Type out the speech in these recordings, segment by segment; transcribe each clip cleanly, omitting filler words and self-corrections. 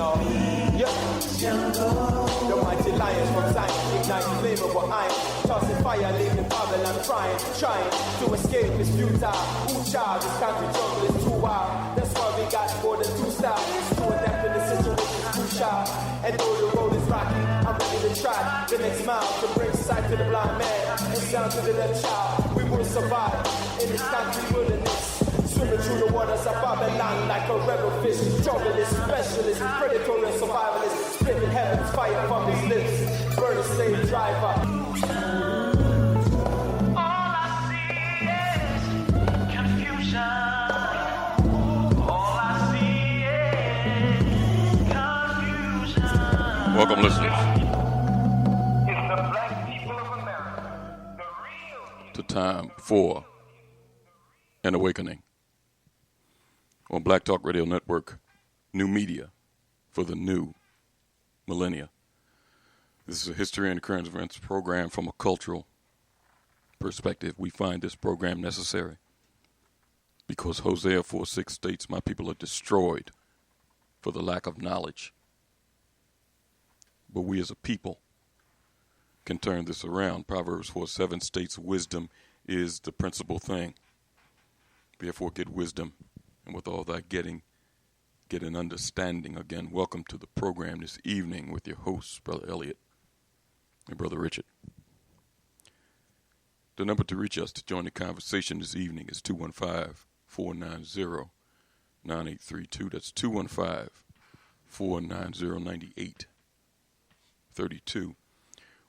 know. The mighty lions from Zion ignite the flame of our iron. Tossing fire, leaving Babylon trying to escape is futile. Ooh, child, this country jungle is too wild. That's why we got more than two styles. To adapt to the situation is too sharp. And though the road is rocky, I'm ready to try the next mile to bring sight to the blind man and sound to the deaf child. We will survive in this country wilderness. Swimming through the waters of Babylon like a rebel fish. Junglist, specialist, predator and survivalist. Spitting heaven's fire from his lips. Burning slave driver. Welcome, listeners, to Time for an Awakening on Black Talk Radio Network, new media for the new millennia. This is a history and current events program from a cultural perspective. We find this program necessary because Hosea 4:6 states, "My people are destroyed for the lack of knowledge." But we as a people can turn this around. Proverbs 4:7 states wisdom is the principal thing. Therefore get wisdom, and with all that getting, get an understanding. Again, welcome to the program this evening with your hosts, Brother Elliott and Brother Richard. The number to reach us to join the conversation this evening is 215-490-9832. That's 215-490-9832.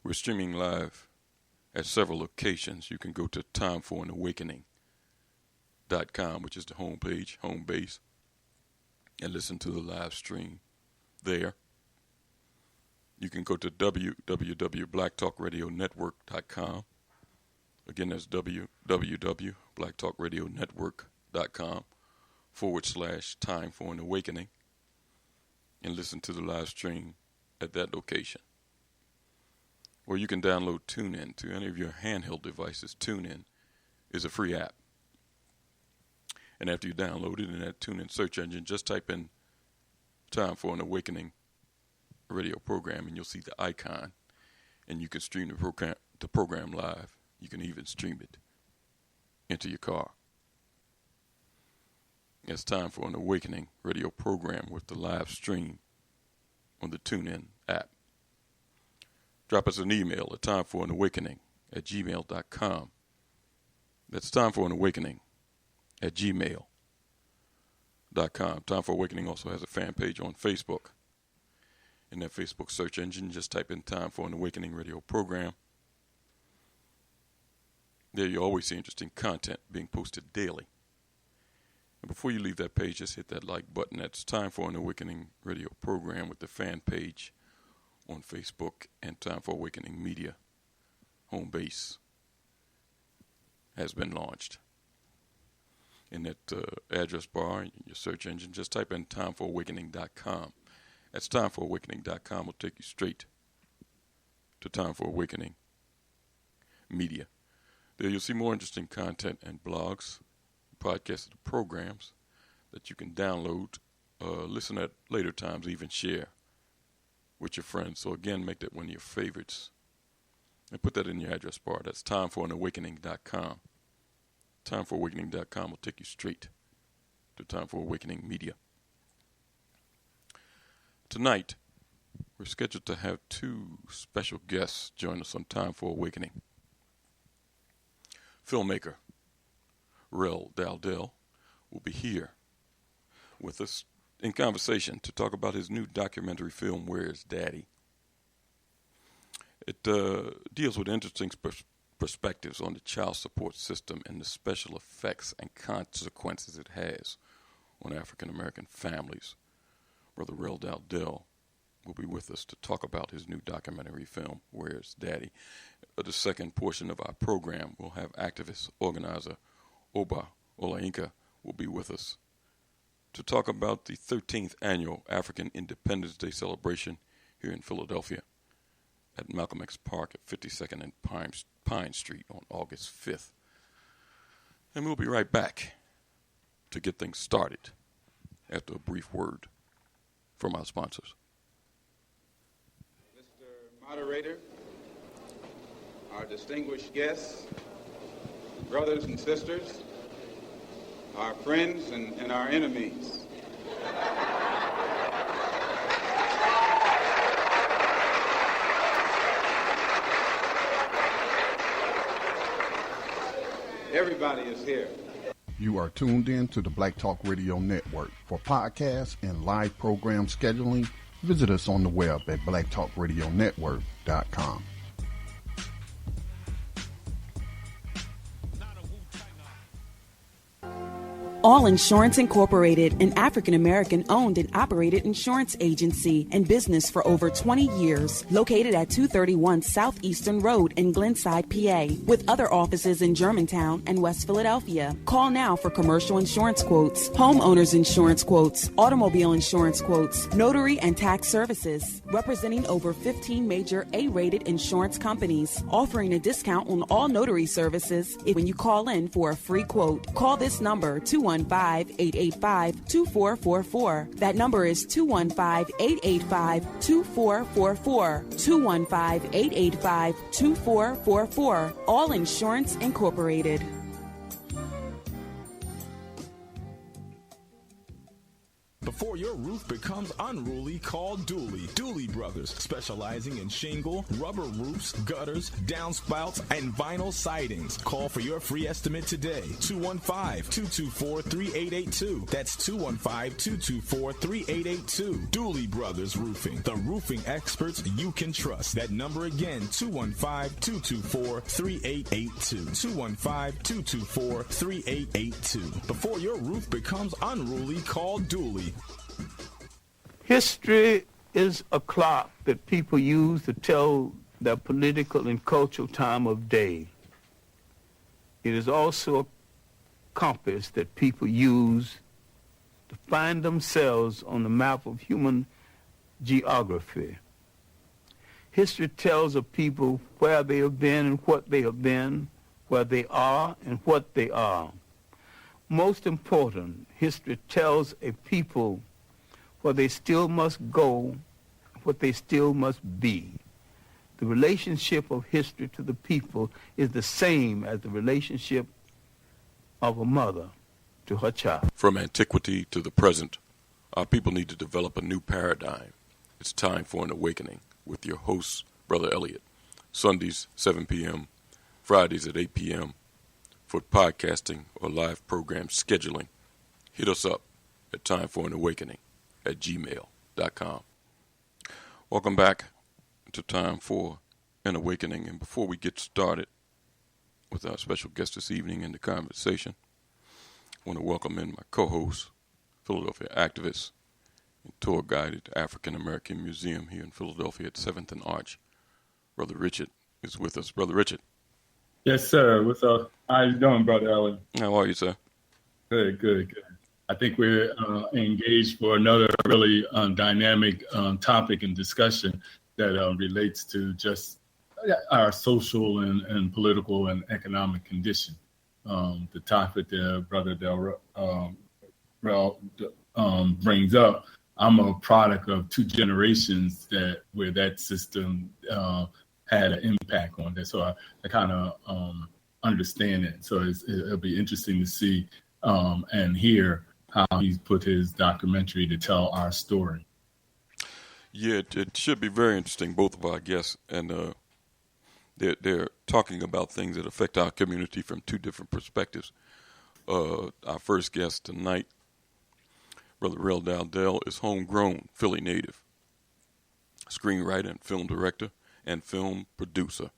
We're streaming live at several locations. You can go to timeforanawakening.com, which is the home base, and listen to the live stream there. You can go to www.blacktalkradionetwork.com. Again, that's www.blacktalkradionetwork.com/Time for an Awakening, and listen to the live stream at that location. Or you can download TuneIn to any of your handheld devices. TuneIn is a free app. And after you download it in that TuneIn search engine, just type in Time for an Awakening radio program, and you'll see the icon. And you can stream the program live. You can even stream it into your car. It's Time for an Awakening radio program with the live stream on the TuneIn app. Drop us an email at timeforanawakening@gmail.com. That's timeforanawakening@gmail.com. Time for Awakening also has a fan page on Facebook. In that Facebook search engine, just type in Time for an Awakening radio program. There you always see interesting content being posted daily. And before you leave that page, just hit that like button. That's Time for an Awakening radio program with the fan page on Facebook, and Time for Awakening Media home base has been launched. In that address bar, in your search engine, just type in timeforawakening.com. That's timeforawakening.com. Will take you straight to Time for Awakening Media. There you'll see more interesting content and blogs, podcasts, and programs that you can download, listen at later times, even share with your friends. So again, make that one of your favorites and put that in your address bar. That's timeforanawakening.com. Timeforawakening.com will take you straight to Time for Awakening Media. Tonight, we're scheduled to have two special guests join us on Time for Awakening. Filmmaker Rel Dowdell will be here with us in conversation to talk about his new documentary film, Where's Daddy? It deals with interesting perspectives on the child support system and the special effects and consequences it has on African American families. Brother Rel Dowdell will be with us to talk about his new documentary film, Where's Daddy? The second portion of our program will have activist organizer Oba Olayinka will be with us to talk about the 13th annual African Independence Day celebration here in Philadelphia at Malcolm X Park at 52nd and Pine Street on August 5th. And we'll be right back to get things started after a brief word from our sponsors. Mr. Moderator, our distinguished guests, brothers and sisters, our friends and our enemies. Everybody is here. You are tuned in to the Black Talk Radio Network. For podcasts and live program scheduling, visit us on the web at blacktalkradionetwork.com. All Insurance Incorporated, an African-American owned and operated insurance agency in business for over 20 years, located at 231 Southeastern Road in Glenside, PA, with other offices in Germantown and West Philadelphia. Call now for commercial insurance quotes, homeowners insurance quotes, automobile insurance quotes, notary and tax services, representing over 15 major A-rated insurance companies, offering a discount on all notary services when you call in for a free quote. Call this number, 215-885-2444. That number is 215-885-2444. 215-885-2444. All Insurance Incorporated. Before your roof becomes unruly, call Dooley. Dooley Brothers, specializing in shingle, rubber roofs, gutters, downspouts, and vinyl sidings. Call for your free estimate today. 215-224-3882. That's 215-224-3882. Dooley Brothers Roofing, the roofing experts you can trust. That number again, 215-224-3882. 215-224-3882. Before your roof becomes unruly, call Dooley. History is a clock that people use to tell their political and cultural time of day. It is also a compass that people use to find themselves on the map of human geography. History tells of people where they have been and what they have been, where they are and what they are. Most important, history tells a people where they still must go, what they still must be. The relationship of history to the people is the same as the relationship of a mother to her child. From antiquity to the present, our people need to develop a new paradigm. It's time for an awakening with your host, Brother Elliott. Sundays, 7 p.m., Fridays at 8 p.m. For podcasting or live program scheduling, hit us up at timeforanawakening@gmail.com. Welcome back to Time for an Awakening. And before we get started with our special guest this evening in the conversation, I want to welcome in my co-host, Philadelphia activist and tour guide at the African American Museum here in Philadelphia at 7th and Arch. Brother Richard is with us. Brother Richard. Yes, sir. What's up? How you doing, Brother Elliott? How are you, sir? Good. I think we're engaged for another really dynamic topic and discussion that relates to just our social and political and economic condition. The topic that Brother Rel brings up, I'm a product of two generations where that system had an impact on that. So I kind of understand it. So it'll be interesting to see and hear how he's put his documentary to tell our story. Yeah, it should be very interesting, both of our guests. And they're talking about things that affect our community from two different perspectives. Our first guest tonight, Brother Rel Dowdell, is homegrown Philly native, screenwriter and film director and film producer,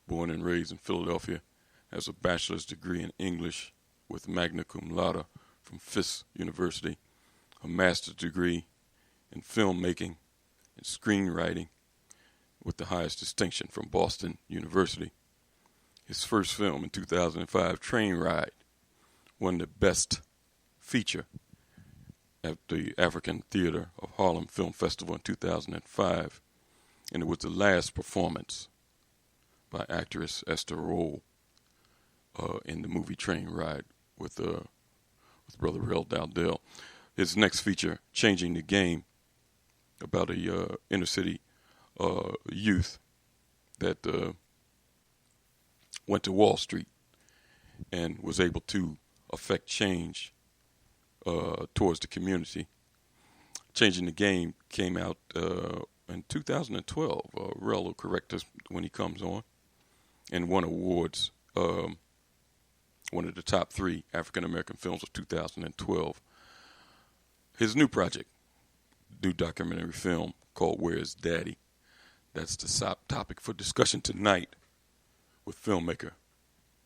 born and raised in Philadelphia, has a bachelor's degree in English with magna cum laude from Fisk University, a master's degree in filmmaking and screenwriting with the highest distinction from Boston University. His first film in 2005, Train Ride, won the Best Feature at the African Theater of Harlem Film Festival in 2005, and it was the last performance by actress Esther Rolle in the movie Train Ride with Brother Rel Dowdell. His next feature, Changing the Game, about a inner city youth that went to Wall Street and was able to affect change towards the community. Changing the Game came out in 2012. Rel will correct us when he comes on, and won awards. One of the top 3 African-American films of 2012. His new project, new documentary film called Where's Daddy? That's the topic for discussion tonight with filmmaker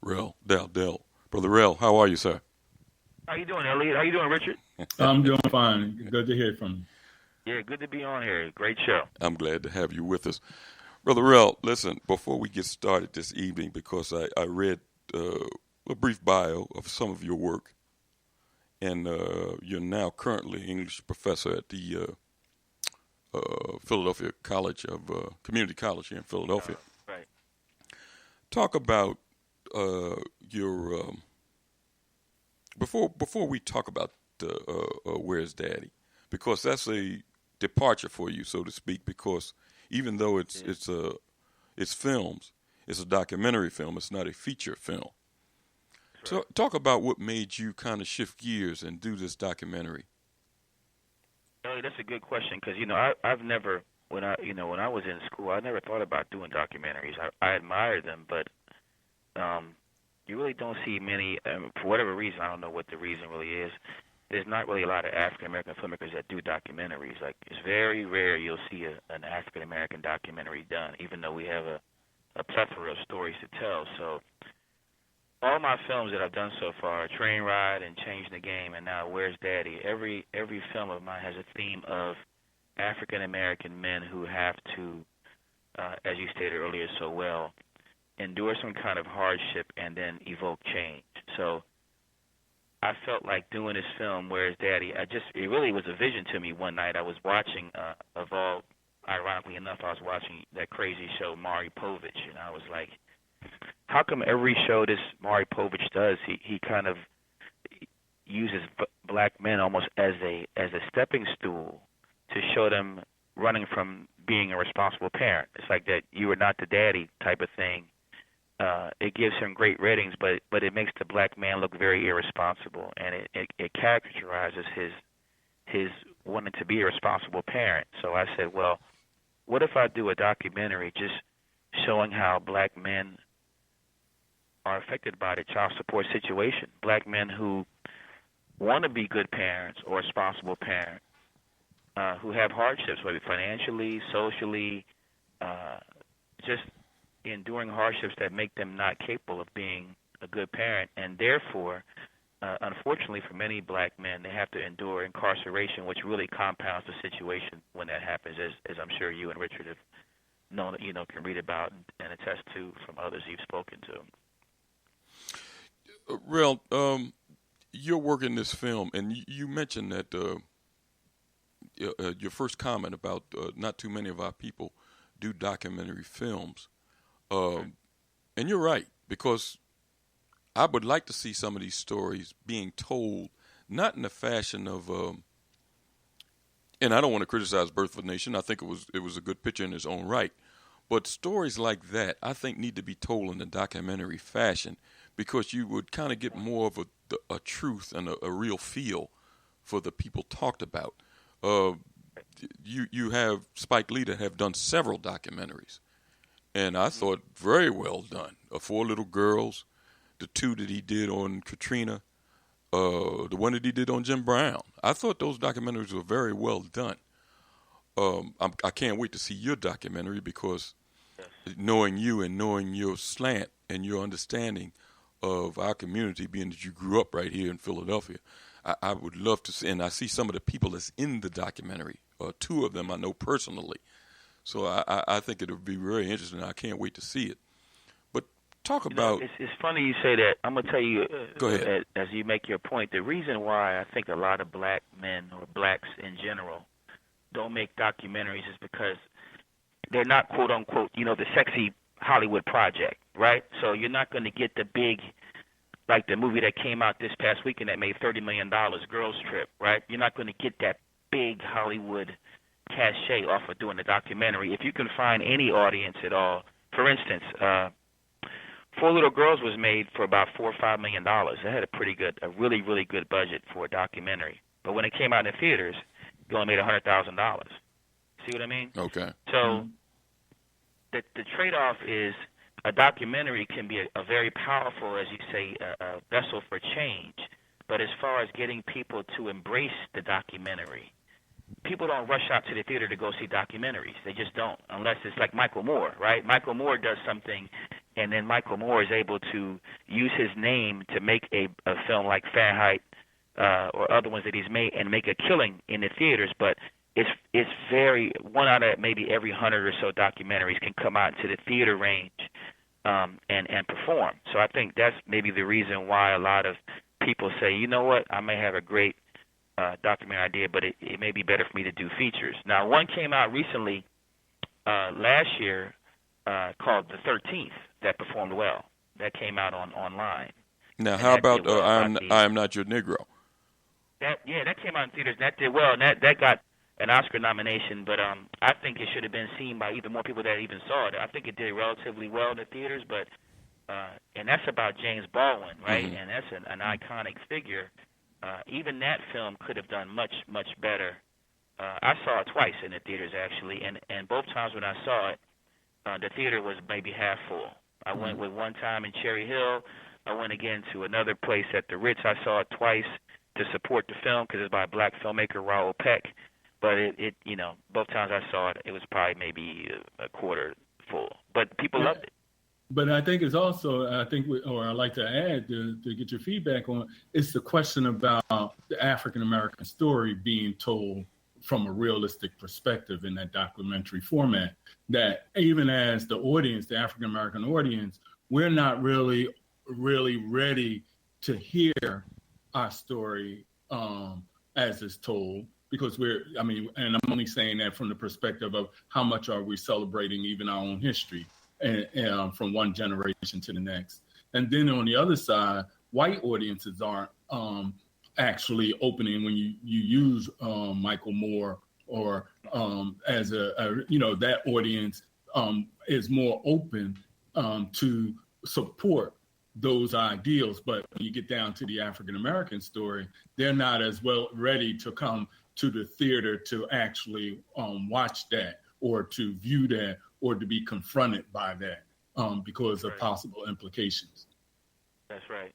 Rel Dowdell. Brother Rel, how are you, sir? How you doing, Elliott? How you doing, Richard? I'm doing fine. Good to hear from you. Yeah, good to be on here. Great show. I'm glad to have you with us. Brother Rel, listen, before we get started this evening, because I read a brief bio of some of your work, and you're now currently English professor at the Philadelphia College of Community College here in Philadelphia. Right. Talk about your before we talk about Where's Daddy, because that's a departure for you, so to speak, because even though it's films, it's a documentary film, it's not a feature film. So talk about what made you kind of shift gears and do this documentary. Elliott, that's a good question, because I've never, when I was in school, I never thought about doing documentaries. I admired them, but you really don't see many, for whatever reason. I don't know what the reason really is. There's not really a lot of African-American filmmakers that do documentaries. Like, it's very rare you'll see an African-American documentary done, even though we have a plethora of stories to tell. So all my films that I've done so far, Train Ride and Changing the Game, and now Where's Daddy, every film of mine has a theme of African-American men who have to, as you stated earlier so well, endure some kind of hardship and then evoke change. So I felt like doing this film, Where's Daddy? It really was a vision to me one night. I was watching, ironically enough, I was watching that crazy show, Maury Povich, and I was like, how come every show this Maury Povich does, he kind of uses black men almost as a stepping stool to show them running from being a responsible parent? It's like that you are not the daddy type of thing. It gives him great ratings, but it makes the black man look very irresponsible, and it characterizes his wanting to be a responsible parent. So I said, well, what if I do a documentary just showing how black men are affected by the child support situation, black men who want to be good parents or responsible parents, who have hardships, whether financially, socially, just enduring hardships that make them not capable of being a good parent, and therefore, unfortunately for many black men, they have to endure incarceration, which really compounds the situation when that happens, as I'm sure you and Richard have known, can read about and attest to from others you've spoken to. Rel, your work in this film, and you mentioned that your first comment about not too many of our people do documentary films. And you're right, because I would like to see some of these stories being told, not in the fashion of, and I don't want to criticize Birth of a Nation. I think it was a good picture in its own right. But stories like that, I think, need to be told in a documentary fashion, because you would kind of get more of a truth and a real feel for the people talked about. You have Spike Lee that have done several documentaries, and I thought very well done. 4 Little Girls, the 2 that he did on Katrina, the one that he did on Jim Brown. I thought those documentaries were very well done. I can't wait to see your documentary, because knowing you and knowing your slant and your understanding of our community, being that you grew up right here in Philadelphia, I would love to see, and I see some of the people that's in the documentary. 2 of them I know personally. So I think it would be very interesting. I can't wait to see it. But talk about... It's funny you say that. I'm going to tell you, Go ahead. As you make your point, the reason why I think a lot of black men or blacks in general don't make documentaries is because they're not, quote unquote, the sexy Hollywood project, right? So you're not going to get the big, like the movie that came out this past weekend that made $30 million, Girls Trip, right? You're not going to get that big Hollywood cachet off of doing a documentary. If you can find any audience at all, for instance, Four Little Girls was made for about $4 or $5 million. It had a really, really good budget for a documentary. But when it came out in the theaters, it only made $100,000. See what I mean? Okay. So the trade-off is a documentary can be a very powerful, as you say, a vessel for change. But as far as getting people to embrace the documentary, people don't rush out to the theater to go see documentaries. They just don't, unless it's like Michael Moore, right? Michael Moore does something, and then Michael Moore is able to use his name to make a film like Fahrenheit or other ones that he's made and make a killing in the theaters. But it's very, one out of maybe every 100 or so documentaries can come out into the theater range and perform. So I think that's maybe the reason why a lot of people say, you know what, I may have a great documentary idea, but it may be better for me to do features. Now, one came out recently last year called The 13th that performed well. That came out online. Now, how about I Am Not Your Negro? That came out in theaters. That did well, and that got an Oscar nomination. But I think it should have been seen by either more people that even saw it. I think it did relatively well in the theaters, but and that's about James Baldwin, right? Mm-hmm. And that's an iconic figure. Even that film could have done much, much better. I saw it twice in the theaters, actually, and both times when I saw it, the theater was maybe half full. I went with one time in Cherry Hill. I went again to another place at the Ritz. I saw it twice to support the film because it's by a black filmmaker, Raoul Peck. But it both times I saw it, it was probably maybe a quarter full. But people loved it. But I think it's also, I'd like to add to get your feedback on, it's the question about the African-American story being told from a realistic perspective in that documentary format, that even as the audience, the African-American audience, we're not really ready to hear our story as it's told, because and I'm only saying that from the perspective of how much are we celebrating even our own history and from one generation to the next. And then on the other side, white audiences aren't actually opening when you use Michael Moore or as that audience is more open to support those ideals. But when you get down to the African-American story, they're not as well ready to come to the theater to actually watch that or to view that or to be confronted by that because of possible implications. That's right.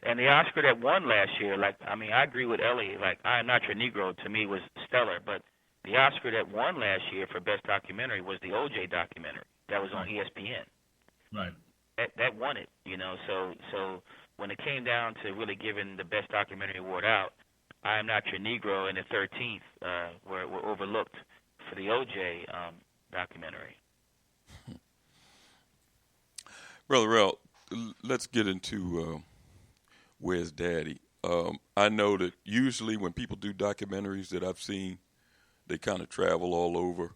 And the Oscar that won last year, I agree with Elliott. I Am Not Your Negro, to me, was stellar. But the Oscar that won last year for Best Documentary was the OJ documentary that was on ESPN. Right. That won it, So when it came down to really giving the Best Documentary award out, I Am Not Your Negro and the 13th were overlooked for the OJ documentary. Brother Rel, let's get into Where's Daddy? I know that usually when people do documentaries that I've seen, they kind of travel all over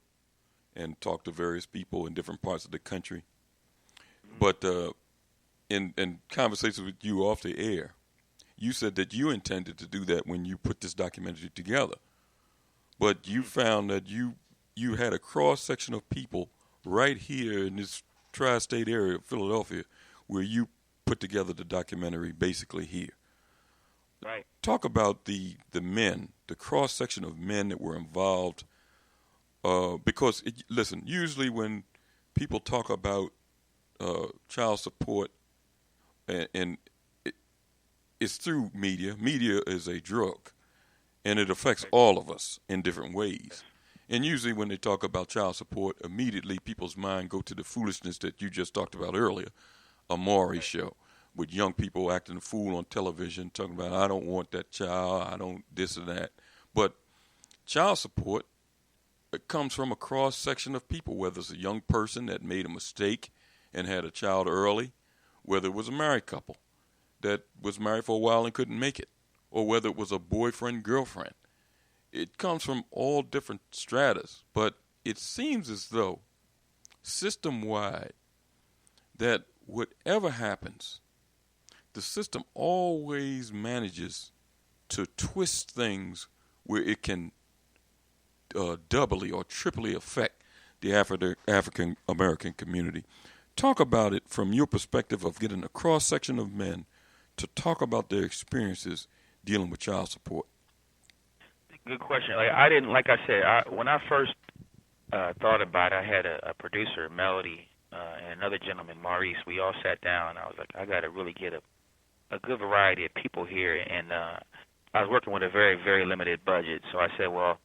and talk to various people in different parts of the country. But in conversations with you off the air, you said that you intended to do that when you put this documentary together. But you found that you had a cross-section of people right here in this tri-state area of Philadelphia where you put together the documentary basically here. Right. Talk about the men, the cross-section of men that were involved. Because, listen, usually when people talk about child support, and it's through media. Media is a drug, and it affects all of us in different ways. And usually when they talk about child support, immediately people's mind go to the foolishness that you just talked about earlier, a Maury show, with young people acting a fool on television, talking about, I don't want that child, I don't this and that. But child support, it comes from a cross-section of people, whether it's a young person that made a mistake and had a child early, whether it was a married couple that was married for a while and couldn't make it, or whether it was a boyfriend, girlfriend. It comes from all different stratas, but it seems as though system-wide that whatever happens, the system always manages to twist things where it can doubly or triply affect the African American community. Talk about it from your perspective of getting a cross section of men to talk about their experiences dealing with child support. Good question. Like I said, when I first thought about it, I had a producer, Melody, and another gentleman, Maurice. We all sat down, and I was like, I got to really get a good variety of people here. And I was working with a very, very limited budget. So I said, well,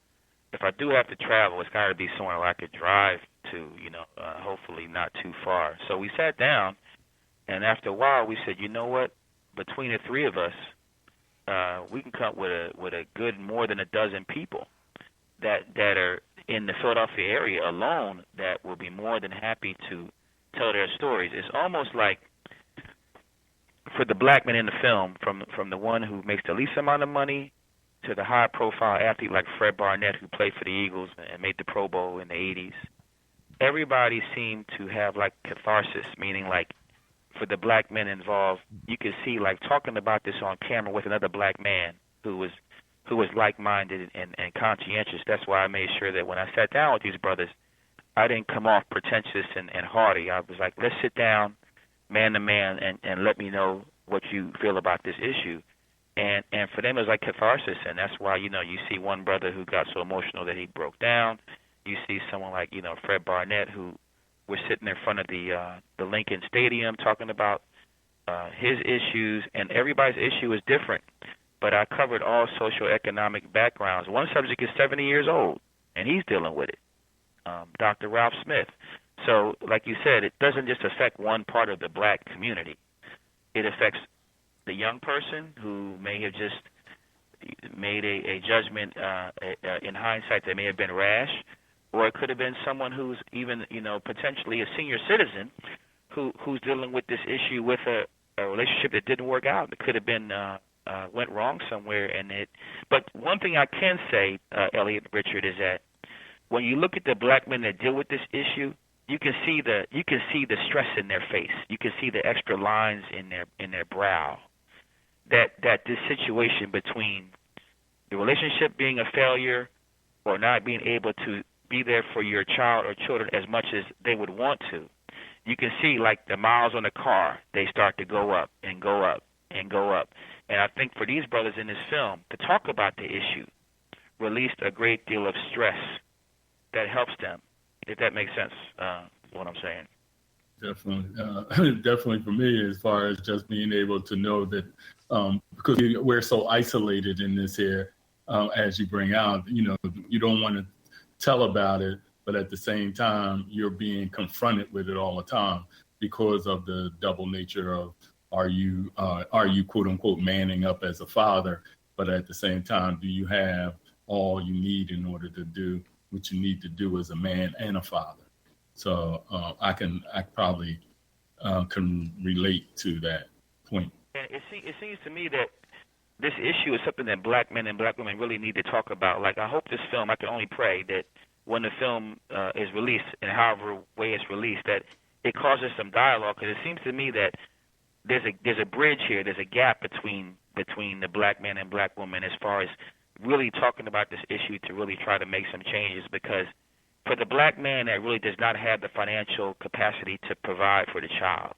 if I do have to travel, it's got to be somewhere where I could drive to, hopefully not too far. So we sat down, and after a while, we said, you know what? Between the three of us, we can come up with a good more than a dozen people that are in the Philadelphia area alone that will be more than happy to tell their stories. It's almost like for the black men in the film, from the one who makes the least amount of money to the high-profile athlete like Fred Barnett, who played for the Eagles and made the Pro Bowl in the 80s, everybody seemed to have like catharsis, meaning like for the black men involved, you could see like talking about this on camera with another black man who was like-minded and conscientious. That's why I made sure that when I sat down with these brothers, I didn't come off pretentious and haughty. I was like, let's sit down, man to man, and let me know what you feel about this issue. And for them, it was like catharsis, and that's why, you see one brother who got so emotional that he broke down. You see someone like, Fred Barnett, who was sitting in front of the Lincoln Stadium talking about his issues, and everybody's issue is different. But I covered all socioeconomic backgrounds. One subject is 70 years old, and he's dealing with it, Dr. Ralph Smith. So, like you said, it doesn't just affect one part of the black community. It affects the young person who may have just made a judgment in hindsight that may have been rash, or it could have been someone who's even, potentially a senior citizen who's dealing with this issue with a relationship that didn't work out. It could have been went wrong somewhere. But one thing I can say, Elliott, Richard, is that when you look at the black men that deal with this issue, you can see the stress in their face. You can see the extra lines in their brow. That this situation between the relationship being a failure or not being able to be there for your child or children as much as they would want to, you can see like the miles on the car, they start to go up and go up and go up. And I think for these brothers in this film, to talk about the issue released a great deal of stress that helps them, if that makes sense, what I'm saying. Definitely. Definitely for me, as far as just being able to know that, because we're so isolated in this here, as you bring out, you don't want to tell about it, but at the same time, you're being confronted with it all the time because of the double nature of are you quote unquote manning up as a father, but at the same time, do you have all you need in order to do what you need to do as a man and a father? So I probably can relate to that point. And it seems to me that this issue is something that black men and black women really need to talk about. Like, I hope this film, I can only pray that when the film is released, and however way it's released, that it causes some dialogue, because it seems to me that there's a bridge here, there's a gap between the black man and black woman as far as really talking about this issue to really try to make some changes, because for the black man that really does not have the financial capacity to provide for the child,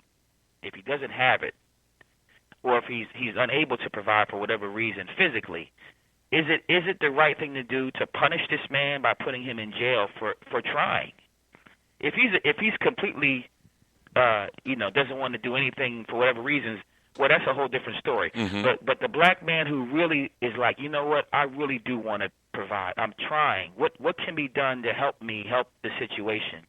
if he doesn't have it, or if he's unable to provide for whatever reason physically, is it the right thing to do to punish this man by putting him in jail for trying? If he's completely doesn't want to do anything for whatever reasons, well, that's a whole different story. Mm-hmm. But the black man who really is like, you know what, I really do want to provide. I'm trying. What can be done to help me help the situation?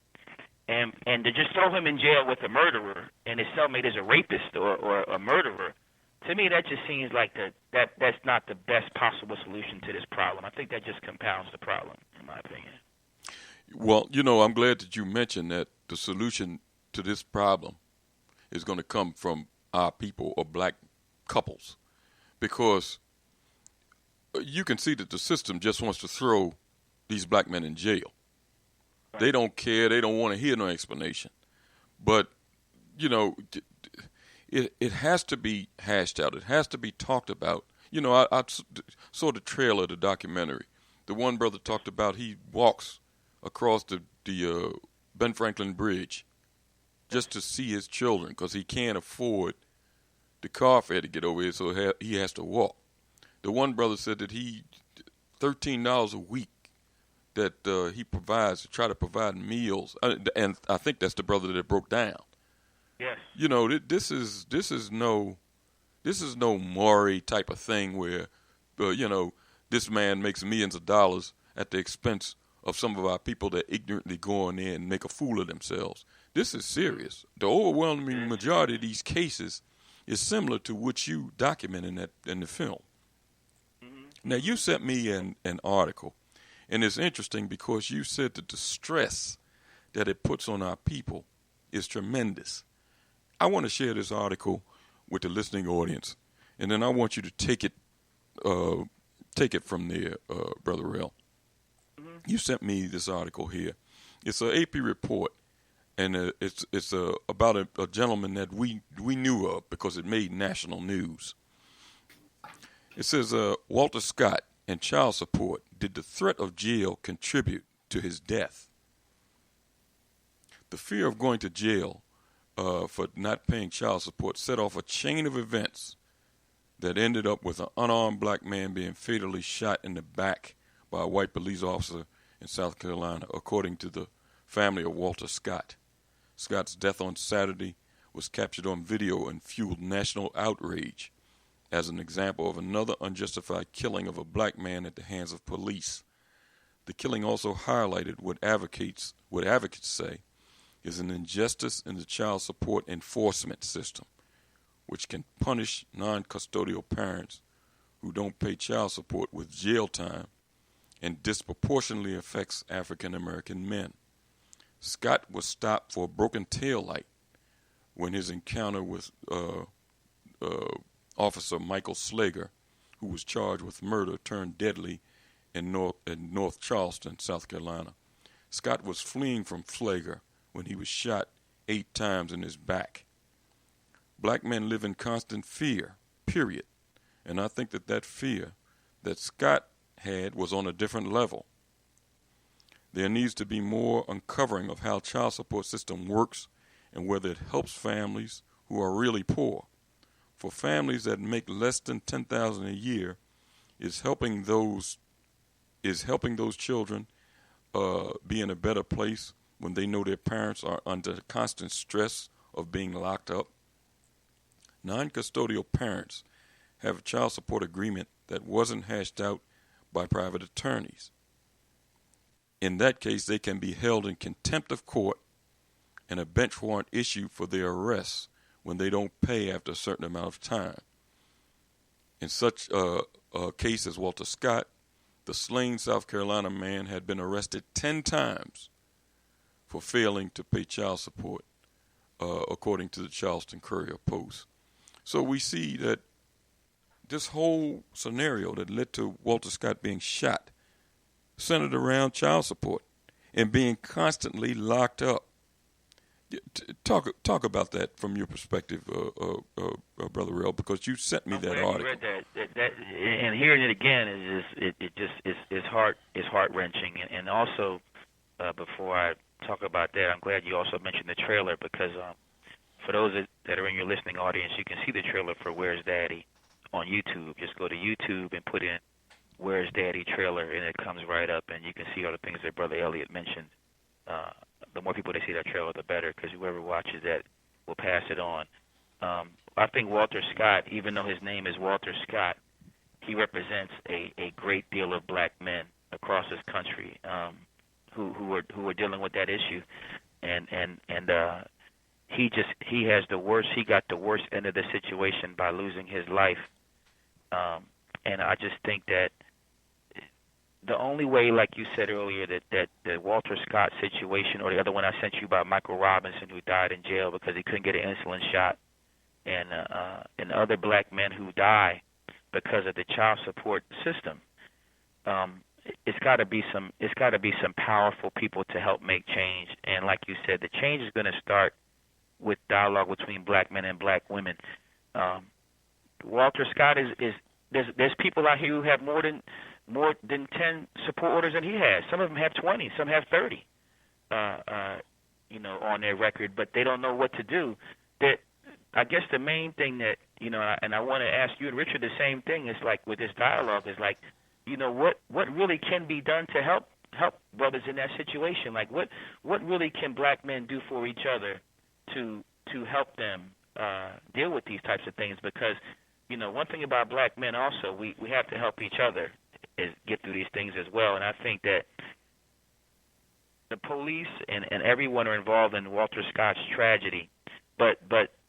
And to just throw him in jail with a murderer and his cellmate is a rapist or a murderer, to me that just seems like that's not the best possible solution to this problem. I think that just compounds the problem, in my opinion. Well, I'm glad that you mentioned that the solution to this problem is going to come from our people or black couples, because you can see that the system just wants to throw these black men in jail. Right. They don't care. They don't want to hear no explanation. But, it has to be hashed out. It has to be talked about. I saw the trailer of the documentary. the one brother talked about he walks across the Ben Franklin Bridge just to see his children because he can't afford the car fare to get over here, so he has to walk. The one brother said that he $13 a week that he provides to try to provide meals, and I think that's the brother that broke down. Yes. You know, this is no Maury type of thing where, you know, this man makes millions of dollars at the expense of some of our people that ignorantly go in there and make a fool of themselves. This is serious. The overwhelming majority of these cases is similar to what you document in the film. Now, you sent me an article, and it's interesting because you said that the stress that it puts on our people is tremendous. I want to share this article with the listening audience, and then I want you to take it from there, Brother Rel. You sent me this article here. It's an AP report, and it's about a gentleman that we knew of because it made national news. It says, Walter Scott and child support. Did the threat of jail contribute to his death? The fear of going to jail for not paying child support set off a chain of events that ended up with an unarmed black man being fatally shot in the back by a white police officer in South Carolina, according to the family of Walter Scott. Scott's death on Saturday was captured on video and fueled national outrage as an example of another unjustified killing of a black man at the hands of police. The killing also highlighted what advocates say is an injustice in the child support enforcement system, which can punish non-custodial parents who don't pay child support with jail time and disproportionately affects African American men. Scott was stopped for a broken taillight when his encounter with Officer Michael Slager, who was charged with murder, turned deadly in North Charleston, South Carolina. Scott was fleeing from Slager when he was shot 8 times in his back. Black men live in constant fear, period. And I think that fear that Scott had was on a different level. There needs to be more uncovering of how child support system works and whether it helps families who are really poor. For families that make less than $10,000 a year, is helping those children be in a better place when they know their parents are under constant stress of being locked up. Non-custodial parents have a child support agreement that wasn't hashed out by private attorneys. In that case, they can be held in contempt of court and a bench warrant issued for their arrest when they don't pay after a certain amount of time. In such a case as Walter Scott, the slain South Carolina man had been arrested 10 times for failing to pay child support, according to the Charleston Courier Post. So we see that this whole scenario that led to Walter Scott being shot centered around child support and being constantly locked up. Talk about that from your perspective, Brother Rel, because you sent me that article. Read that, and hearing it again is heart wrenching. And also, before I talk about that, I'm glad you also mentioned the trailer because for those that are in your listening audience, you can see the trailer for Where's Daddy on YouTube. Just go to YouTube and put in Where's Daddy trailer, and it comes right up, and you can see all the things that Brother Elliott mentioned. The more people that see that trailer, the better, because whoever watches that will pass it on. I think Walter Scott, even though his name is Walter Scott, he represents a great deal of black men across this country who are dealing with that issue, and he got the worst end of the situation by losing his life, and I just think that the only way, like you said earlier, that the Walter Scott situation, or the other one I sent you about Michael Robinson, who died in jail because he couldn't get an insulin shot, and other black men who die because of the child support system, it's got to be some powerful people to help make change. And like you said, the change is going to start with dialogue between black men and black women. Walter Scott is there's people out here who have more than more than 10 support orders than he has. Some of them have 20, some have 30, on their record, but they don't know what to do. That I guess the main thing that, and I want to ask you and Richard the same thing is like with this dialogue is like, what really can be done to help brothers in that situation? Like what really can black men do for each other to help them deal with these types of things? Because, one thing about black men also, we have to help each other get through these things as well. And I think that the police and everyone are involved in Walter Scott's tragedy. But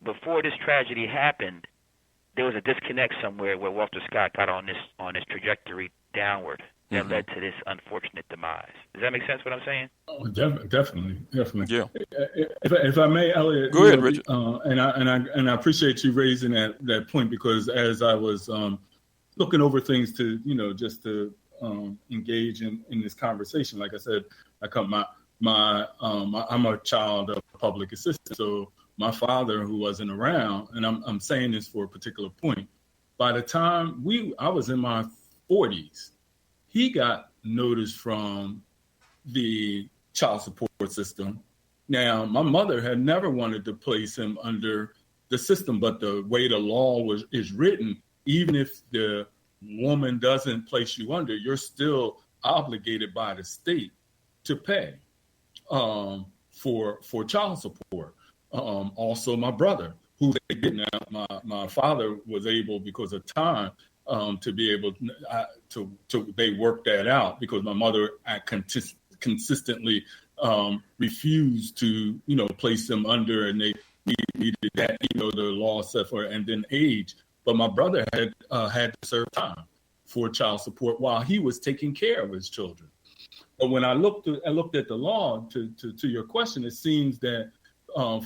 before this tragedy happened, there was a disconnect somewhere where Walter Scott got on this trajectory downward that led to this unfortunate demise. Does that make sense what I'm saying? Oh, definitely. Yeah. If I may, Elliott, go ahead, Richard. And I appreciate you raising that point, because as I was looking over things to just to engage in this conversation, like I said, I'm a child of public assistance, so my father, who wasn't around, and I'm saying this for a particular point, by the time I was in my 40s, he got notice from the child support system. Now, my mother had never wanted to place him under the system, but the way the law is written, even if the woman doesn't place you under, you're still obligated by the state to pay for child support. Also, my brother, who they didn't. My father was able, because of time, to be able to they worked that out, because my mother consistently refused to place them under, and they needed that the law set for, and then age. But my brother had to serve time for child support while he was taking care of his children. But when I looked at the law, to your question, it seems that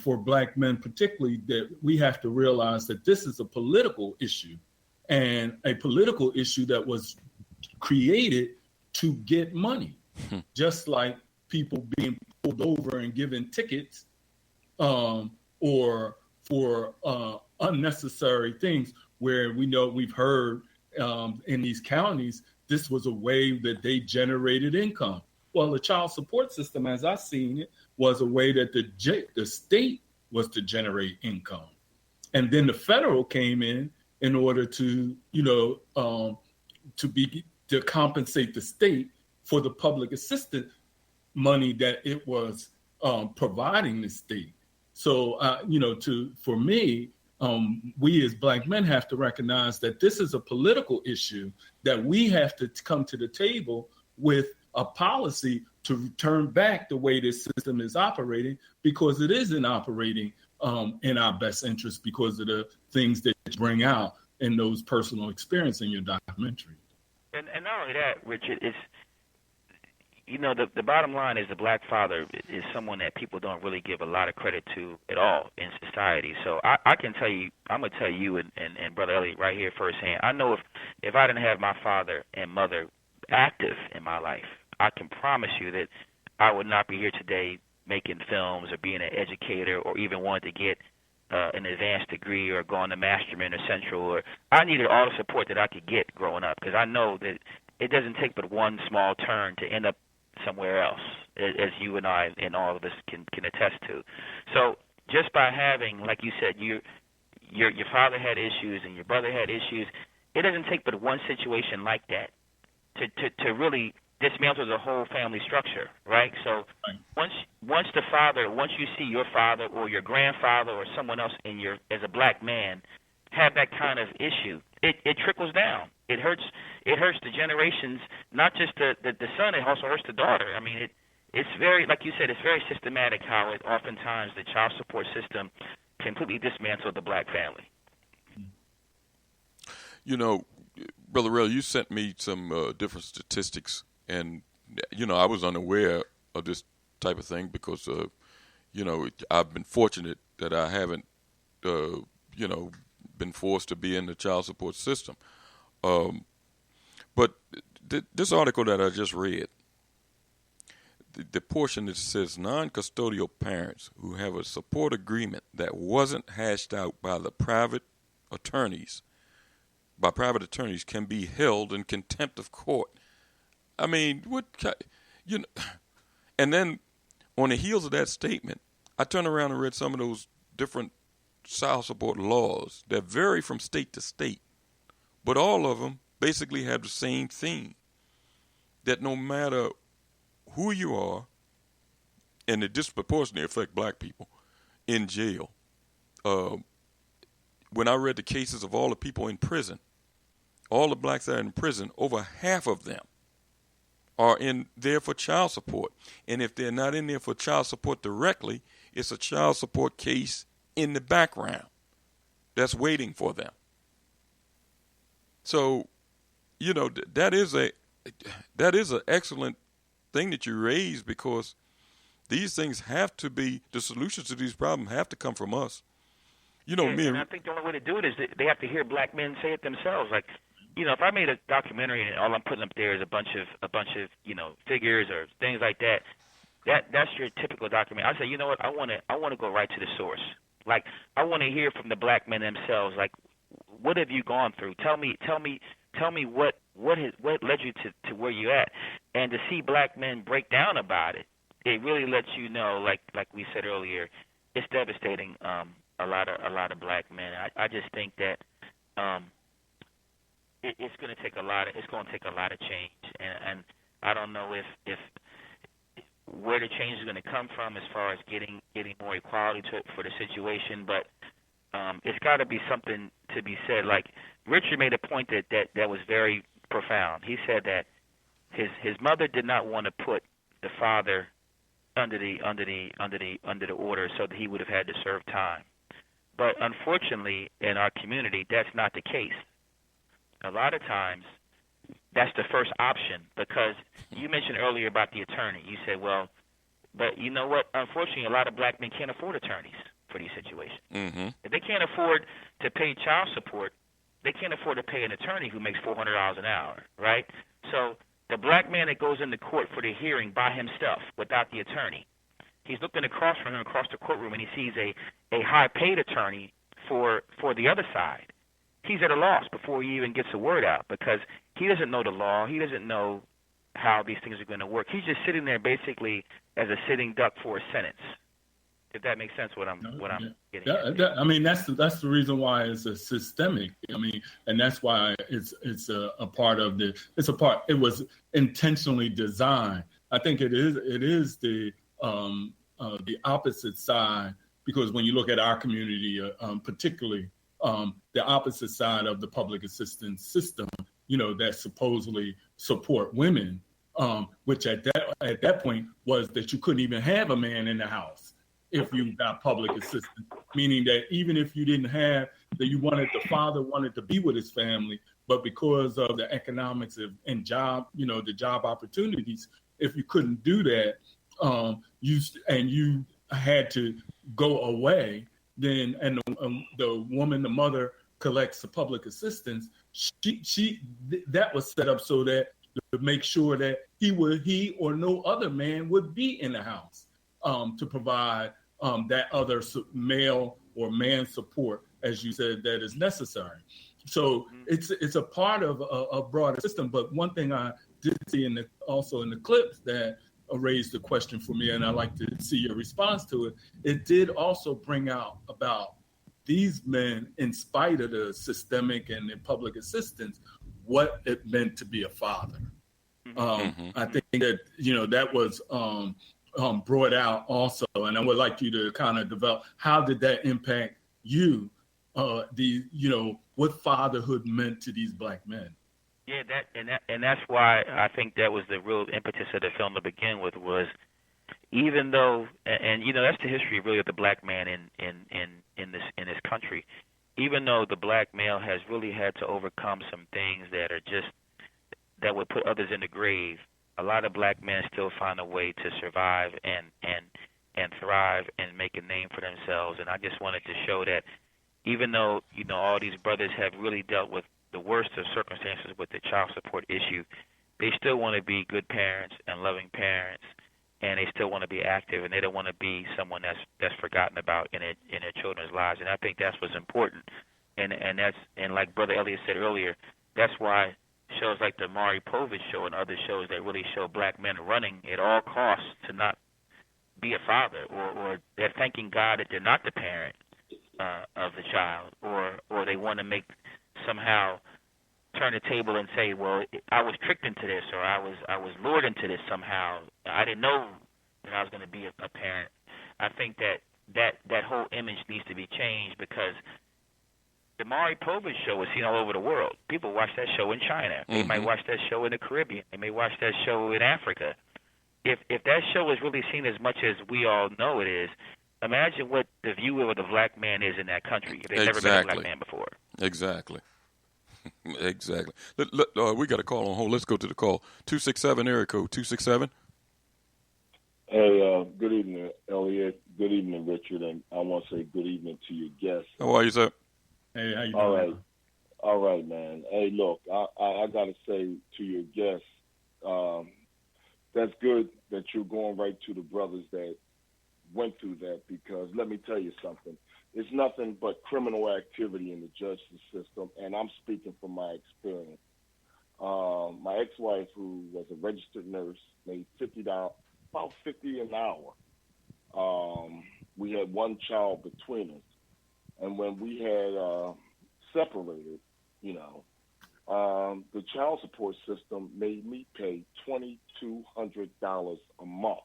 for black men particularly, that we have to realize that this is a political issue, and a political issue that was created to get money, just like people being pulled over and given tickets or for unnecessary things, where we've heard in these counties, this was a way that they generated income. Well, the child support system, as I've seen it, was a way that the state was to generate income. And then the federal came in order to compensate the state for the public assistance money that it was providing the state. So, for me, we as black men have to recognize that this is a political issue, that we have to come to the table with a policy to turn back the way this system is operating, because it isn't operating in our best interest because of the things that you bring out in those personal experience in your documentary. And not only that, Richard, it's the bottom line is the black father is someone that people don't really give a lot of credit to at all in society. So I can tell you, I'm going to tell you and Brother Elliott right here firsthand, I know if I didn't have my father and mother active in my life, I can promise you that I would not be here today making films or being an educator or even wanting to get an advanced degree or going to Masterman or Central. Or I needed all the support that I could get growing up, because I know that it doesn't take but one small turn to end up somewhere else, as you and I and all of us can attest to. So just by having, like you said, your father had issues and your brother had issues, it doesn't take but one situation like that to really dismantle the whole family structure, right? So once you see your father or your grandfather or someone else as a black man have that kind of issue, it trickles down. It hurts the generations, not just the son, it also hurts the daughter. I mean, it's very, like you said, it's very systematic how oftentimes the child support system completely dismantled the black family. Brother Rel, you sent me some different statistics, and I was unaware of this type of thing because I've been fortunate that I haven't been forced to be in the child support system. But this article that I just read, the portion that says non-custodial parents who have a support agreement that wasn't hashed out by private attorneys can be held in contempt of court I mean, you know, and then on the heels of that statement, I turned around and read some of those different child support laws that vary from state to state, but all of them basically have the same theme, that no matter who you are, and it disproportionately affect black people in jail. When I read the cases of all the people in prison, all the blacks that are in prison, over half of them are in there for child support. And if they're not in there for child support directly, it's a child support case in the background that's waiting for them. So, you know, that is an excellent thing that you raised, because these things have to be, the solutions to these problems have to come from us. You know, and I think the only way to do it is that they have to hear black men say it themselves. Like, you know, if I made a documentary and all I'm putting up there is a bunch of you know, figures or things like that, that's your typical documentary. I say, you know what, I want to go right to the source. Like, I want to hear from the black men themselves. Like, what have you gone through? Tell me what led you to where you're at, and to see black men break down about it. It really lets you know, like we said earlier, it's devastating. A lot of black men. I just think that it's going to take a lot of change, and I don't know if where the change is going to come from as far as getting more equality for the situation, but it's got to be something to be said. Like Richard made a point that was very profound. He said that his mother did not want to put the father under the order so that he would have had to serve time. But unfortunately, in our community, that's not the case. A lot of times, that's the first option, because you mentioned earlier about the attorney. You said, well, but you know what? Unfortunately, a lot of black men can't afford attorneys for these situations. Mm-hmm. If they can't afford to pay child support, they can't afford to pay an attorney who makes $400 an hour, right? So the black man that goes into court for the hearing by himself without the attorney, he's looking across from him across the courtroom, and he sees a high-paid attorney for the other side. He's at a loss before he even gets a word out, because he doesn't know the law. He doesn't know how these things are going to work. He's just sitting there basically as a sitting duck for a sentence. If that makes sense, what I'm getting at. I mean, that's the reason why it's a systemic. I mean, and that's why it's a part of the. It's a part. It was intentionally designed. I think it is the opposite side, because when you look at our community, particularly the opposite side of the public assistance system, you know, that supposedly support women, which at that point was that you couldn't even have a man in the house if you got public assistance, meaning that even if you didn't have that, the father wanted to be with his family, but because of the economics and job, you know, the job opportunities, if you couldn't do that, you had to go away, then the woman, the mother, collects the public assistance. That was set up so that to make sure that he or no other man would be in the house to provide that other male or man support, as you said, that is necessary. So it's a part of a broader system. But one thing I did see also in the clips that raised the question for me, and I'd like to see your response to it. It did also bring out about these men, in spite of the systemic and the public assistance, what it meant to be a father. I think that, you know, that was brought out also, and I would like you to kind of develop, how did that impact you, what fatherhood meant to these black men? Yeah, and that's why I think that was the real impetus of the film to begin with, was even though, and you know, that's the history really of the black man in this country. Even though the black male has really had to overcome some things that would put others in the grave, a lot of black men still find a way to survive and thrive and make a name for themselves. And I just wanted to show that even though, you know, all these brothers have really dealt with the worst of circumstances with the child support issue, they still want to be good parents and loving parents, and they still want to be active, and they don't want to be someone that's forgotten about in their children's lives. And I think that's what's important. And like Brother Elliott said earlier, that's why shows like the Maury Povich show and other shows that really show black men running at all costs to not be a father, or they're thanking God that they're not the parent of the child, or they want to make somehow turn the table and say, well, I was tricked into this, or I was lured into this somehow. I didn't know that I was going to be a parent. I think that whole image needs to be changed, because the Maury Povich show is seen all over the world. People watch that show in China. They might watch that show in the Caribbean. They may watch that show in Africa. If that show is really seen as much as we all know it is, imagine what the view of the black man is in that country if they've never met a black man before. Exactly. Exactly. We got a call on hold. Let's go to the call. 267 area code 267. Hey, good evening, Elliott. Good evening, Richard. And I want to say good evening to your guests. How are you, sir? Hey, how you doing? All right, man. Hey, look, I got to say to your guests, that's good that you're going right to the brothers that went through that, because let me tell you something. It's nothing but criminal activity in the justice system, and I'm speaking from my experience. My ex-wife, who was a registered nurse, made about $50 an hour. We had one child between us, and when we had separated, the child support system made me pay $2,200 a month.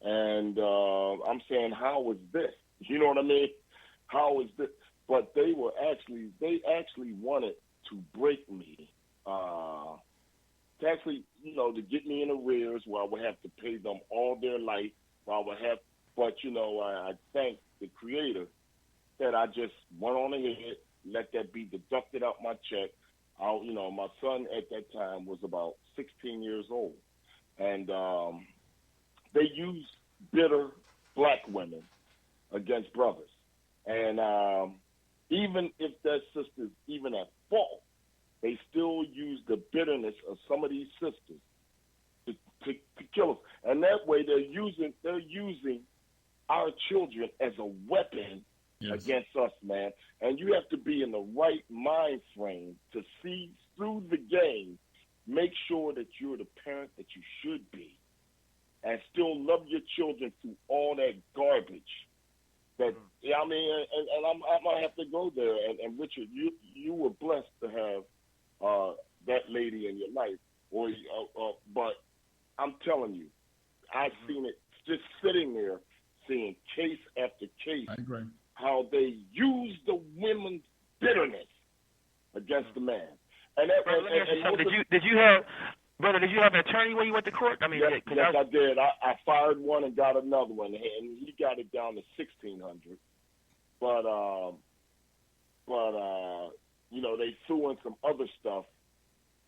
And I'm saying, how is this? You know what I mean? How is this? But they actually wanted to break me, to get me in arrears where I would have to pay them all their life. But I thank the Creator that I just went on ahead, let that be deducted out my check. My son at that time was about 16 years old, and they use bitter black women against brothers. And even if that sister's even at fault, they still use the bitterness of some of these sisters to kill us. And that way they're using our children as a weapon against us, man. And you have to be in the right mind frame to see through the game, make sure that you're the parent that you should be, and still love your children through all that garbage. And I'm gonna have to go there. And Richard, you were blessed to have that lady in your life, but I'm telling you, I've seen it just sitting there, seeing case after case. I agree. How they use the women's bitterness against the man. And did you have an attorney when you went to court? I mean, yes, I did. I fired one and got another one, and he got it down to $1,600. But they threw in some other stuff,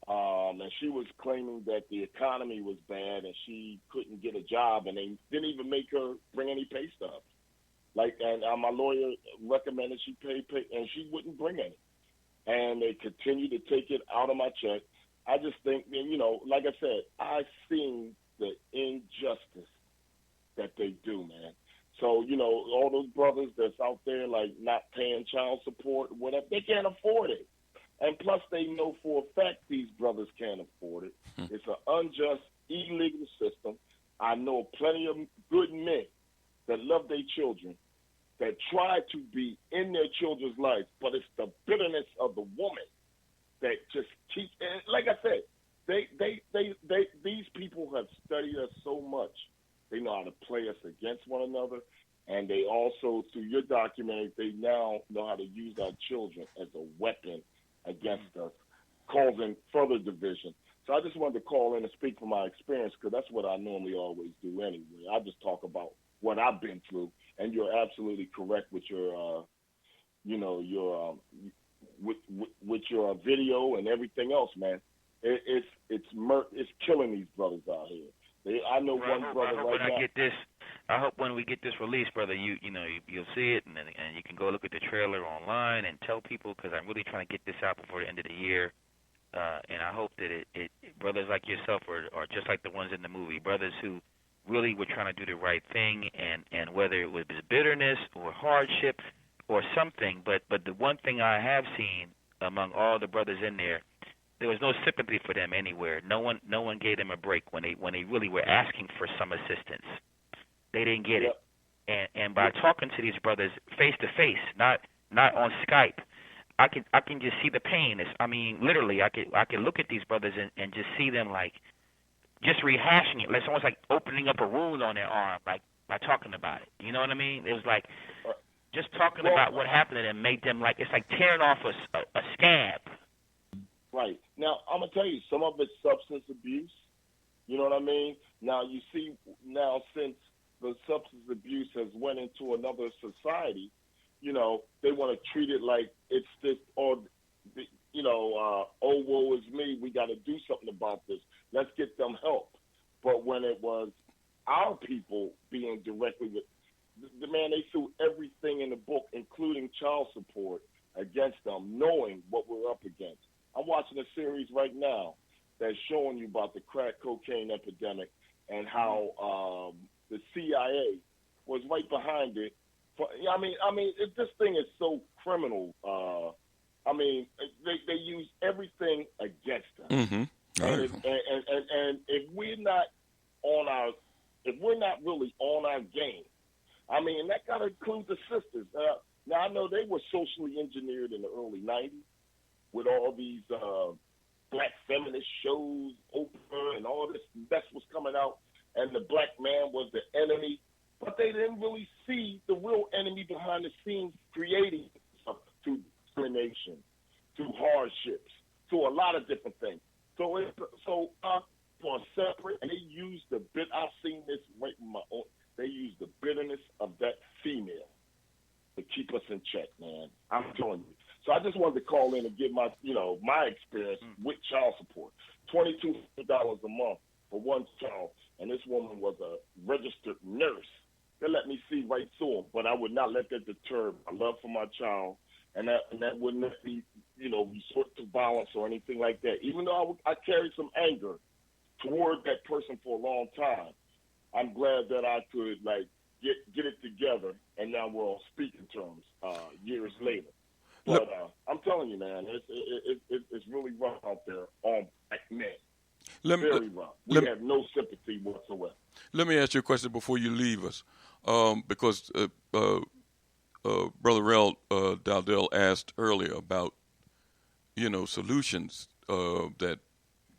and she was claiming that the economy was bad and she couldn't get a job, and they didn't even make her bring any pay stubs. And my lawyer recommended she pay, and she wouldn't bring any. And they continued to take it out of my check. I just think, like I said, I've seen the injustice that they do, man. So, all those brothers that's out there, not paying child support, whatever, they can't afford it. And plus, they know for a fact these brothers can't afford it. It's an unjust, illegal system. I know plenty of good men that love their children, that try to be in their children's lives, but it's the bitterness of the woman that just keeps. Like I said, these people have studied us so much. They know how to play us against one another, and they also, through your documentary, they now know how to use our children as a weapon against us, causing further division. So I just wanted to call in and speak from my experience, because that's what I normally always do anyway. I just talk about what I've been through, and you're absolutely correct with your, with your video and everything else, man. It's killing these brothers out here. I know one brother right now. I hope when we get this released, brother, you'll see it, and you can go look at the trailer online and tell people, because I'm really trying to get this out before the end of the year. And I hope that it brothers like yourself are just like the ones in the movie, brothers who really were trying to do the right thing, and whether it was bitterness or hardship or something, but the one thing I have seen among all the brothers in there, There was no sympathy for them anywhere. No one gave them a break when they really were asking for some assistance. They didn't get it. And by talking to these brothers face to face, not on Skype, I can just see the pain. Literally, I could look at these brothers and just see them like just rehashing it. It's almost like opening up a wound on their arm, like by talking about it. You know what I mean? It was like just talking about what happened to them made them like it's like tearing off a scab. Right. Now, I'm going to tell you, some of it's substance abuse. You know what I mean? Now, you see, since the substance abuse has went into another society, they want to treat it like it's this, or, oh, woe is me, we got to do something about this. Let's get them help. But when it was our people being directly with, they threw everything in the book, including child support, against them, knowing what we're up against. I'm watching a series right now that's showing you about the crack cocaine epidemic and how the CIA was right behind it. This thing is so criminal. They use everything against us. Mm-hmm. And if we're not really on our game, and that got to include the sisters. Now I know they were socially engineered in the early '90s. With all these black feminist shows, Oprah, and all this mess was coming out, and the black man was the enemy. But they didn't really see the real enemy behind the scenes creating through discrimination, through hardships, through a lot of different things. So for separate, and they used the bit. I've seen this right in my own. They used the bitterness of that female to keep us in check, man. I'm telling you. So I just wanted to call in and give my experience with child support. $2,200 a month for one child, and this woman was a registered nurse. They let me see right through them, but I would not let that deter my love for my child, and that wouldn't let me, resort to violence or anything like that. Even though I carried some anger toward that person for a long time, I'm glad that I could get it together, and now we're on speaking terms years later. But I'm telling you, man, it's really rough out there on black men. Very rough. We have no sympathy whatsoever. Let me ask you a question before you leave us, because Brother Rel Dowdell asked earlier about, solutions that,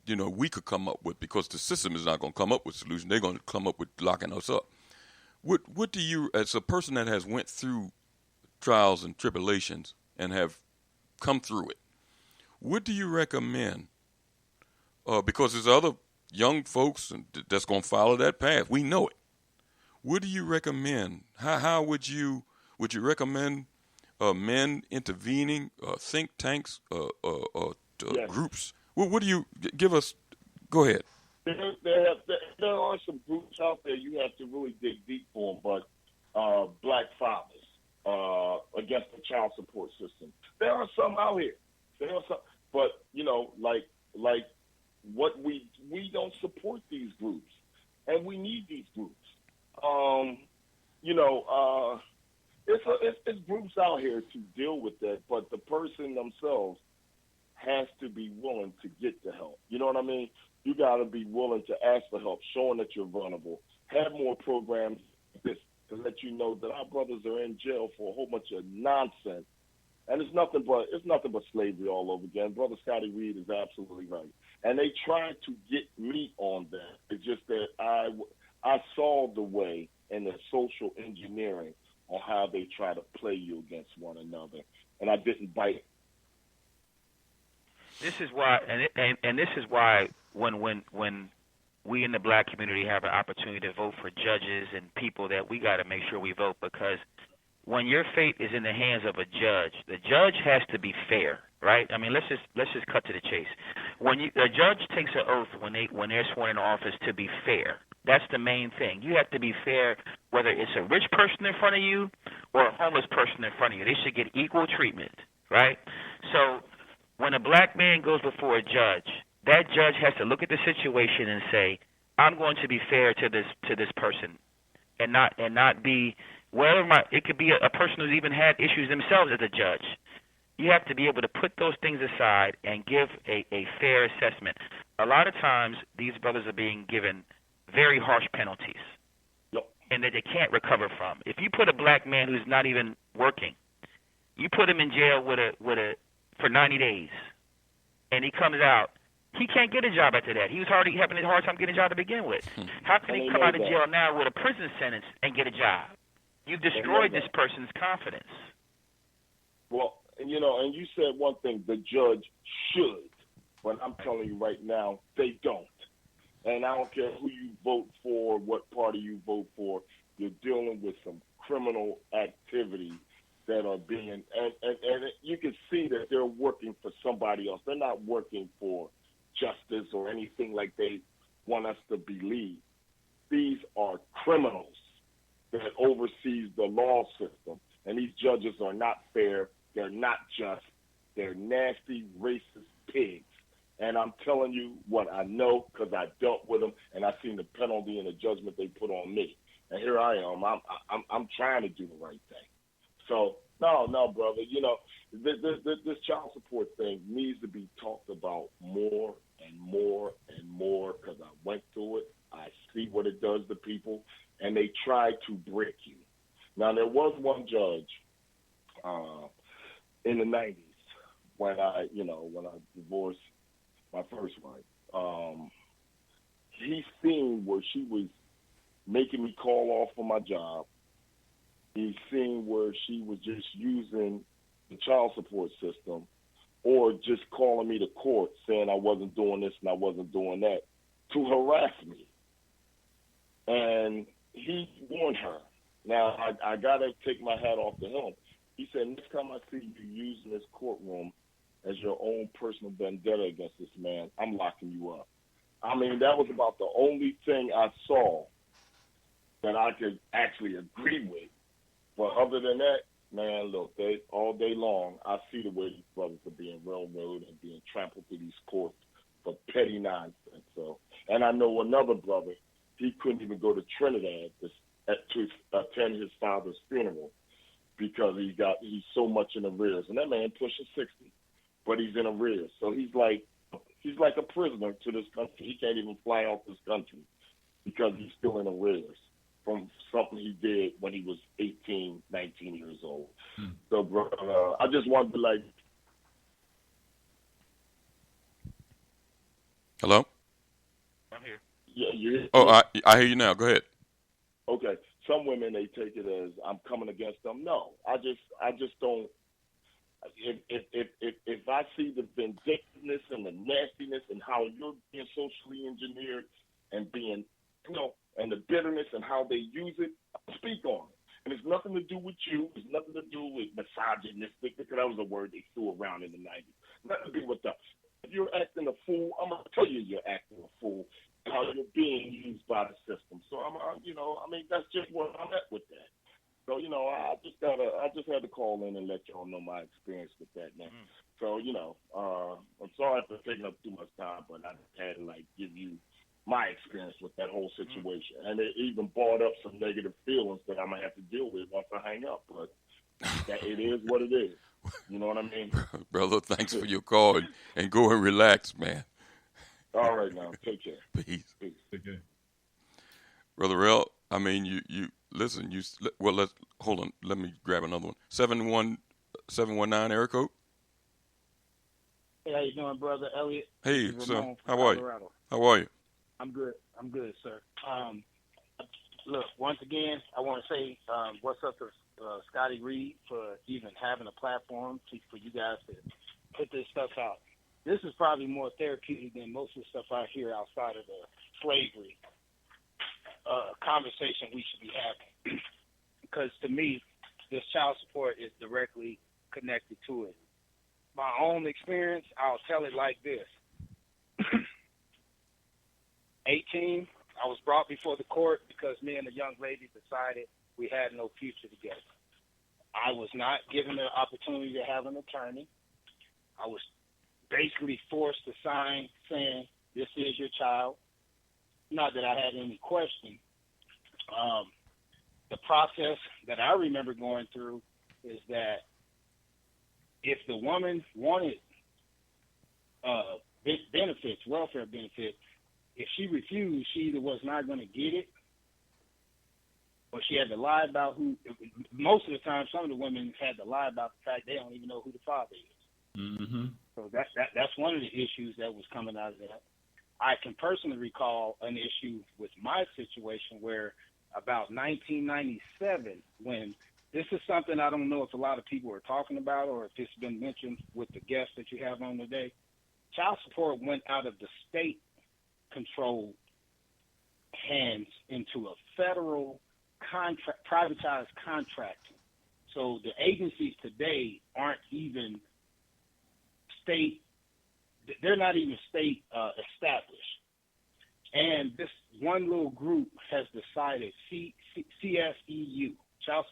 we could come up with, because the system is not going to come up with solutions. They're going to come up with locking us up. What do you, as a person that has went through trials and tribulations and have come through it, what do you recommend? Because there's other young folks that's going to follow that path. We know it. What do you recommend? How would you recommend men intervening, think tanks, yes. groups? What do you give us? Go ahead. There are some groups out there you have to really dig deep for, but black fathers against the child support system. There are some out here. There are some, but like what we don't support these groups, and we need these groups. It's groups out here to deal with that, but the person themselves has to be willing to get the help. You know what I mean? You got to be willing to ask for help, showing that you're vulnerable. Have more programs like this to let you know that our brothers are in jail for a whole bunch of nonsense. And it's nothing but slavery all over again. Brother Scotty Reed is absolutely right. And they tried to get me on that. It's just that I saw the way in the social engineering on how they try to play you against one another, and I didn't bite. This is why, and this is why when we in the black community have an opportunity to vote for judges and people, that we got to make sure we vote, because when your fate is in the hands of a judge, the judge has to be fair, right? I mean, let's just cut to the chase. When a judge takes an oath when they're sworn into office to be fair, that's the main thing. You have to be fair, whether it's a rich person in front of you or a homeless person in front of you. They should get equal treatment, right? So when a black man goes before a judge, that judge has to look at the situation and say, I'm going to be fair to this person, and not be it could be a person who's even had issues themselves as a judge. You have to be able to put those things aside and give a fair assessment. A lot of times, these brothers are being given very harsh penalties, and that they can't recover from. If you put a black man who's not even working, you put him in jail for 90 days, and he comes out, he can't get a job after that. He was having a hard time getting a job to begin with. How can he come out of jail now with a prison sentence and get a job? You've destroyed this person's confidence. Well, and you said one thing, the judge should, but I'm telling you right now, they don't. And I don't care who you vote for, what party you vote for, you're dealing with some criminal activity that are being, and you can see that they're working for somebody else. They're not working for justice or anything like they want us to believe. These are criminals that oversees the law system, and these judges are not fair. They're not just. They're nasty, racist pigs. And I'm telling you what I know because I dealt with them, and I've seen the penalty and the judgment they put on me. And here I am. I'm trying to do the right thing. So no, brother. This child support thing needs to be talked about more and more and more because I went through it. I see what it does to people, and they try to break you. Now there was one judge in the 90s when I divorced my first wife. He seen where she was making me call off for my job. He's seen where she was just using the child support system or just calling me to court saying I wasn't doing this and I wasn't doing that to harass me. And he warned her. Now, I got to take my hat off to him. He said, next time I see you using this courtroom as your own personal vendetta against this man, I'm locking you up. I mean, that was about the only thing I saw that I could actually agree with. But other than that, man, look, all day long, I see the way these brothers are being railroaded and being trampled through these courts for petty nonsense. So, and I know another brother, he couldn't even go to Trinidad to attend his father's funeral because he's so much in arrears. And that man pushing 60, but he's in arrears. So he's like a prisoner to this country. He can't even fly out this country because he's still in arrears from something he did when he was 18, 19 years old. So, bro, I just wanted to Hello? I'm here. Yeah, you. Oh, I hear you now. Go ahead. Okay. Some women, they take it as I'm coming against them. No, I just don't. If I see the vindictiveness and the nastiness and how you're being socially engineered and being, and the bitterness and how they use it, I speak on it. And it's nothing to do with you. It's nothing to do with misogynistic, because that was a word they threw around in the 90s. Nothing to do with that. If you're acting a fool, I'm going to tell you you're acting a fool, how you're being used by the system. So, that's just where I'm at with that. So, I just had to call in and let y'all know my experience with that, man. So, I'm sorry for taking up too much time, but I just had to, give you my experience with that whole situation. And it even brought up some negative feelings that I'm going to have to deal with once I hang up. But it is what it is. You know what I mean? Brother, thanks for your call, and go and relax, man. All right, now. Take care. Peace. Take care. Brother Rel, you listen, let's hold on. Let me grab another one. 719 area code. Hey, how you doing, brother Elliott? Hey, sir. How are you? How are you? I'm good, sir. Look, once again, I want to say what's up to Scotty Reed for even having a platform for you guys to put this stuff out. This is probably more therapeutic than most of the stuff I hear outside of the slavery conversation we should be having. Because to me, this child support is directly connected to it. My own experience, I'll tell it like this. 18, I was brought before the court because me and the young lady decided we had no future together. I was not given the opportunity to have an attorney. I was basically forced to sign saying, this is your child. Not that I had any question. The process that I remember going through is that if the woman wanted benefits, welfare benefits, if she refused, she either was not going to get it, or she had to lie about who. Most of the time, some of the women had to lie about the fact they don't even know who the father is. Mm-hmm. So that's one of the issues that was coming out of that. I can personally recall an issue with my situation where about 1997, when this is something I don't know if a lot of people are talking about or if it's been mentioned with the guests that you have on today. Child support went out of the state-controlled hands into a federal privatized contracting. So the agencies today aren't even state, they're not even state established. And this one little group has decided, CSEU, Child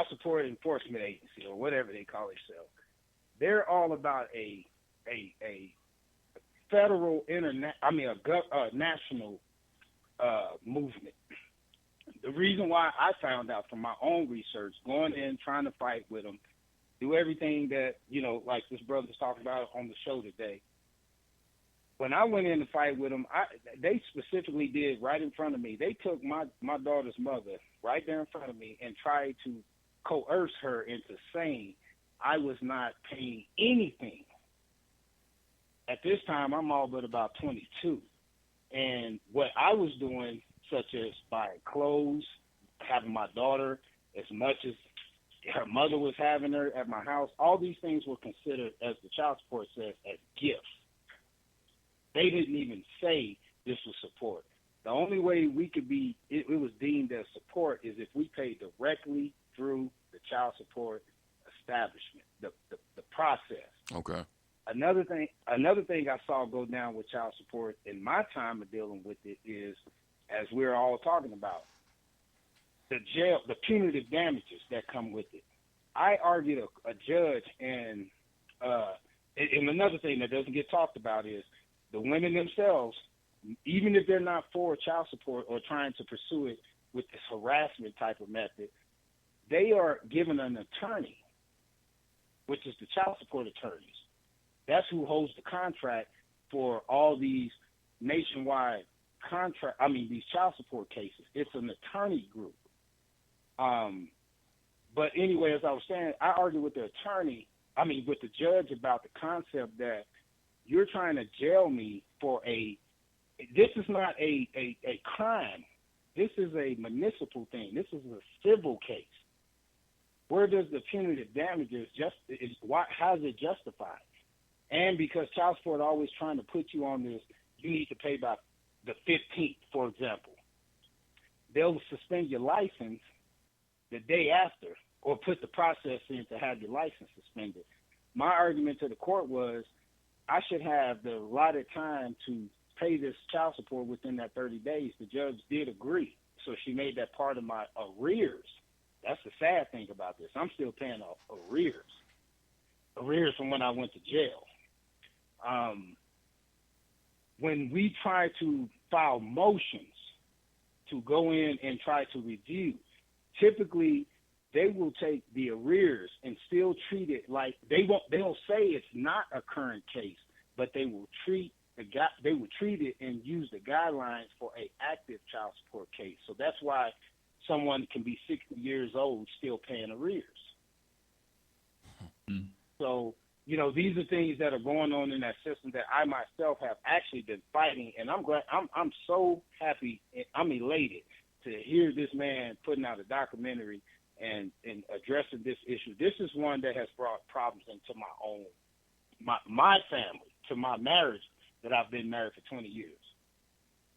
Support Enforcement Agency, or whatever they call themselves. They're all about a federal, national movement. The reason why I found out from my own research, going in, trying to fight with them, do everything that, like this brother's talking about on the show today. When I went in to fight with them, they specifically did right in front of me. They took my daughter's mother right there in front of me and tried to coerce her into saying I was not paying anything. At this time, I'm all but about 22. And what I was doing, such as buying clothes, having my daughter as much as her mother was having her at my house, all these things were considered, as the child support says, as gifts. They didn't even say this was support. The only way we could be, it was deemed as support is if we paid directly through the child support establishment, the process. Okay. Another thing I saw go down with child support in my time of dealing with it is, as we're all talking about, the punitive damages that come with it. I argued a judge, and another thing that doesn't get talked about is the women themselves, even if they're not for child support or trying to pursue it with this harassment type of method, they are given an attorney, which is the child support attorneys. That's who holds the contract for all these nationwide these child support cases. It's an attorney group. But anyway, as I was saying, I argued with the judge about the concept that you're trying to jail me for this is not a crime. This is a municipal thing. This is a civil case. Where does the punitive damages how is it justified? And because child support are always trying to put you on this, you need to pay by the 15th, for example. They'll suspend your license the day after or put the process in to have your license suspended. My argument to the court was I should have the allotted time to pay this child support within that 30 days. The judge did agree, so she made that part of my arrears. That's the sad thing about this. I'm still paying arrears from when I went to jail. When we try to file motions to go in and try to review, typically they will take the arrears and still treat it like they'll say it's not a current case, but they will treat it and use the guidelines for a active child support case. So that's why someone can be 60 years old still paying arrears. Mm-hmm. So, these are things that are going on in that system that I myself have actually been fighting, and I'm glad. I'm so happy. I'm elated to hear this man putting out a documentary and addressing this issue. This is one that has brought problems into my family, to my marriage that I've been married for 20 years.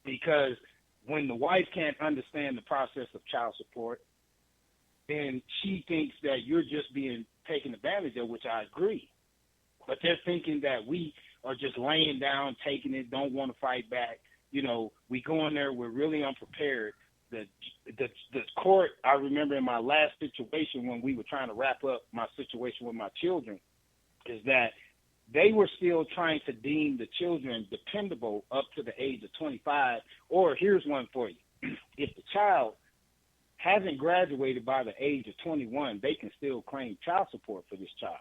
Because when the wife can't understand the process of child support, then she thinks that you're just being taken advantage of, which I agree. But they're thinking that we are just laying down, taking it, don't want to fight back. We go in there, we're really unprepared. The court, I remember in my last situation when we were trying to wrap up my situation with my children, is that they were still trying to deem the children dependable up to the age of 25. Or here's one for you. If the child hasn't graduated by the age of 21, they can still claim child support for this child.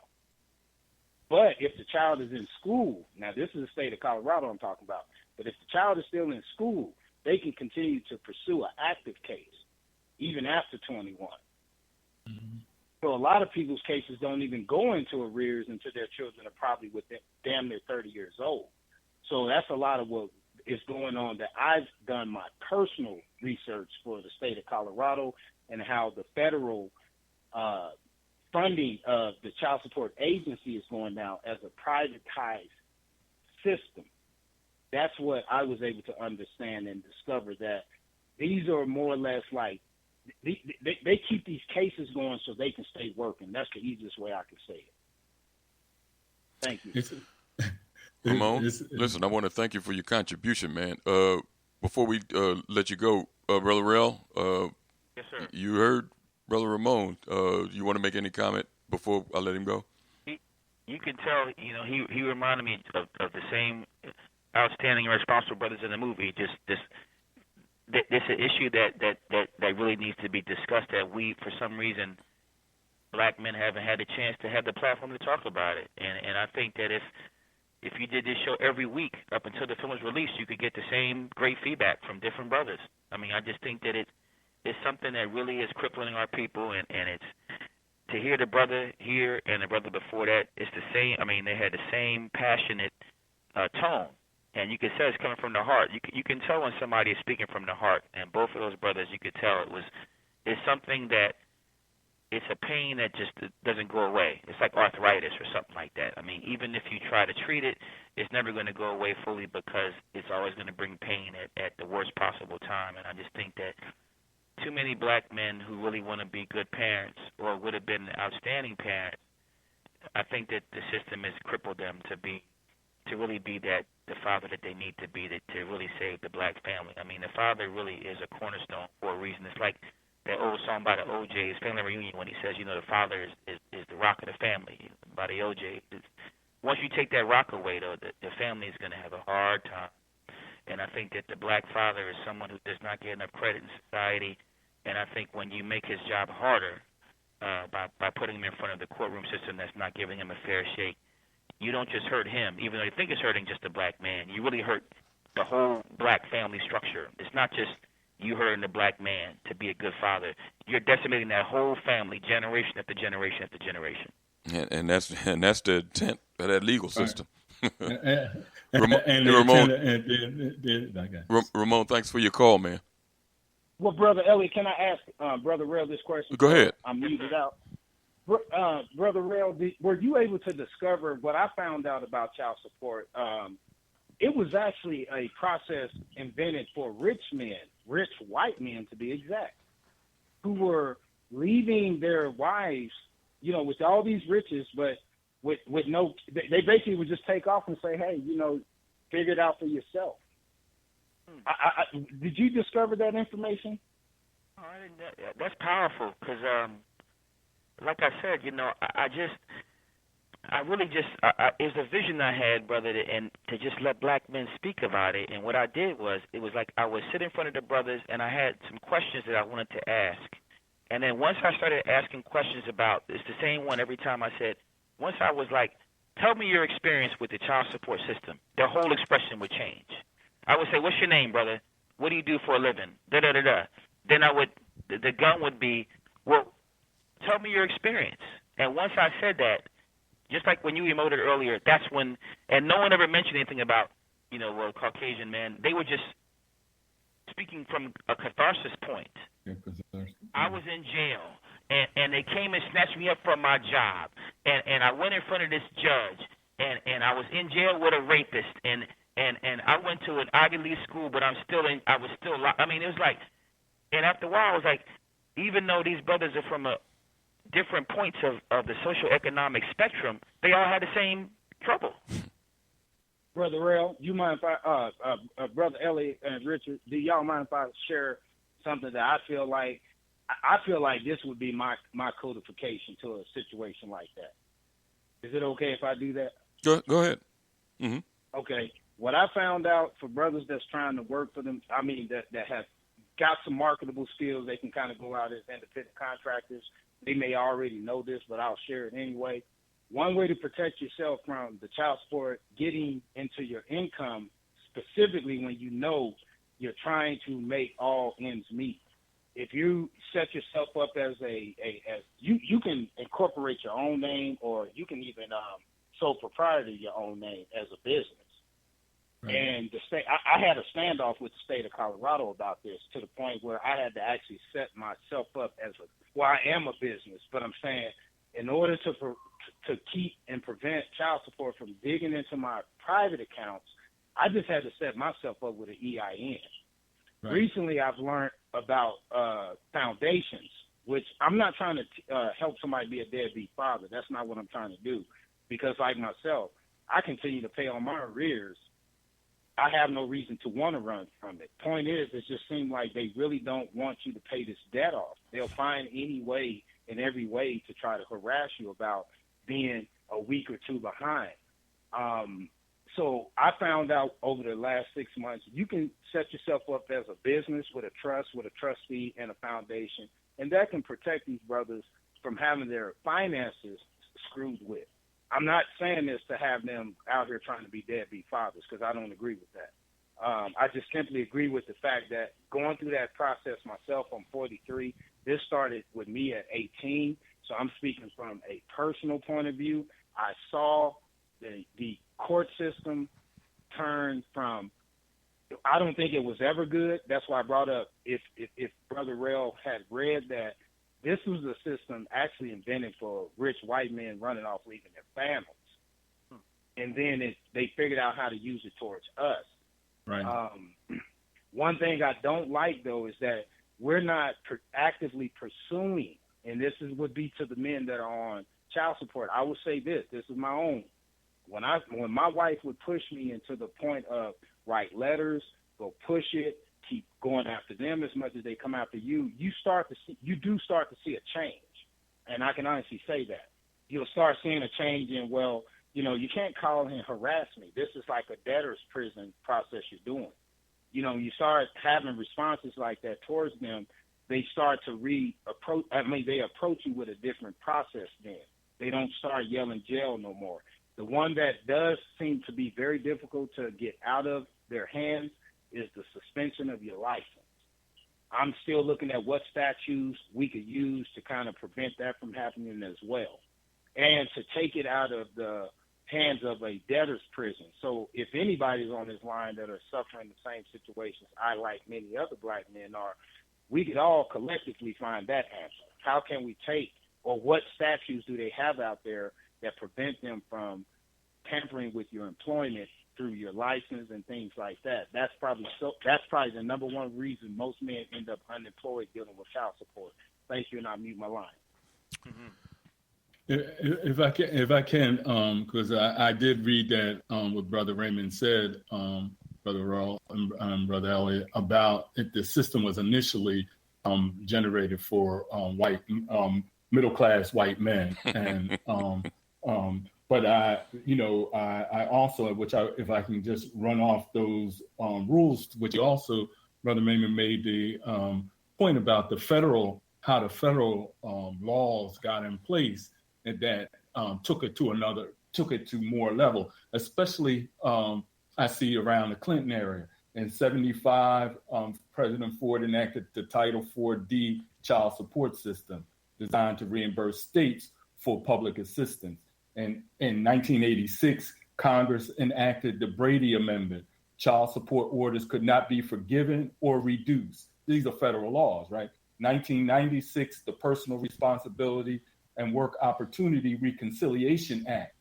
But if the child is in school, now this is the state of Colorado I'm talking about, but if the child is still in school, they can continue to pursue an active case even after 21. Mm-hmm. So a lot of people's cases don't even go into arrears until their children are probably within damn near 30 years old. So that's a lot of what is going on that I've done my personal research for the state of Colorado and how the federal funding of the child support agency is going now as a privatized system. That's what I was able to understand and discover, that these are more or less like they keep these cases going so they can stay working. That's the easiest way I can say it. Thank you. Ramon, listen, I want to thank you for your contribution, man. Before we let you go, Brother Rel, yes, sir. You heard Brother Ramon. You want to make any comment before I let him go? You can tell, he reminded me of the same outstanding and responsible brothers in the movie. This an issue that really needs to be discussed, that we, for some reason, black men haven't had a chance to have the platform to talk about it. And I think that if you did this show every week up until the film was released, you could get the same great feedback from different brothers. I mean, I just think that it's something that really is crippling our people, and it's to hear the brother here and the brother before that, it's the same. I mean, they had the same passionate tone. And you can tell it's coming from the heart. You can tell when somebody is speaking from the heart. And both of those brothers, you could tell it's something that, it's a pain that just doesn't go away. It's like arthritis or something like that. I mean, even if you try to treat it, it's never going to go away fully, because it's always going to bring pain at the worst possible time. And I just think that too many black men who really want to be good parents or would have been outstanding parents, I think that the system has crippled them to really be the father that they need to be, to really save the black family. I mean, the father really is a cornerstone for a reason. It's like that old song by the OJ's, Family Reunion, when he says, the father is the rock of the family, by the OJ. Once you take that rock away, though, the family is going to have a hard time. And I think that the black father is someone who does not get enough credit in society. And I think when you make his job harder by putting him in front of the courtroom system that's not giving him a fair shake, you don't just hurt him, even though you think it's hurting just a black man. You really hurt the whole black family structure. It's not just you hurting the black man to be a good father. You're decimating that whole family, generation after generation after generation. And that's the intent of that legal system. Ramon, thanks for your call, man. Well, Brother Elliott, can I ask Brother Rel this question? Go ahead. I'm muted out. Brother Rel, were you able to discover what I found out about child support? It was actually a process invented for rich men, rich white men to be exact, who were leaving their wives, with all these riches, but with no, they basically would just take off and say, hey, figure it out for yourself. Did you discover that information? Oh, I didn't. That's powerful, because like I said, it was a vision I had, brother, and to just let black men speak about it. And what I did was, it was like I would sit in front of the brothers, and I had some questions that I wanted to ask. And then once I started asking questions about, it's the same one every time I said, once I was like, tell me your experience with the child support system, their whole expression would change. I would say, what's your name, brother? What do you do for a living? Da-da-da-da. Then the gun would be, well, tell me your experience. And once I said that, just like when you emoted earlier, that's when, and no one ever mentioned anything about, Caucasian man. They were just speaking from a catharsis point. I was in jail, and they came and snatched me up from my job, and I went in front of this judge, and I was in jail with a rapist, and I went to an Ivy League school, but I was still, it was like, and after a while, I was like, even though these brothers are from different points of the socioeconomic spectrum, they all had the same trouble. Brother Rel, you mind if I, Brother Elliott and Richard, do y'all mind if I share something that I feel like this would be my codification to a situation like that? Is it okay if I do that? Go ahead. Mm-hmm. Okay. What I found out for brothers that's trying to work for them, that have got some marketable skills, they can kind of go out as independent contractors. They may already know this, but I'll share it anyway. one way to protect yourself from the child support getting into your income, specifically when you know you're trying to make all ends meet. If you set yourself up as as you can incorporate your own name, or you can even sole proprietor your own name as a business. Right. And the state, I had a standoff with the state of Colorado about this, to the point where I had to actually set myself up as I am a business, but I'm saying in order to keep and prevent child support from digging into my private accounts, I just had to set myself up with an EIN. Right. Recently, I've learned about foundations, which I'm not trying to help somebody be a deadbeat father. That's not what I'm trying to do. Because like myself, I continue to pay on my arrears. I have no reason to want to run from it. Point is, it just seems like they really don't want you to pay this debt off. They'll find any way and every way to try to harass you about being a week or two behind. So I found out over the last 6 months, you can set yourself up as a business with a trust, with a trustee and a foundation, and that can protect these brothers from having their finances screwed with. I'm not saying this to have them out here trying to be deadbeat fathers, because I don't agree with that. I just simply agree with the fact that going through that process myself, I'm 43. This started with me at 18, so I'm speaking from a personal point of view. I saw the court system turn from, I don't think it was ever good. That's why I brought up, if Brother Rel had read that, this was a system actually invented for rich white men running off, leaving their families. And then they figured out how to use it towards us. Right. One thing I don't like, though, is that we're not actively pursuing, and this would be to the men that are on child support. I would say this is my own. When my wife would push me into the point of write letters, go push it, keep going after them as much as they come after you, you do start to see a change. And I can honestly say that. You'll start seeing a change in, well, you can't call and harass me. This is like a debtor's prison process you're doing. You start having responses like that towards them, they start to they approach you with a different process then. They don't start yelling jail no more. The one that does seem to be very difficult to get out of their hands is the suspension of your license. I'm still looking at what statutes we could use to kind of prevent that from happening as well, and to take it out of the hands of a debtor's prison. So if anybody's on this line that are suffering the same situations I, like many other black men, are, we could all collectively find that answer. How can we take, or what statutes do they have out there that prevent them from tampering with your employment through your license and things like that? That's probably the number one reason most men end up unemployed dealing with child support. Thank you, and I'll mute my line. Mm-hmm. If I can, because I did read that what Brother Raymond said, Brother Rel and Brother Elliott, about if the system was initially generated for white middle-class white men, and but I also, if I can just run off those rules, which also Brother Raymond made the point about how the federal laws got in place, and that took it to more level, especially I see around the Clinton area. In 1975, President Ford enacted the Title 4D child support system designed to reimburse states for public assistance. And in 1986, Congress enacted the Brady Amendment. Child support orders could not be forgiven or reduced. These are federal laws, right? 1996, the Personal Responsibility and Work Opportunity Reconciliation Act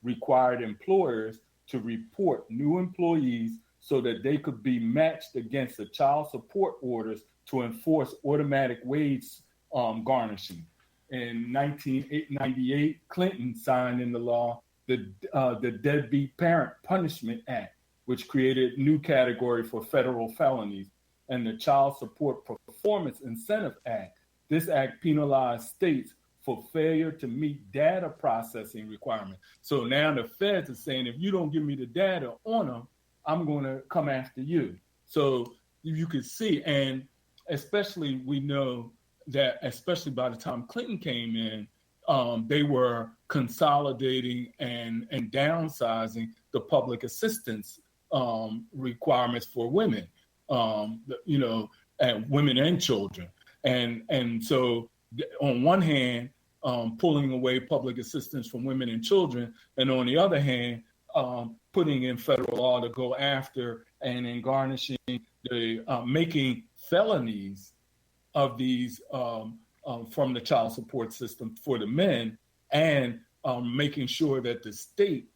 required employers to report new employees so that they could be matched against the child support orders to enforce automatic wage garnishing. In 1998, Clinton signed into law the Deadbeat Parent Punishment Act, which created a new category for federal felonies, and the Child Support Performance Incentive Act. This act penalized states for failure to meet data processing requirements. So now the feds are saying, if you don't give me the data on them, I'm going to come after you. So you can see, and especially we know that, especially by the time Clinton came in, they were consolidating and downsizing the public assistance requirements for women, and women and children. And so on one hand, pulling away public assistance from women and children, and on the other hand, putting in federal law to go after and in garnishing the making felonies of these from the child support system for the men, and making sure that the state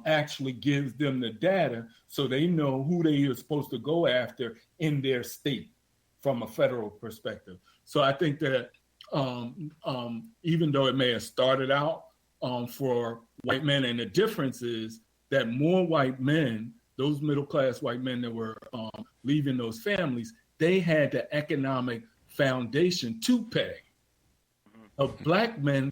actually gives them the data so they know who they are supposed to go after in their state from a federal perspective. So I think that even though it may have started out for white men, and the difference is that more white men, those middle-class white men that were leaving those families, they had the economic foundation to pay. Black men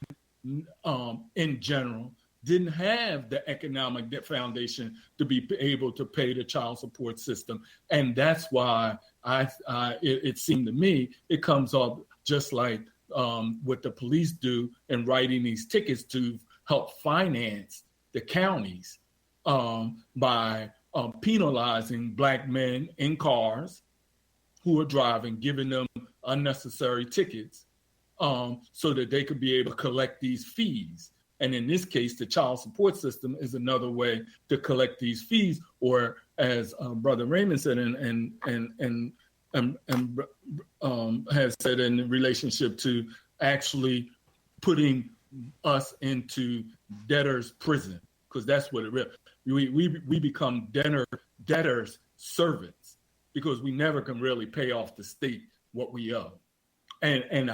in general didn't have the economic foundation to be able to pay the child support system. And that's why it seemed to me, it comes off just like what the police do in writing these tickets to help finance the counties by penalizing black men in cars who are driving, giving them unnecessary tickets so that they could be able to collect these fees. And in this case, the child support system is another way to collect these fees, or as Brother Raymond said, and has said in relationship to actually putting us into debtor's prison, because that's what it is. We become debtor's servants because we never can really pay off the state what we owe. And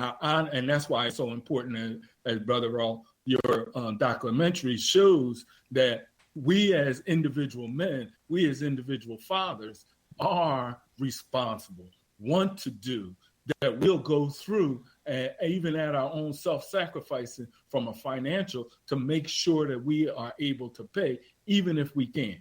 that's why it's so important, as Brother Rel, your documentary shows that we as individual men, we as individual fathers are responsible, want to do, that we'll go through, even at our own self-sacrificing from a financial, to make sure that we are able to pay, even if we can.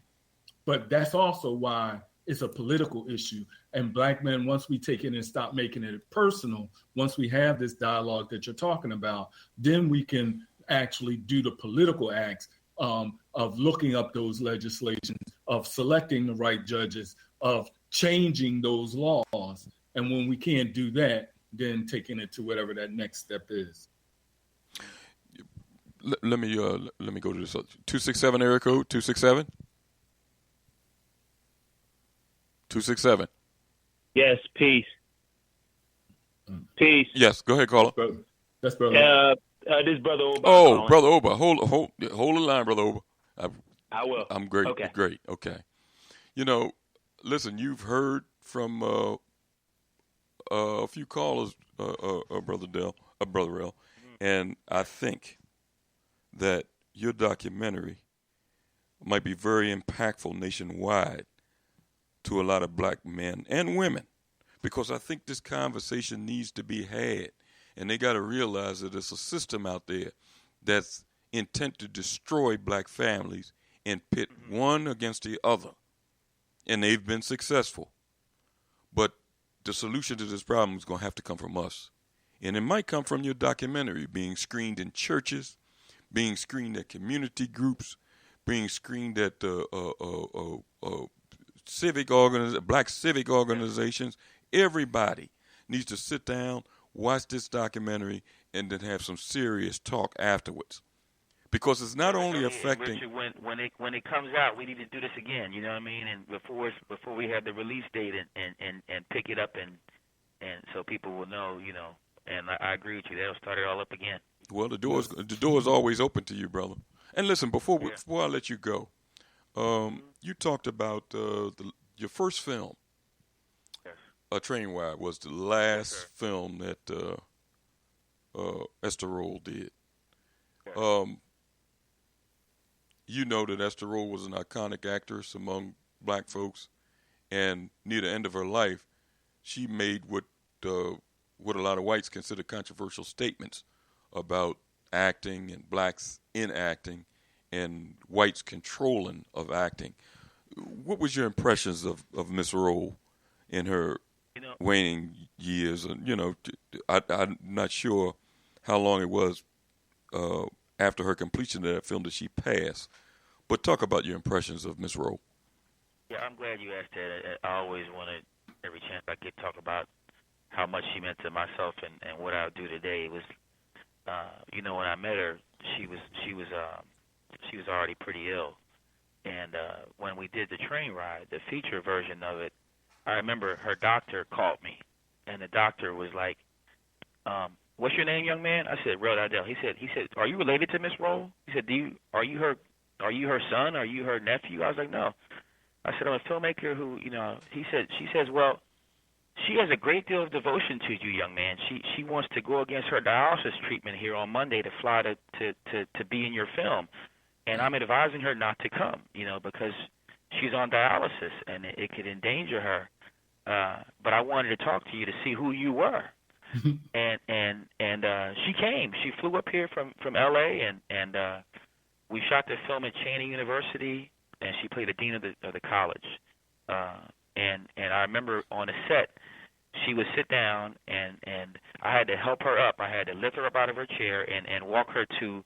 But that's also why it's a political issue. And black men, once we take it and stop making it personal, once we have this dialogue that you're talking about, then we can actually do the political acts of looking up those legislations, of selecting the right judges, of changing those laws. And when we can't do that, then taking it to whatever that next step is. Let me go to this 267 area code 267. 267. Yes, peace. Peace. Yes, go ahead, caller. That's brother. This brother Oba. Oh, brother Oba, hold the line, brother Oba. I will. I'm great. Okay. Great. Okay. Listen, you've heard from a few callers, brother Rel, and I think that your documentary might be very impactful nationwide to a lot of black men and women, because I think this conversation needs to be had, and they got to realize that there's a system out there that's intent to destroy black families and pit one against the other, and they've been successful. But the solution to this problem is going to have to come from us, and it might come from your documentary being screened in churches, being screened at community groups, being screened at black civic organizations. Everybody needs to sit down, watch this documentary, and then have some serious talk afterwards, because it's not only affecting. Richard, when it comes out, we need to do this again. You know what I mean? And before we have the release date and pick it up and so people will know. And I agree with you. That'll start it all up again. Well, the door is always open to you, brother. And listen, before I let you go, you talked about your first film, A Train Ride, was the last film that Esther Roll did. You know that Esther Roll was an iconic actress among black folks, and near the end of her life, she made what a lot of whites consider controversial statements about acting and blacks in acting and whites' controlling of acting. What was your impressions of Miss Roll in her waning years? And I'm not sure how long it was after her completion of that film did she pass. But talk about your impressions of Miss Rowe. Yeah, I'm glad you asked that. I always wanted, every chance I get, talk about how much she meant to myself and what I'll do today. It was, when I met her, she was already pretty ill, and when we did the train ride, the feature version of it, I remember her doctor called me, and the doctor was like, "What's your name, young man?" I said, "Rel Dowdell." He said, "Are you related to Miss Rowe?" He said, "Are you her son? Are you her nephew?" I was like, "No." I said, "I'm a filmmaker who, She says, "Well, she has a great deal of devotion to you, young man. She wants to go against her dialysis treatment here on Monday to fly to be in your film, and I'm advising her not to come, because she's on dialysis and it could endanger her. But I wanted to talk to you to see who you were." and she came. She flew up here from L.A. and we shot the film at Channing University, and she played the dean of the college. And I remember on a set, she would sit down, and I had to help her up. I had to lift her up out of her chair and walk her to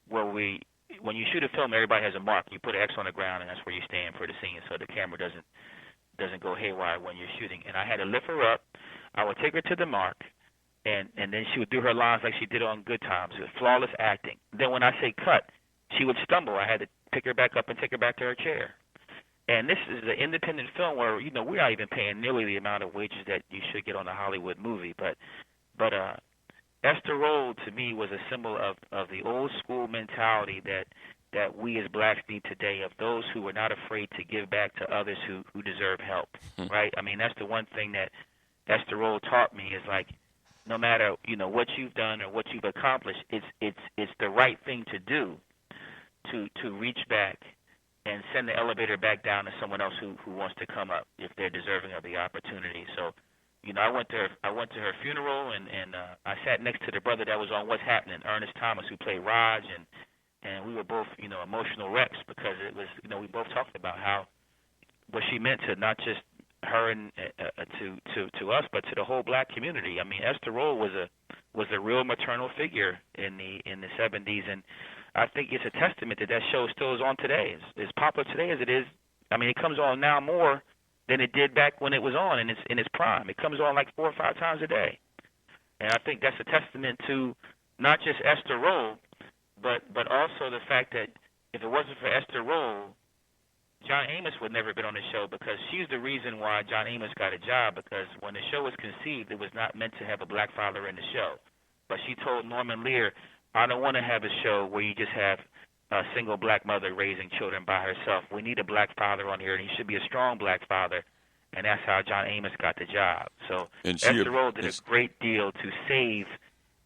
where when you shoot a film, everybody has a mark. You put an X on the ground, and that's where you stand for the scene, so the camera doesn't go haywire when you're shooting. And I had to lift her up. I would take her to the mark, and then she would do her lines like she did on Good Times. It was flawless acting. Then when I say cut, she would stumble. I had to pick her back up and take her back to her chair. And this is an independent film where, we're not even paying nearly the amount of wages that you should get on a Hollywood movie. But Esther Roll, to me, was a symbol of the old school mentality that we as blacks need today, of those who are not afraid to give back to others who deserve help, right? I mean, that's the one thing that Esther Roll taught me, is like, no matter, what you've done or what you've accomplished, it's the right thing to do to reach back and send the elevator back down to someone else who wants to come up if they're deserving of the opportunity. So, I went to her funeral, and I sat next to the brother that was on What's Happening, Ernest Thomas, who played Raj, and we were both, emotional wrecks, because it was, we both talked about what she meant to not just her and to us, but to the whole black community. I mean, Esther Roll was a real maternal figure in the 70s, and I think it's a testament that show still is on today. As popular today as it is, I mean, it comes on now more than it did back when it was on in its prime. It comes on like 4 or 5 times a day. And I think that's a testament to not just Esther Roll, but also the fact that if it wasn't for Esther Roll, John Amos would never have been on the show, because she's the reason why John Amos got a job, because when the show was conceived, it was not meant to have a black father in the show. But she told Norman Lear, "I don't want to have a show where you just have a single black mother raising children by herself. We need a black father on here, and he should be a strong black father." And that's how John Amos got the job. So Esther Roll did a great deal to save.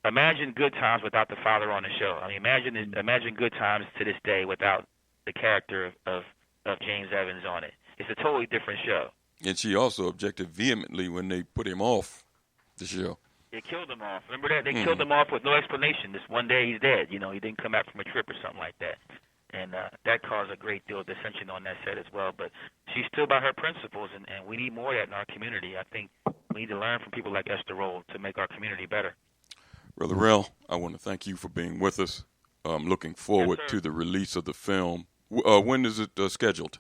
Imagine Good Times without the father on the show. I mean, imagine Good Times to this day without the character of James Evans on it. It's a totally different show. And she also objected vehemently when they put him off the show. They killed him off. Remember that? They killed him off with no explanation. This one day he's dead. He didn't come back from a trip or something like that. And that caused a great deal of dissension on that set as well. But she stood by her principles, and we need more of that in our community. I think we need to learn from people like Esther Roll to make our community better. Brother Rel, I want to thank you for being with us. I'm looking forward to the release of the film. When is it scheduled?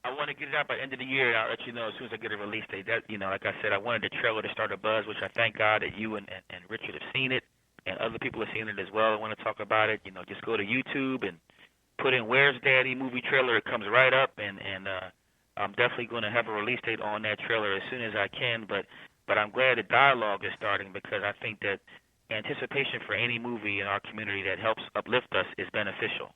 I want to get it out by the end of the year. I'll let you know as soon as I get a release date. That, like I said, I wanted the trailer to start a buzz, which I thank God that you and Richard have seen it, and other people have seen it as well. I want to talk about it. Just go to YouTube and put in "Where's Daddy" movie trailer. It comes right up, and I'm definitely going to have a release date on that trailer as soon as I can. But I'm glad the dialogue is starting, because I think that anticipation for any movie in our community that helps uplift us is beneficial.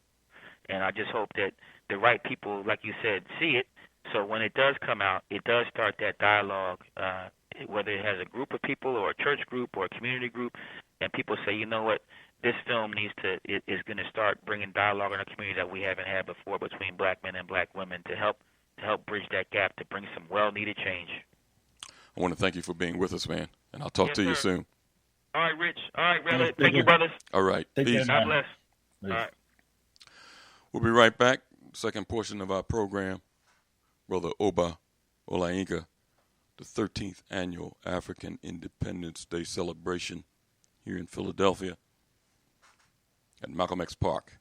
And I just hope that the right people, like you said, see it. So when it does come out, it does start that dialogue, whether it has a group of people or a church group or a community group, and people say, you know what, this film is going to start bringing dialogue in our community that we haven't had before between black men and black women to help bridge that gap, to bring some well-needed change. I want to thank you for being with us, man, and I'll talk to you soon. All right, Rich. All right, Rel. Thank you, brothers. All right. Peace. God bless. All right. We'll be right back. Second portion of our program, Brother Oba Olayinka, the 13th Annual African Independence Day celebration here in Philadelphia. at Malcolm X Park,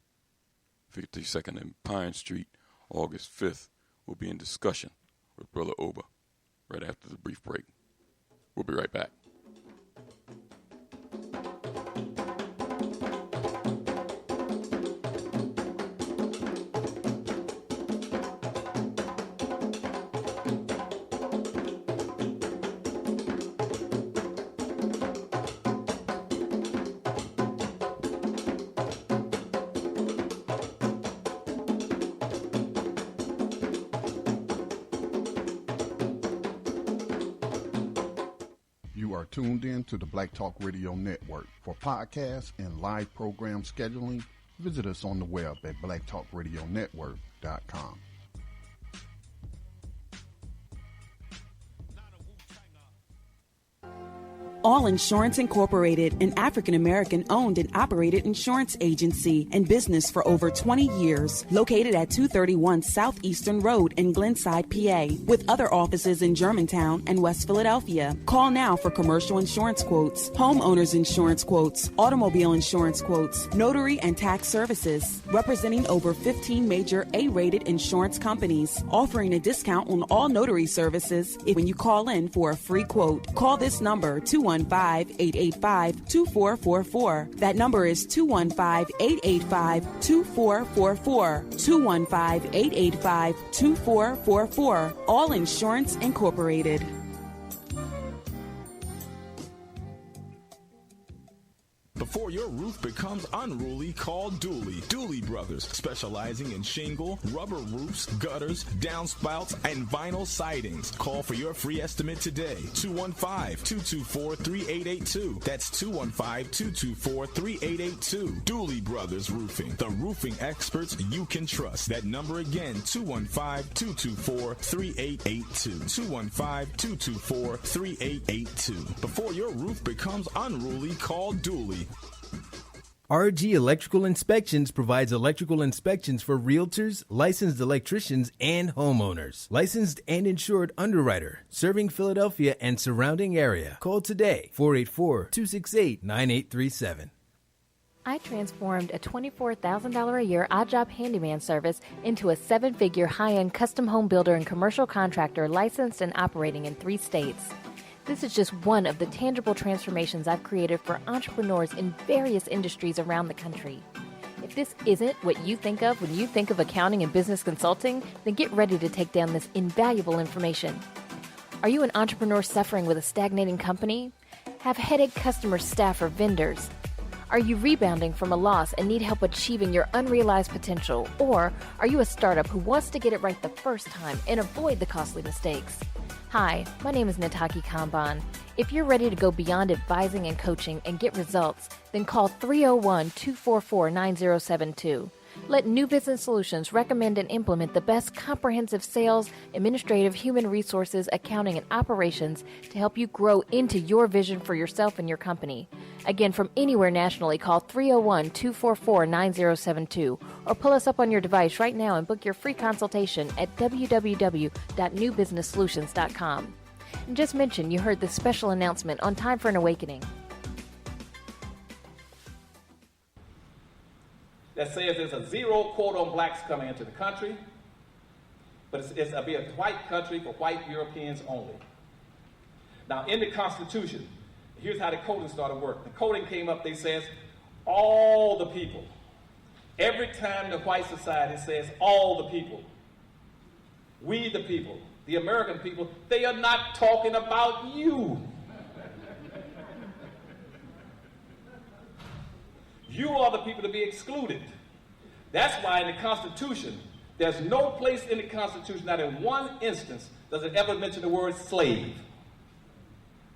52nd and Pine Street, August 5th. We'll be in discussion with Brother Oba right after the brief break. We'll be right back. Tuned in to the Black Talk Radio Network. For podcasts and live program scheduling, visit us on the web at blacktalkradionetwork.com. All Insurance Incorporated, an African-American owned and operated insurance agency in business for over 20 years, located at 231 Southeastern Road in Glenside, PA, with other offices in Germantown and West Philadelphia. Call now for commercial insurance quotes, homeowners insurance quotes, automobile insurance quotes, notary and tax services, representing over 15 major A-rated insurance companies, offering a discount on all notary services when you call in for a free quote. Call this number, 215-885-2444. That number is 215-885-2444. 215-885-2444. All Insurance Incorporated. Before your roof becomes unruly, call Dooley. Dooley Brothers, specializing in shingle, rubber roofs, gutters, downspouts, and vinyl sidings. Call for your free estimate today. 215-224-3882. That's 215-224-3882. Dooley Brothers Roofing, the roofing experts you can trust. That number again, 215-224-3882. 215-224-3882. Before your roof becomes unruly, call Dooley. RG Electrical Inspections provides electrical inspections for realtors, licensed electricians, and homeowners. Licensed and insured underwriter, serving Philadelphia and surrounding area. Call today, 484-268-9837. I transformed a $24,000 a year odd job handyman service into a 7-figure high-end custom home builder and commercial contractor licensed and operating in 3 states. This is just one of the tangible transformations I've created for entrepreneurs in various industries around the country. If this isn't what you think of when you think of accounting and business consulting, then get ready to take down this invaluable information. Are you an entrepreneur suffering with a stagnating company? Have headache customers, staff, or vendors? Are you rebounding from a loss and need help achieving your unrealized potential? Or are you a startup who wants to get it right the first time and avoid the costly mistakes? Hi, my name is Nataki Kamban. If you're ready to go beyond advising and coaching and get results, then call 301-244-9072. Let New Business Solutions recommend and implement the best comprehensive sales, administrative, human resources, accounting, and operations to help you grow into your vision for yourself and your company. Again, from anywhere nationally, call 301-244-9072 or pull us up on your device right now and book your free consultation at www.newbusinesssolutions.com. And just mention you heard this special announcement on Time for an Awakening. That says there's a zero quota on blacks coming into the country, but it's a white country for white Europeans only. Now, in the Constitution, here's how the coding started work. The coding came up, they says, all the people. Every time the white society says all the people, we the people, the American people, they are not talking about you. You are the people to be excluded. That's why in the Constitution, there's no place in the Constitution, not in one instance, does it ever mention the word slave.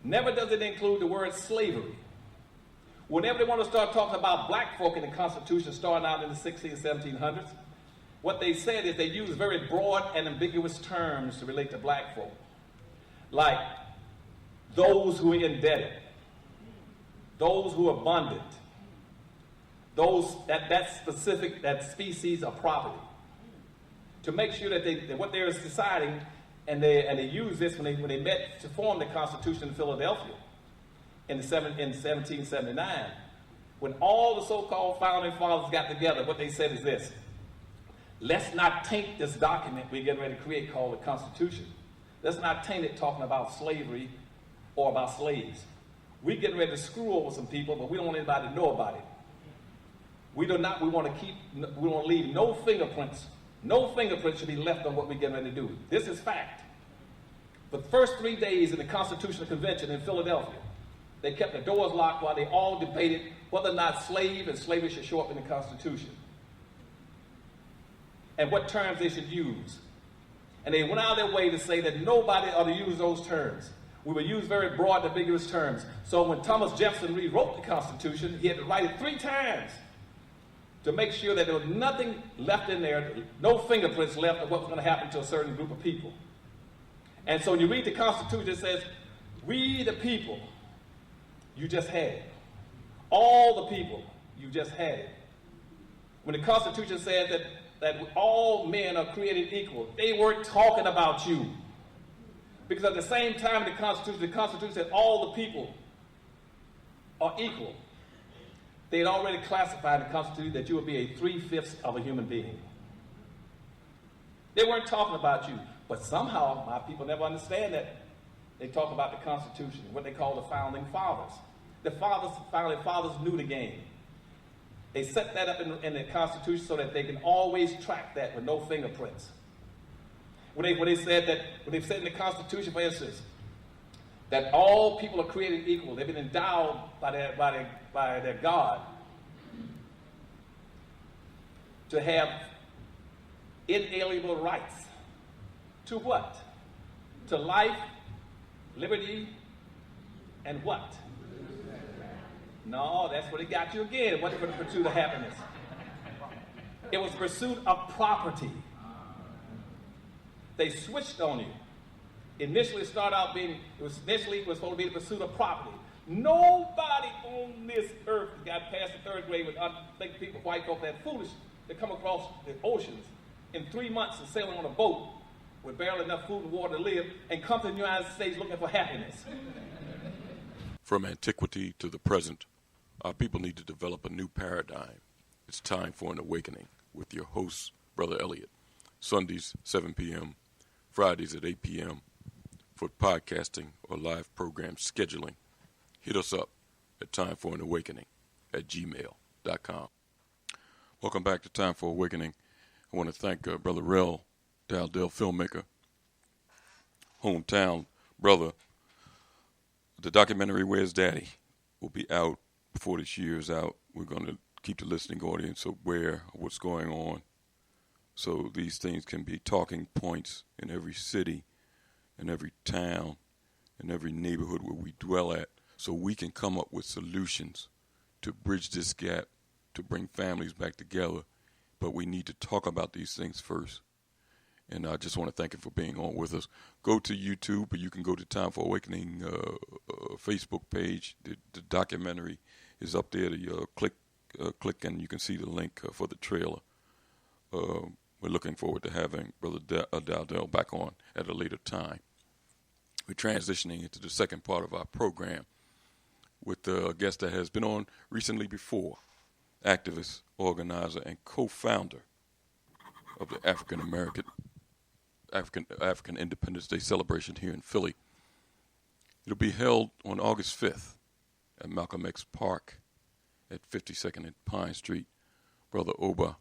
Never does it include the word slavery. Whenever they want to start talking about black folk in the Constitution, starting out in the 1600s, 1700s, what they said is they use very broad and ambiguous terms to relate to black folk. Like those who are indebted, those who are abundant, those that species of property, to make sure that what they're deciding, and they use this when they met to form the Constitution in Philadelphia in 1779. when all the so-called founding fathers got together, what they said is this: let's not taint this document we're getting ready to create called the Constitution. Let's not taint it talking about slavery or about slaves. We're getting ready to screw over some people, but we don't want anybody to know about it. We want to leave no fingerprints. No fingerprints should be left on what we're getting ready to do. This is fact. For the first 3 days in the Constitutional Convention in Philadelphia, they kept the doors locked while they all debated whether or not slave and slavery should show up in the Constitution, and what terms they should use. And they went out of their way to say that nobody ought to use those terms. We would use very broad, ambiguous terms. So when Thomas Jefferson rewrote the Constitution, he had to write it 3 times to make sure that there was nothing left in there, no fingerprints left of what was going to happen to a certain group of people. And so when you read the Constitution, it says, we the people, you just had it. All the people, you just had it. When the Constitution said that all men are created equal, they weren't talking about you. Because at the same time the Constitution said all the people are equal. They had already classified in the Constitution that you would be a 3/5 of a human being. They weren't talking about you. But somehow, my people never understand that. They talk about the Constitution, what they call the Founding Fathers. The Founding Fathers knew the game. They set that up in the Constitution so that they can always track that with no fingerprints. When they said in the Constitution, for instance, that all people are created equal, they've been endowed by their God to have inalienable rights. To what? To life, liberty, and what? No, that's what it got you again. It wasn't for the pursuit of happiness. It was pursuit of property. They switched on you. Initially, it was supposed to be the pursuit of property. Nobody on this earth got past the 3rd grade with think people, white folk, that foolish to come across the oceans in 3 months and sailing on a boat with barely enough food and water to live and come to the United States looking for happiness. From antiquity to the present, our people need to develop a new paradigm. It's time for an awakening with your host, Brother Elliott. Sundays, 7 p.m., Fridays at 8 p.m. for podcasting or live program scheduling. Hit us up at timeforanawakening@gmail.com. Welcome back to Time for Awakening. I want to thank Brother Rel Dowdell, filmmaker, hometown brother. The documentary Where's Daddy will be out before this year is out. We're going to keep the listening audience aware of what's going on, so these things can be talking points in every city, in every town, in every neighborhood where we dwell at, so we can come up with solutions to bridge this gap, to bring families back together. But we need to talk about these things first. And I just want to thank you for being on with us. Go to YouTube, or you can go to Time for Awakening Facebook page. The documentary is up there. Click and you can see the link for the trailer. We're looking forward to having Brother Dowdell back on at a later time. We're transitioning into the second part of our program with a guest that has been on recently before, activist, organizer, and co-founder of the African Independence Day celebration here in Philly. It'll be held on August 5th at Malcolm X Park at 52nd and Pine Street. Brother Oba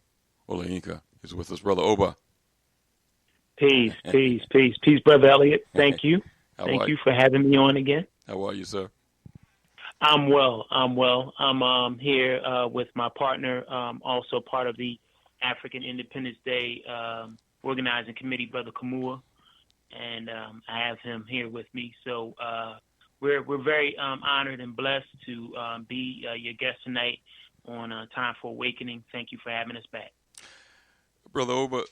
Olayinka is with us. Brother Oba. Peace, Brother Elliott. Thank you. Thank you for having me on again. How are you, sir? I'm well. I'm here with my partner, also part of the African Independence Day organizing committee, Brother Kamua, and I have him here with me. So we're very honored and blessed to be your guest tonight on Time for Awakening. Thank you for having us back. Brother Oba,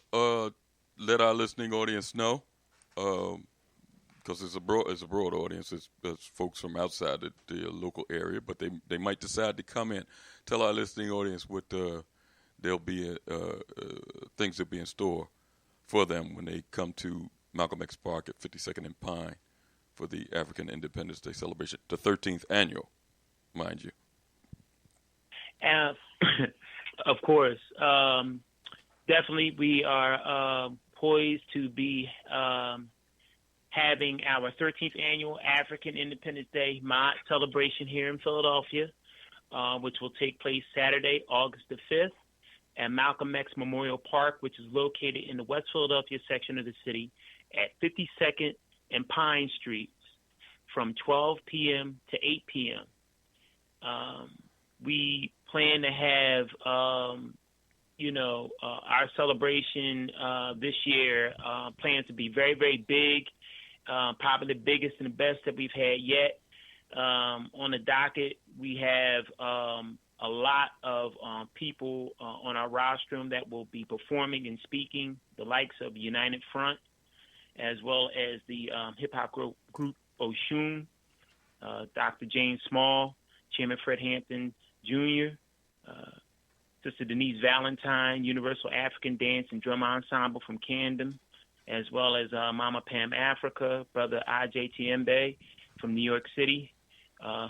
let our listening audience know, because it's a broad audience. It's folks from outside the local area, but they might decide to come in. Tell our listening audience what there'll be things that'll be in store for them when they come to Malcolm X Park at 52nd and Pine for the African Independence Day celebration, the 13th annual, mind you. Of course. Definitely, we are poised to be having our 13th annual African Independence Day Mott celebration here in Philadelphia, which will take place Saturday, August the 5th, at Malcolm X Memorial Park, which is located in the West Philadelphia section of the city at 52nd and Pine Streets from 12 p.m. to 8 p.m. We plan to have, our celebration this year plans to be very, very big, probably the biggest and the best that we've had yet. On the docket, we have a lot of people on our rostrum that will be performing and speaking, the likes of United Front, as well as the hip-hop group Oshun, Dr. James Small, Chairman Fred Hampton Jr., Sister Denise Valentine, Universal African Dance and Drum Ensemble from Camden, as well as Mama Pam Africa, Brother I.J. Tiembe from New York City,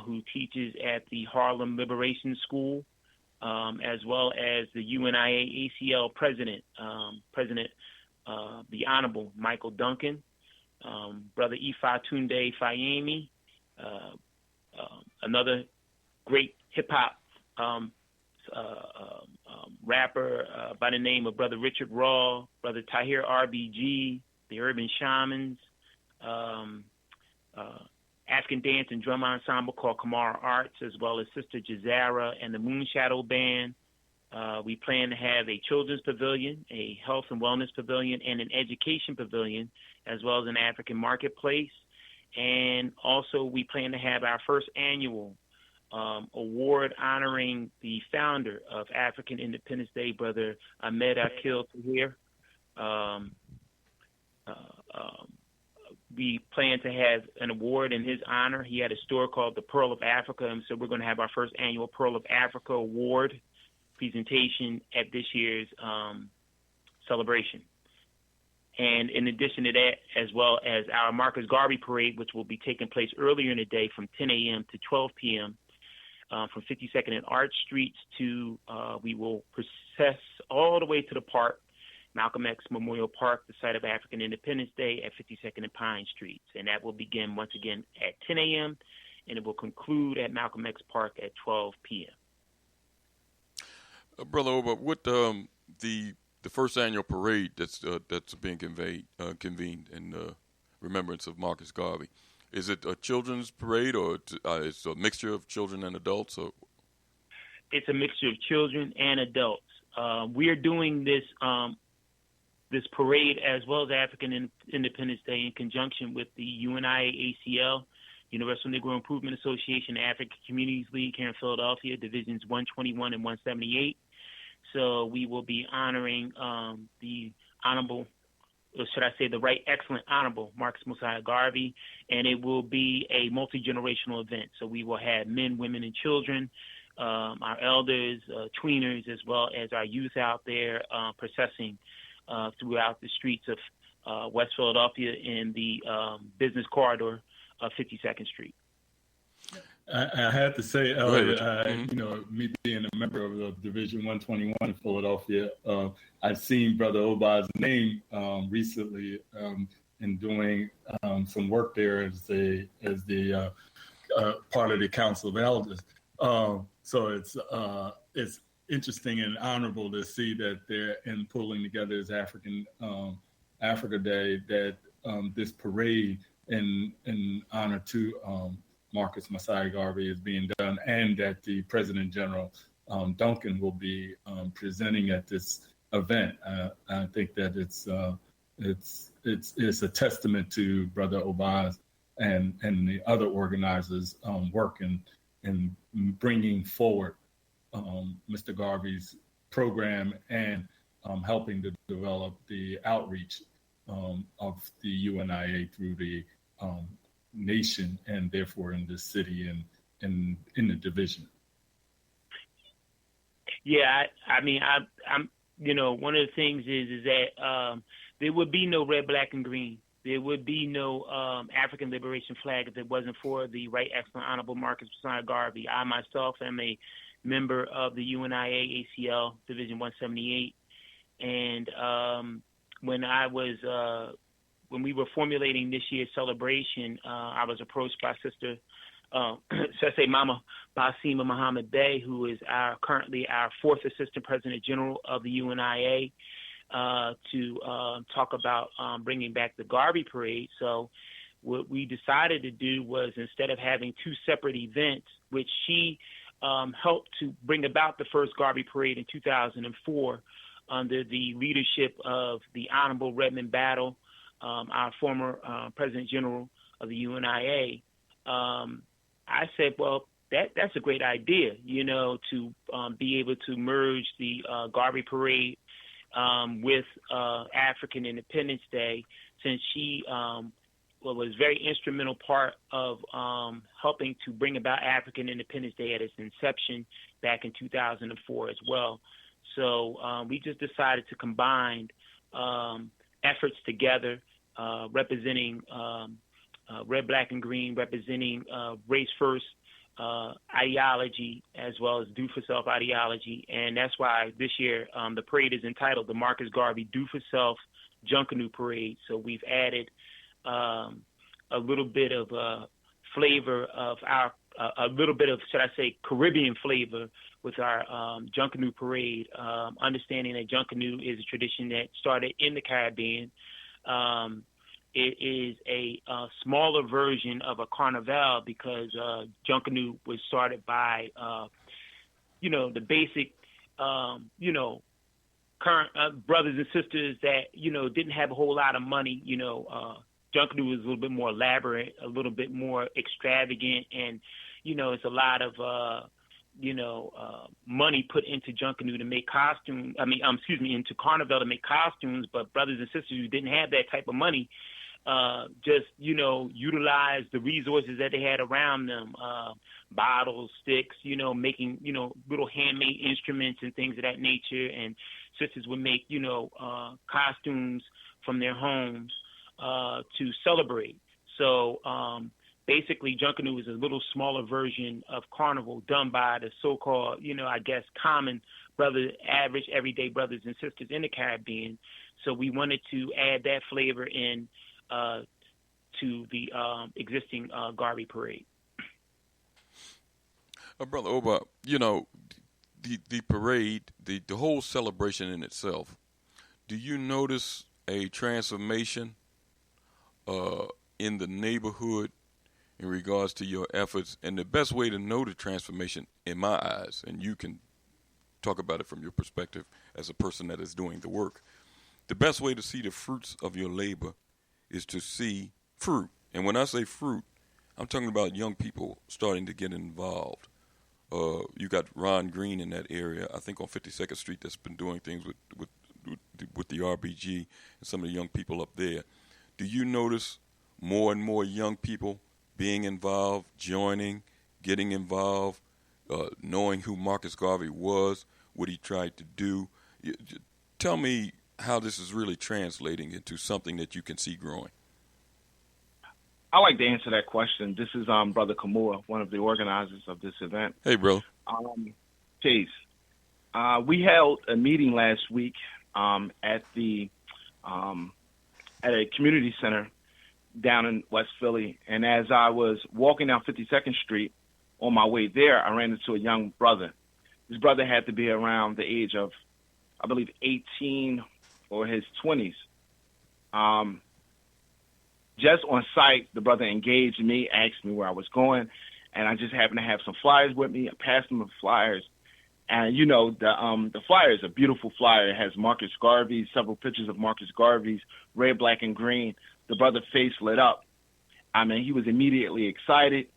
who teaches at the Harlem Liberation School, as well as the UNIA ACL President, the Honorable Michael Duncan, Brother Ifa Tunde Fayemi, another great hip-hop rapper by the name of Brother Richard Raw, Brother Tahir RBG, the Urban Shamans, African Dance and Drum Ensemble called Kamara Arts, as well as Sister Jazara and the Moonshadow Band. We plan to have a children's pavilion, a health and wellness pavilion, and an education pavilion, as well as an African marketplace. And also we plan to have our first annual award honoring the founder of African Independence Day, Brother Ahmed Akil Tahir. We plan to have an award in his honor. He had a store called the Pearl of Africa, and so we're going to have our first annual Pearl of Africa Award presentation at this year's celebration. And in addition to that, as well as our Marcus Garvey Parade, which will be taking place earlier in the day from 10 a.m. to 12 p.m., from 52nd and Arch Streets to, we will process all the way to the park, Malcolm X Memorial Park, the site of African Independence Day at 52nd and Pine Streets. And that will begin once again at 10 a.m. and it will conclude at Malcolm X Park at 12 p.m. Brother Oba, what the first annual parade that's being convened in remembrance of Marcus Garvey, is it a children's parade or it's a mixture of children and adults? Or? It's a mixture of children and adults. We're doing this parade as well as African Independence Day in conjunction with the UNIA ACL, Universal Negro Improvement Association, African Communities League here in Philadelphia, Divisions 121 and 178. So we will be honoring the Honorable, or should I say the Right Excellent Honorable Marcus Mosiah Garvey, and it will be a multi-generational event. So we will have men, women, and children, our elders, tweeners, as well as our youth out there processing throughout the streets of West Philadelphia in the business corridor of 52nd Street. I had to say, Elliott, me being a member of the Division 121 in Philadelphia, I've seen Brother Oba's name recently in doing some work there as the part of the Council of Elders. So it's interesting and honorable to see that they're in pulling together as African Africa Day, that this parade in honor to Marcus Mosiah Garvey is being done, and that the President General Duncan will be presenting at this event. I think that it's a testament to Brother Oba's and the other organizers' work in bringing forward Mr. Garvey's program and helping to develop the outreach of the UNIA through the nation, and therefore in the city and in the division. Yeah, I'm one of the things is that there would be no red, black, and green. There would be no African liberation flag if it wasn't for the Right Excellent Honorable Marcus Mosiah Garvey. I myself am a member of the UNIA ACL Division 178. And when we were formulating this year's celebration, I was approached by Sister, Mama Basima Muhammad Bey, who is currently our 4th Assistant President General of the UNIA, to talk about bringing back the Garvey Parade. So what we decided to do was, instead of having 2 separate events, which she helped to bring about the first Garvey Parade in 2004 under the leadership of the Honorable Redmond Battle, our former President General of the UNIA, I said, well, that's a great idea, to be able to merge the Garvey Parade with African Independence Day, since she was a very instrumental part of helping to bring about African Independence Day at its inception back in 2004 as well. So we just decided to combine efforts together, representing red, black, and green, representing race first ideology, as well as Do for Self ideology. And that's why this year the parade is entitled the Marcus Garvey Do for Self Junkanoo Parade. So we've added a little bit of flavor of a little bit of, should I say, Caribbean flavor with our Junkanoo Parade, understanding that Junkanoo is a tradition that started in the Caribbean. It is a smaller version of a carnival, because Junkanoo was started by, the basic, current brothers and sisters that, didn't have a whole lot of money. Junkanoo was a little bit more elaborate, a little bit more extravagant, and, it's a lot of, money put into Junkanoo to make costumes. Into Carnival to make costumes. But brothers and sisters who didn't have that type of money, just, utilize the resources that they had around them, bottles, sticks, making, little handmade instruments and things of that nature. And sisters would make, costumes from their homes to celebrate. So basically, Junkanoo is a little smaller version of Carnival done by the so-called, common average, everyday brothers and sisters in the Caribbean. So we wanted to add that flavor in to the existing Garvey Parade. Brother Oba, the parade, the whole celebration in itself, do you notice a transformation in the neighborhood in regards to your efforts? And the best way to know the transformation, in my eyes, and you can talk about it from your perspective as a person that is doing the work, the best way to see the fruits of your labor is to see fruit. And when I say fruit, I'm talking about young people starting to get involved. You got Ron Green in that area, I think on 52nd Street, that's been doing things with the RBG and some of the young people up there. Do you notice more and more young people being involved, joining, getting involved, knowing who Marcus Garvey was, what he tried to do? Tell me how this is really translating into something that you can see growing. I like to answer that question. This is Brother Kamua, one of the organizers of this event. Hey, bro. Chase, we held a meeting last week at a community center down in West Philly, and as I was walking down 52nd Street on my way there, I ran into a young brother. This brother had to be around the age of, I believe, 18 or his 20s. Just on sight, the brother engaged me, asked me where I was going, and I just happened to have some flyers with me. I passed him the flyers, and the flyer is a beautiful flyer. It has Marcus Garvey, several pictures of Marcus Garvey's, red, black, and green. The brother's face lit up. He was immediately excited.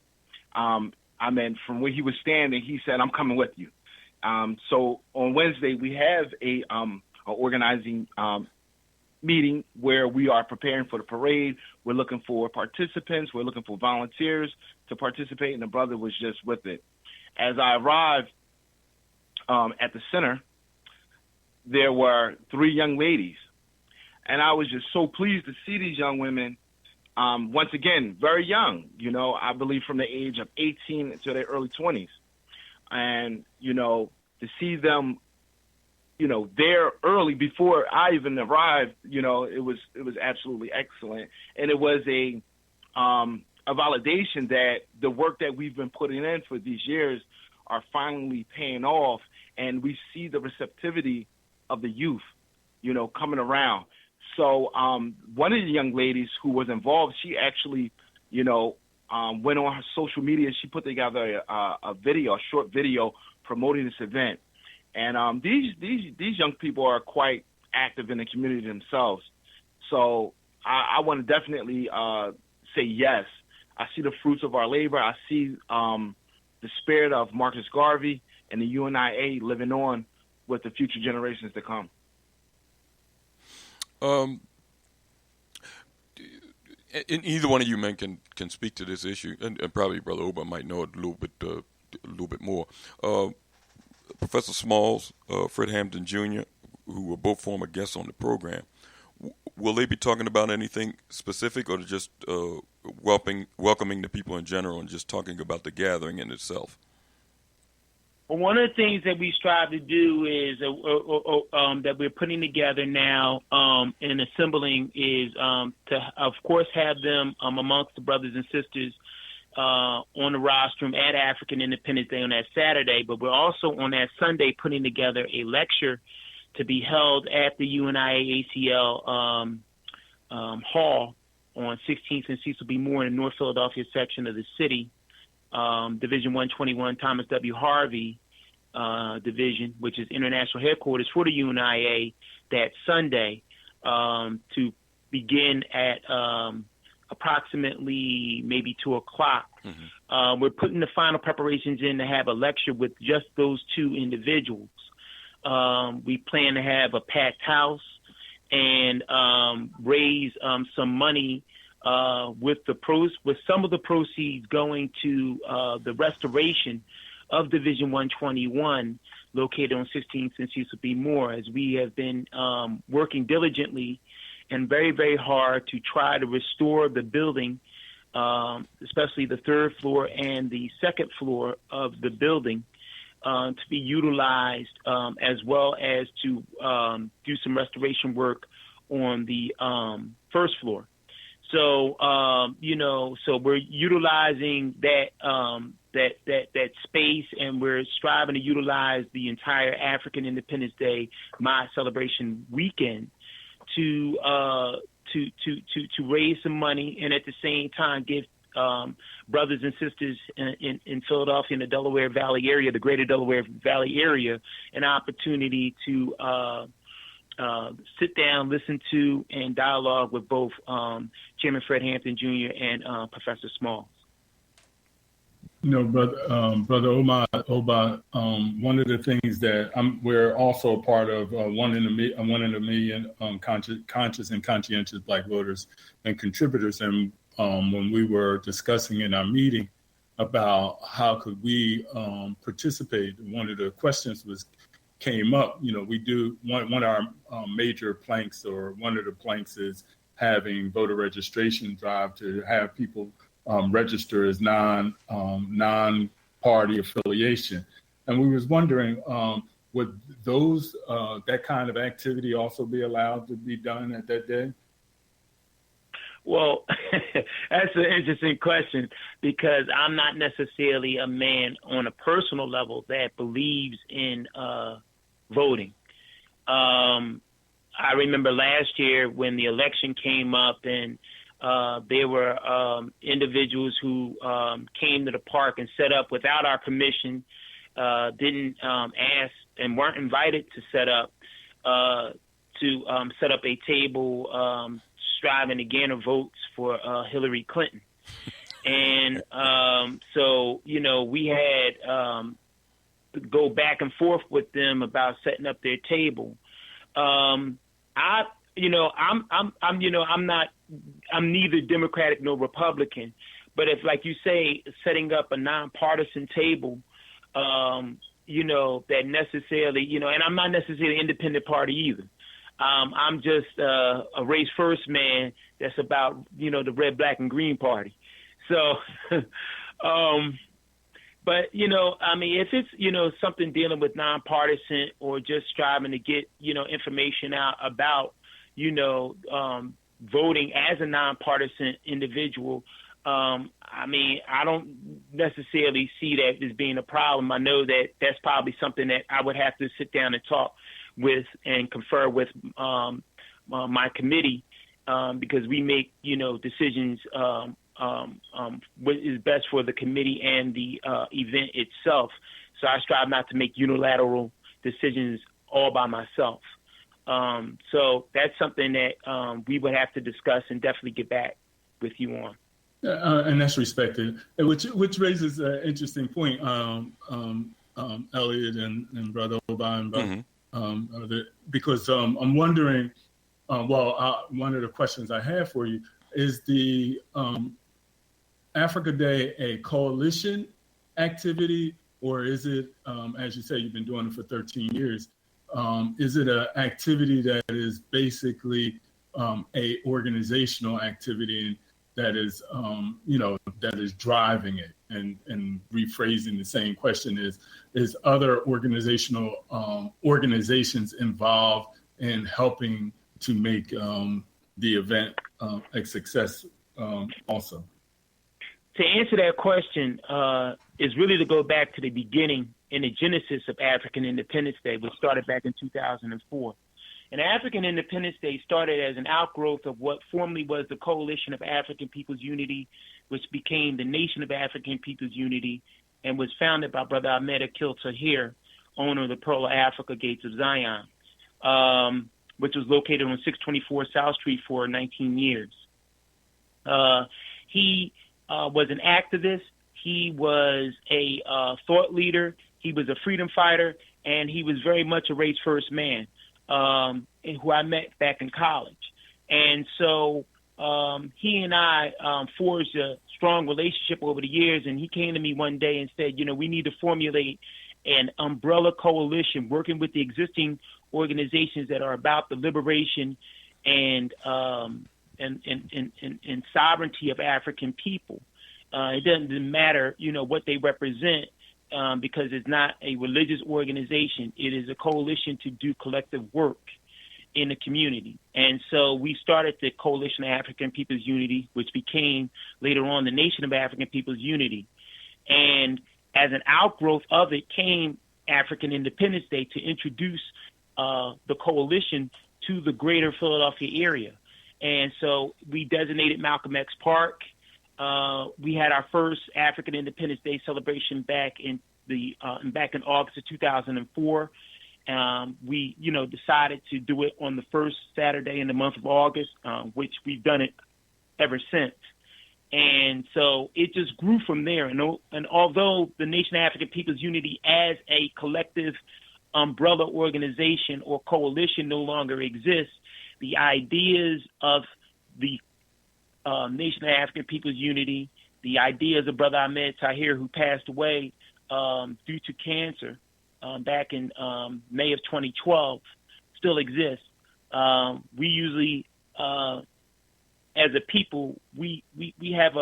From where he was standing, he said, "I'm coming with you." So on Wednesday, we have a organizing meeting where we are preparing for the parade. We're looking for participants. We're looking for volunteers to participate, and the brother was just with it. As I arrived at the center, there were 3 young ladies, and I was just so pleased to see these young women, once again, very young, I believe from the age of 18 to their early 20s. and to see them, there early before I even arrived, it was absolutely excellent, and it was a validation that the work that we've been putting in for these years are finally paying off, and we see the receptivity of the youth, coming around. So one of the young ladies who was involved, she actually, went on her social media. She put together a short video promoting this event. And these young people are quite active in the community themselves. So I want to definitely say yes. I see the fruits of our labor. I see the spirit of Marcus Garvey and the UNIA living on with the future generations to come. And either one of you men can speak to this issue, and probably Brother Oba might know it a little bit more. Professor Smalls, Fred Hampton Jr., who were both former guests on the program, will they be talking about anything specific, or just welcoming the people in general and just talking about the gathering in itself? Well, one of the things that we strive to do is that we're putting together now and assembling is to, of course, have them amongst the brothers and sisters on the rostrum at African Independence Day on that Saturday. But we're also on that Sunday putting together a lecture to be held at the UNIA ACL Hall on 16th and Cecil B. Moore in the North Philadelphia section of the city. Division 121 Thomas W. Harvey Division, which is international headquarters for the UNIA, that Sunday to begin at approximately maybe 2 o'clock. Mm-hmm. We're putting the final preparations in to have a lecture with just those two individuals. We plan to have a packed house and raise some money with some of the proceeds going to the restoration of Division 121, located on 16th and Cecil B. Moore, as we have been working diligently and very, very hard to try to restore the building, especially the third floor and the second floor of the building, to be utilized, as well as to do some restoration work on the first floor. So, so we're utilizing that space, and we're striving to utilize the entire African Independence Day celebration weekend to raise some money, and at the same time give brothers and sisters in Philadelphia and the Delaware Valley area, the greater Delaware Valley area, an opportunity to sit down, listen to, and dialogue with both Chairman Fred Hampton Jr. and Professor Smalls. Brother Oba, one of the things that we're also a part of, one in a million conscious and conscientious Black voters and contributors. And when we were discussing in our meeting about how could we participate, one of the questions came up. We do one of our major planks, or one of the planks, is having voter registration drive to have people register as non-party affiliation. And we was wondering, would those that kind of activity also be allowed to be done at that day? Well, that's an interesting question, because I'm not necessarily a man on a personal level that believes in voting. I remember last year when the election came up, and there were individuals who came to the park and set up without our permission, didn't ask and weren't invited to set up a table striving to garner votes for Hillary Clinton. And so, we had to go back and forth with them about setting up their table. I'm neither Democratic nor Republican, but if, like you say, setting up a nonpartisan table, that necessarily, and I'm not necessarily an independent party either. I'm just a race first man that's about, the red, black, and green party. So, But, I mean, if it's, something dealing with nonpartisan or just striving to get, information out about, voting as a nonpartisan individual, I mean, I don't necessarily see that as being a problem. I know that that's probably something that I would have to sit down and talk with and confer with my committee because we make, decisions what is best for the committee and the event itself. So I strive not to make unilateral decisions all by myself. So that's something that we would have to discuss and definitely get back with you on. And that's respected, which raises an interesting point, Elliott and Brother Oba, because I'm wondering, one of the questions I have for you is the Africa Day a coalition activity, or is it, as you say, you've been doing it for 13 years, is it an activity that is basically a organizational activity that is, that is driving it? And rephrasing the same question is other organizations involved in helping to make the event a success also? To answer that question is really to go back to the beginning in the genesis of African Independence Day, which started back in 2004. And African Independence Day started as an outgrowth of what formerly was the Coalition of African People's Unity, which became the Nation of African People's Unity, and was founded by Brother Ahmed Akil Tahir, owner of the Pearl of Africa Gates of Zion, which was located on 624 South Street for 19 years. He was an activist. He was a thought leader. He was a freedom fighter, and he was very much a race first man, who I met back in college. And so he and I forged a strong relationship over the years, and he came to me one day and said, we need to formulate an umbrella coalition working with the existing organizations that are about the liberation and sovereignty of African people. It doesn't matter, what they represent, because it's not a religious organization. It is a coalition to do collective work in the community. And so we started the Coalition of African People's Unity, which became later on the Nation of African People's Unity. And as an outgrowth of it came African Independence Day to introduce the coalition to the greater Philadelphia area. And so we designated Malcolm X Park. We had our first African Independence Day celebration back in August of 2004. We, decided to do it on the first Saturday in the month of August, which we've done it ever since. And so it just grew from there. And although the Nation of African People's Unity as a collective umbrella organization or coalition no longer exists, the ideas of the Nation of African People's Unity, the ideas of Brother Ahmed Tahir, who passed away due to cancer back in May of 2012, still exist. We usually, as a people, we have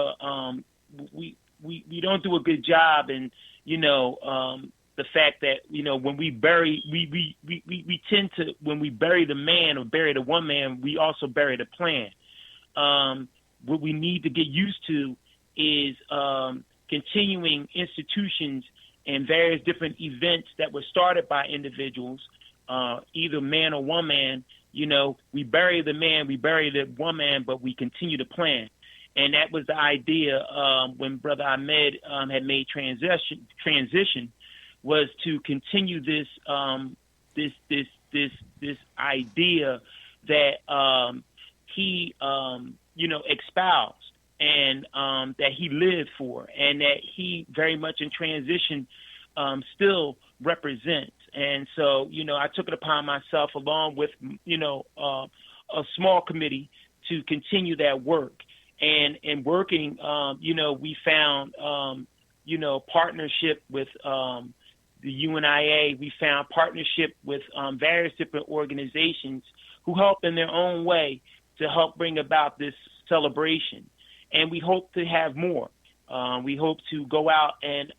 we don't do a good job in the fact that when we bury we tend to, when we bury the man or bury the one man, we also bury the plan. What we need to get used to is continuing institutions and various different events that were started by individuals, either man or woman. We bury the man, we bury the woman, but we continue to plan. And that was the idea when Brother Ahmed had made transition, was to continue this this idea that he espoused and that he lived for, and that he very much in transition still represents. And so, I took it upon myself, along with, a small committee, to continue that work. And in working, we found, partnership with the UNIA. We found partnership with various different organizations who help in their own way to help bring about this celebration. And we hope to have more. We hope to go out and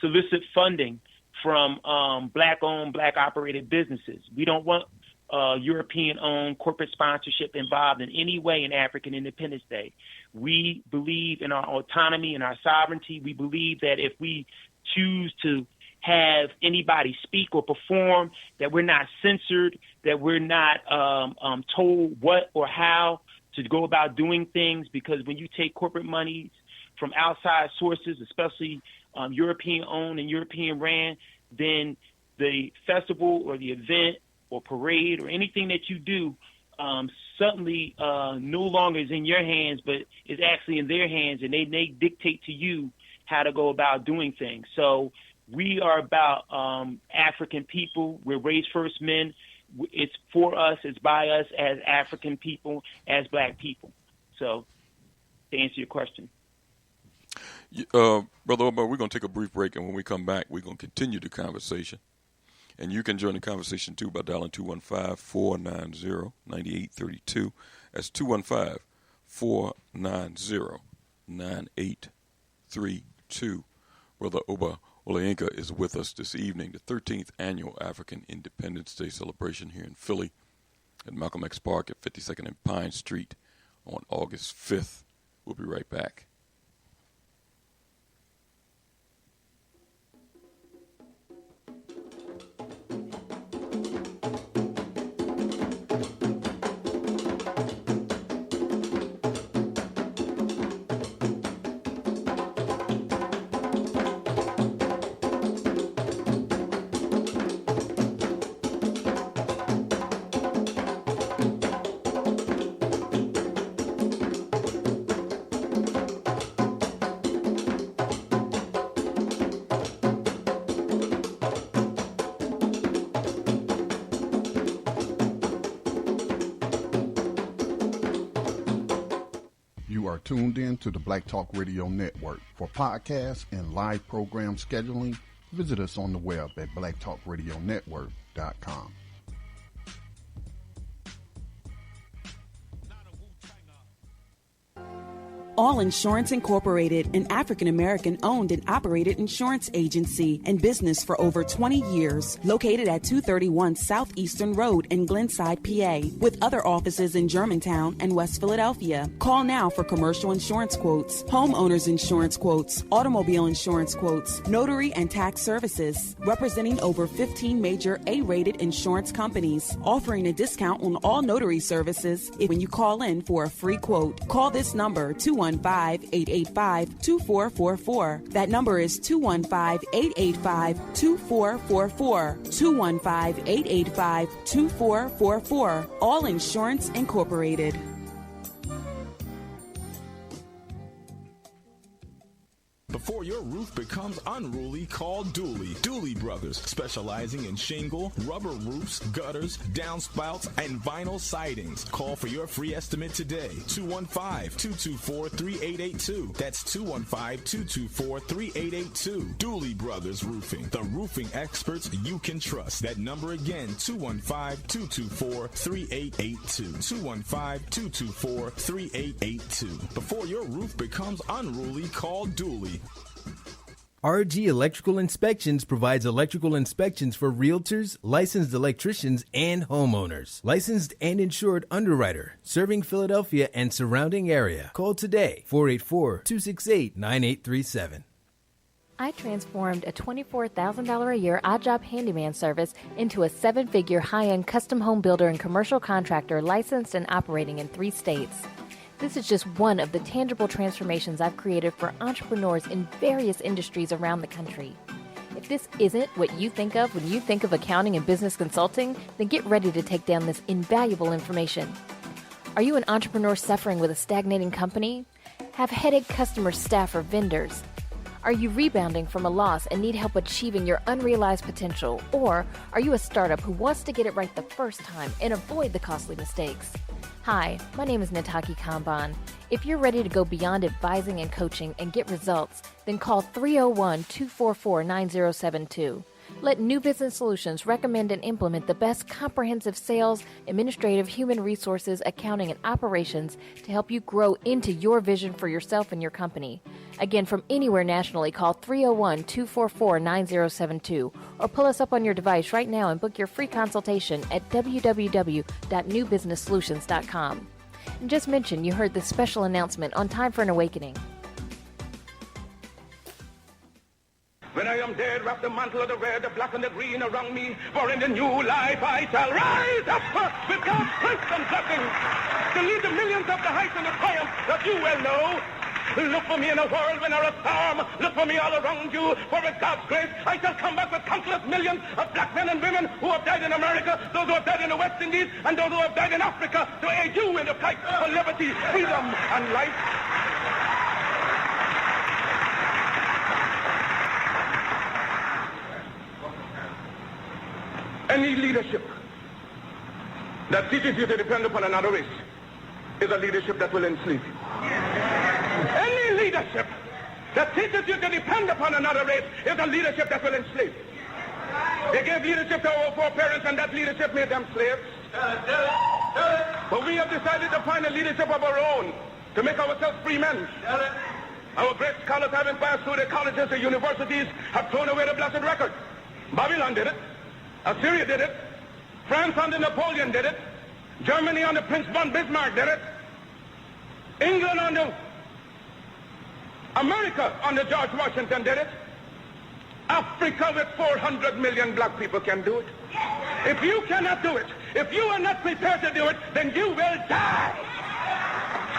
solicit funding from Black-owned, Black-operated businesses. We don't want European-owned corporate sponsorship involved in any way in African Independence Day. We believe in our autonomy and our sovereignty. We believe that if we choose to have anybody speak or perform, that we're not censored, that we're not told what or how to go about doing things, because when you take corporate monies from outside sources, especially European-owned and European-ran, then the festival or the event or parade or anything that you do suddenly no longer is in your hands, but is actually in their hands, and they dictate to you how to go about doing things. So we are about African people. We're race first men. It's for us. It's by us as African people, as Black people. So to answer your question. Brother Oba, we're going to take a brief break, and when we come back, we're going to continue the conversation. And you can join the conversation, too, by dialing 215-490-9832. That's 215-490-9832. Brother Oba Olayinka is with us this evening, the 13th Annual African Independence Day celebration here in Philly at Malcolm X Park at 52nd and Pine Street on August 5th. We'll be right back. Tuned in to the Black Talk Radio Network. For podcasts and live program scheduling, visit us on the web at blacktalkradionetwork.com. All Insurance Incorporated, an African-American owned and operated insurance agency and business for over 20 years, located at 231 Southeastern Road in Glenside, PA, with other offices in Germantown and West Philadelphia. Call now for commercial insurance quotes, homeowners insurance quotes, automobile insurance quotes, notary and tax services, representing over 15 major A-rated insurance companies, offering a discount on all notary services when you call in for a free quote. Call this number, 215-885-2444. That number is 215-885-2444. 215-885-2444. All Insurance Incorporated. Before your roof becomes unruly, call Dooley. Dooley Brothers, specializing in shingle, rubber roofs, gutters, downspouts, and vinyl sidings. Call for your free estimate today. 215-224-3882. That's 215-224-3882. Dooley Brothers Roofing, the roofing experts you can trust. That number again, 215-224-3882. 215-224-3882. Before your roof becomes unruly, call Dooley. RG Electrical Inspections provides electrical inspections for realtors, licensed electricians, and homeowners. Licensed and insured underwriter, serving Philadelphia and surrounding area. Call today, 484-268-9837. I transformed a $24,000 a year odd job handyman service into a 7-figure high-end custom home builder and commercial contractor licensed and operating in 3 states. This is just one of the tangible transformations I've created for entrepreneurs in various industries around the country. If this isn't what you think of when you think of accounting and business consulting, then get ready to take down this invaluable information. Are you an entrepreneur suffering with a stagnating company? Have headache customers, staff, or vendors? Are you rebounding from a loss and need help achieving your unrealized potential? Or are you a startup who wants to get it right the first time and avoid the costly mistakes? Hi, my name is Nataki Kamban. If you're ready to go beyond advising and coaching and get results, then call 301-244-9072. Let New Business Solutions recommend and implement the best comprehensive sales, administrative, human resources, accounting, and operations to help you grow into your vision for yourself and your company. Again, from anywhere nationally, call 301-244-9072 or pull us up on your device right now and book your free consultation at www.newbusinesssolutions.com. And just mention you heard this special announcement on Time for an Awakening. When I am dead, wrap the mantle of the red, the black, and the green around me. For in the new life I shall rise up with God's grace and blessing to lead the millions up the heights and the triumph that you well know. Look for me in a world when there is storm. Look for me all around you. For with God's grace, I shall come back with countless millions of black men and women who have died in America, those who have died in the West Indies, and those who have died in Africa to aid you in the fight for liberty, freedom, and life. Any leadership that teaches you to depend upon another race is a leadership that will enslave you. Any leadership that teaches you to depend upon another race is a leadership that will enslave you. They gave leadership to our foreparents, and that leadership made them slaves. But we have decided to find a leadership of our own to make ourselves free men. Our great scholars, having passed through the colleges and universities, have thrown away the blessed record. Babylon did it. Assyria did it. France under Napoleon did it. Germany under Prince von Bismarck did it. England under America under George Washington did it. Africa with 400 million black people can do it. If you cannot do it, if you are not prepared to do it, then you will die.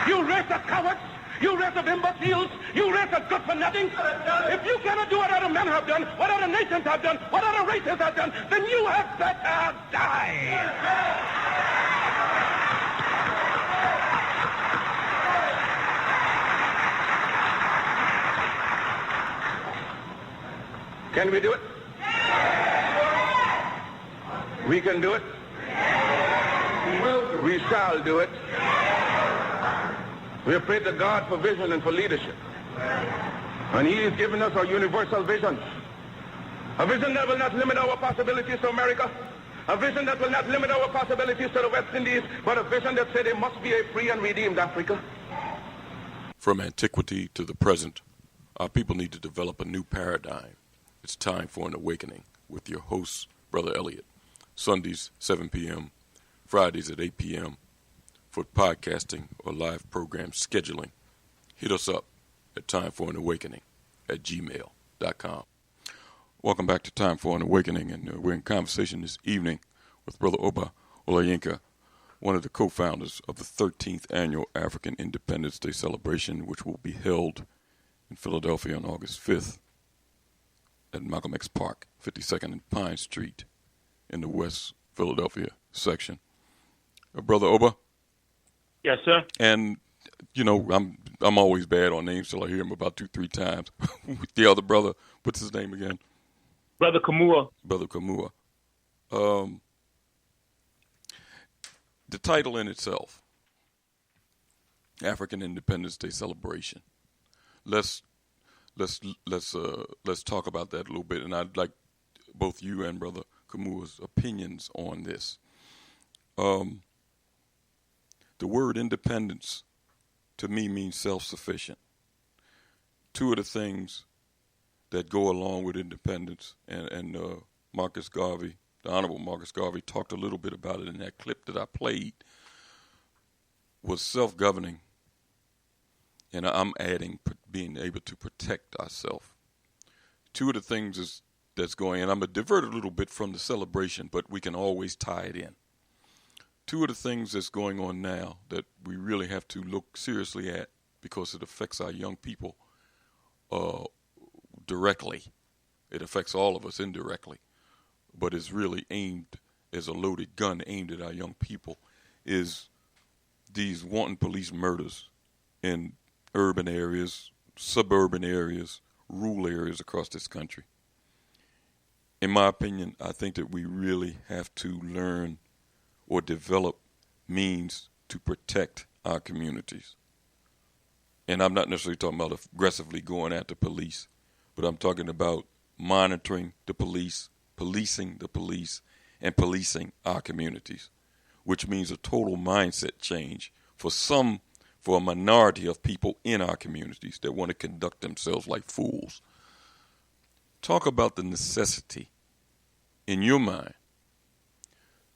You race of cowards. You race of imbeciles. You race of good for nothing. If you cannot do what other men have done, what other nations have done, what other races have done, then you have better die. Can we do it? We can do it. We shall do it. We have prayed to God for vision and for leadership. And He has given us a universal vision. A vision that will not limit our possibilities to America. A vision that will not limit our possibilities to the West Indies, but a vision that said there must be a free and redeemed Africa. From antiquity to the present, our people need to develop a new paradigm. It's time for an awakening with your host, Brother Elliott. Sundays, 7 p.m., Fridays at 8 p.m. For podcasting or live program scheduling, hit us up at timeforanawakening@gmail.com. Welcome back to Time for an Awakening, and we're in conversation this evening with Brother Oba Olayinka, one of the co-founders of the 13th Annual African Independence Day celebration, which will be held in Philadelphia on August 5th at Malcolm X Park, 52nd and Pine Street in the West Philadelphia section. Brother Oba? Yes, sir. And, you know, I'm always bad on names till I hear him about 2-3 times. The other brother, what's his name again? Brother Kamua. Brother Kamua. The title in itself, African Independence Day Celebration. Let's talk about that a little bit, and I'd like both you and Brother Kamua's opinions on this. The word independence to me means self-sufficient. Two of the things that go along with independence, and Marcus Garvey, the Honorable Marcus Garvey, talked a little bit about it in that clip that I played, was self-governing, and I'm adding being able to protect ourselves. Two of the things that's going, and I'm going to divert a little bit from the celebration, but we can always tie it in. Two of the things that's going on now that we really have to look seriously at, because it affects our young people directly. It affects all of us indirectly, but it's really aimed as a loaded gun aimed at our young people, is these wanton police murders in urban areas, suburban areas, rural areas across this country. In my opinion, I think that we really have to learn or develop means to protect our communities. And I'm not necessarily talking about aggressively going after police, but I'm talking about monitoring the police, policing the police and policing our communities, which means a total mindset change for a minority of people in our communities that want to conduct themselves like fools. Talk about the necessity in your mind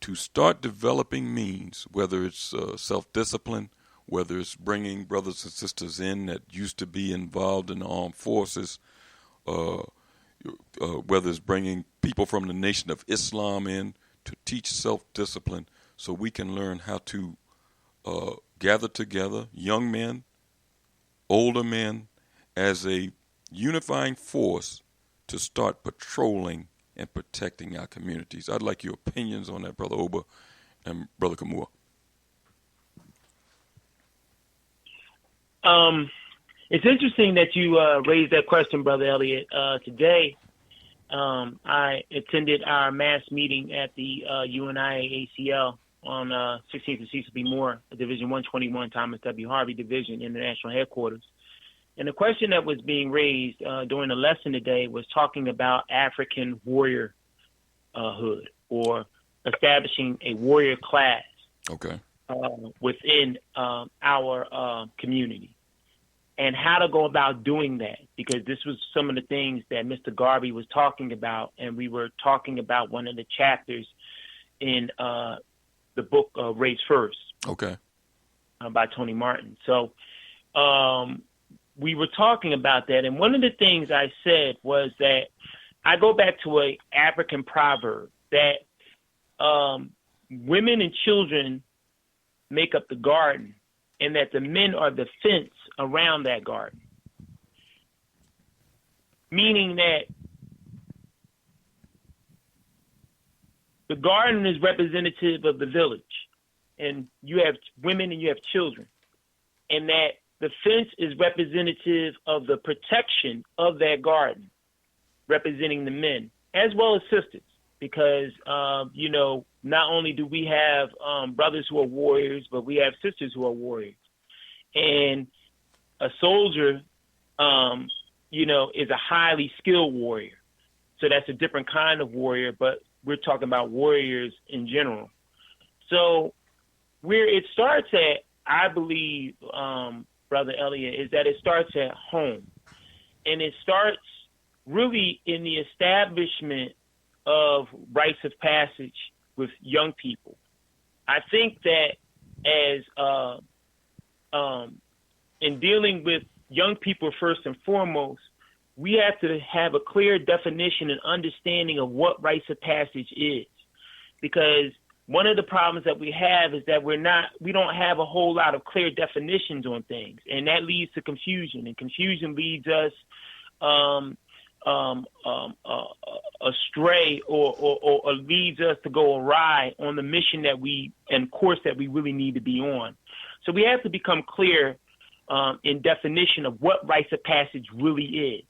to start developing means, whether it's self-discipline, whether it's bringing brothers and sisters in that used to be involved in the armed forces, whether it's bringing people from the Nation of Islam in to teach self-discipline so we can learn how to gather together, young men, older men, as a unifying force to start patrolling and protecting our communities. I'd like your opinions on that, Brother Oba and Brother Kamua. It's interesting that you raised that question, Brother Elliott. Today, I attended our mass meeting at the UNIA ACL on 16th and Cecil B. Moore, Division 121, Thomas W. Harvey Division, International Headquarters. And the question that was being raised during the lesson today was talking about African warriorhood or establishing a warrior class within our community, and how to go about doing that, because this was some of the things that Mr. Garvey was talking about, and we were talking about one of the chapters in the book Race First by Tony Martin. So we were talking about that, and one of the things I said was that I go back to an African proverb that women and children make up the garden, and that the men are the fence around that garden. Meaning that the garden is representative of the village, and you have women and you have children, and that the fence is representative of the protection of that garden, representing the men as well as sisters, because, not only do we have brothers who are warriors, but we have sisters who are warriors. And a soldier, is a highly skilled warrior. So that's a different kind of warrior, but we're talking about warriors in general. So where it starts at, I believe, Brother Elliott, is that it starts at home. And it starts really in the establishment of rites of passage with young people. I think that as in dealing with young people first and foremost, we have to have a clear definition and understanding of what rites of passage is. Because one of the problems that we have is that we don't have a whole lot of clear definitions on things, and that leads to confusion, and confusion leads us astray or leads us to go awry on the mission and course that we really need to be on. So we have to become clear in definition of what rites of passage really is.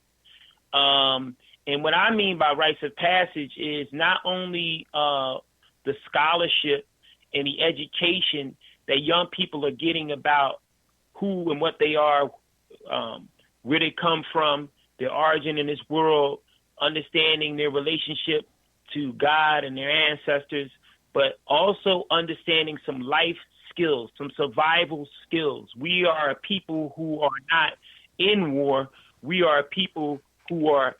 And what I mean by rites of passage is not only the scholarship and the education that young people are getting about who and what they are, where they come from, their origin in this world, understanding their relationship to God and their ancestors, but also understanding some life skills, some survival skills. We are a people who are not in war. We are a people who are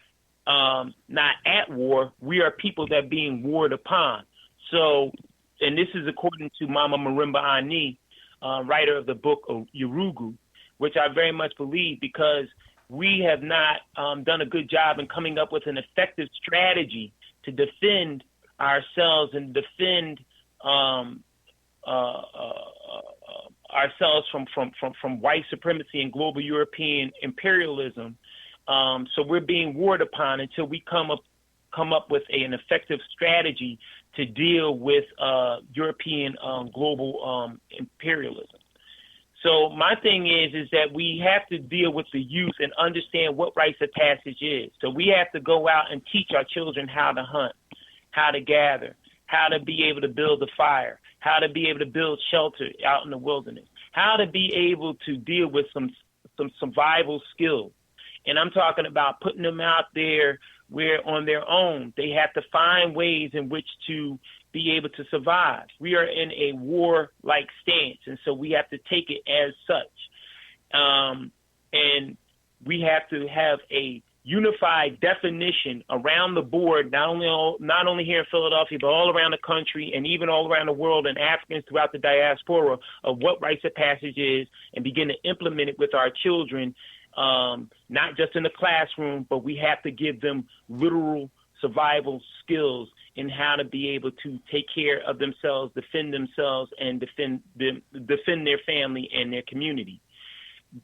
not at war. We are people that are being warred upon. So, and this is according to Mama Marimba Ani, writer of the book of Yurugu, which I very much believe, because we have not done a good job in coming up with an effective strategy to defend ourselves and defend ourselves from white supremacy and global European imperialism. So we're being warred upon until we come up with an effective strategy to deal with European global imperialism. So my thing is that we have to deal with the youth and understand what rites of passage is. So we have to go out and teach our children how to hunt, how to gather, how to be able to build a fire, how to be able to build shelter out in the wilderness, how to be able to deal with some survival skills. And I'm talking about putting them out there where on their own they have to find ways in which to be able to survive. We are in a war-like stance, and so we have to take it as such. And we have to have a unified definition around the board, not only here in Philadelphia, but all around the country and even all around the world, and Africans throughout the diaspora, of what rites of passage is, and begin to implement it with our children, not just in the classroom, but we have to give them literal survival skills in how to be able to take care of themselves, and defend their family and their community.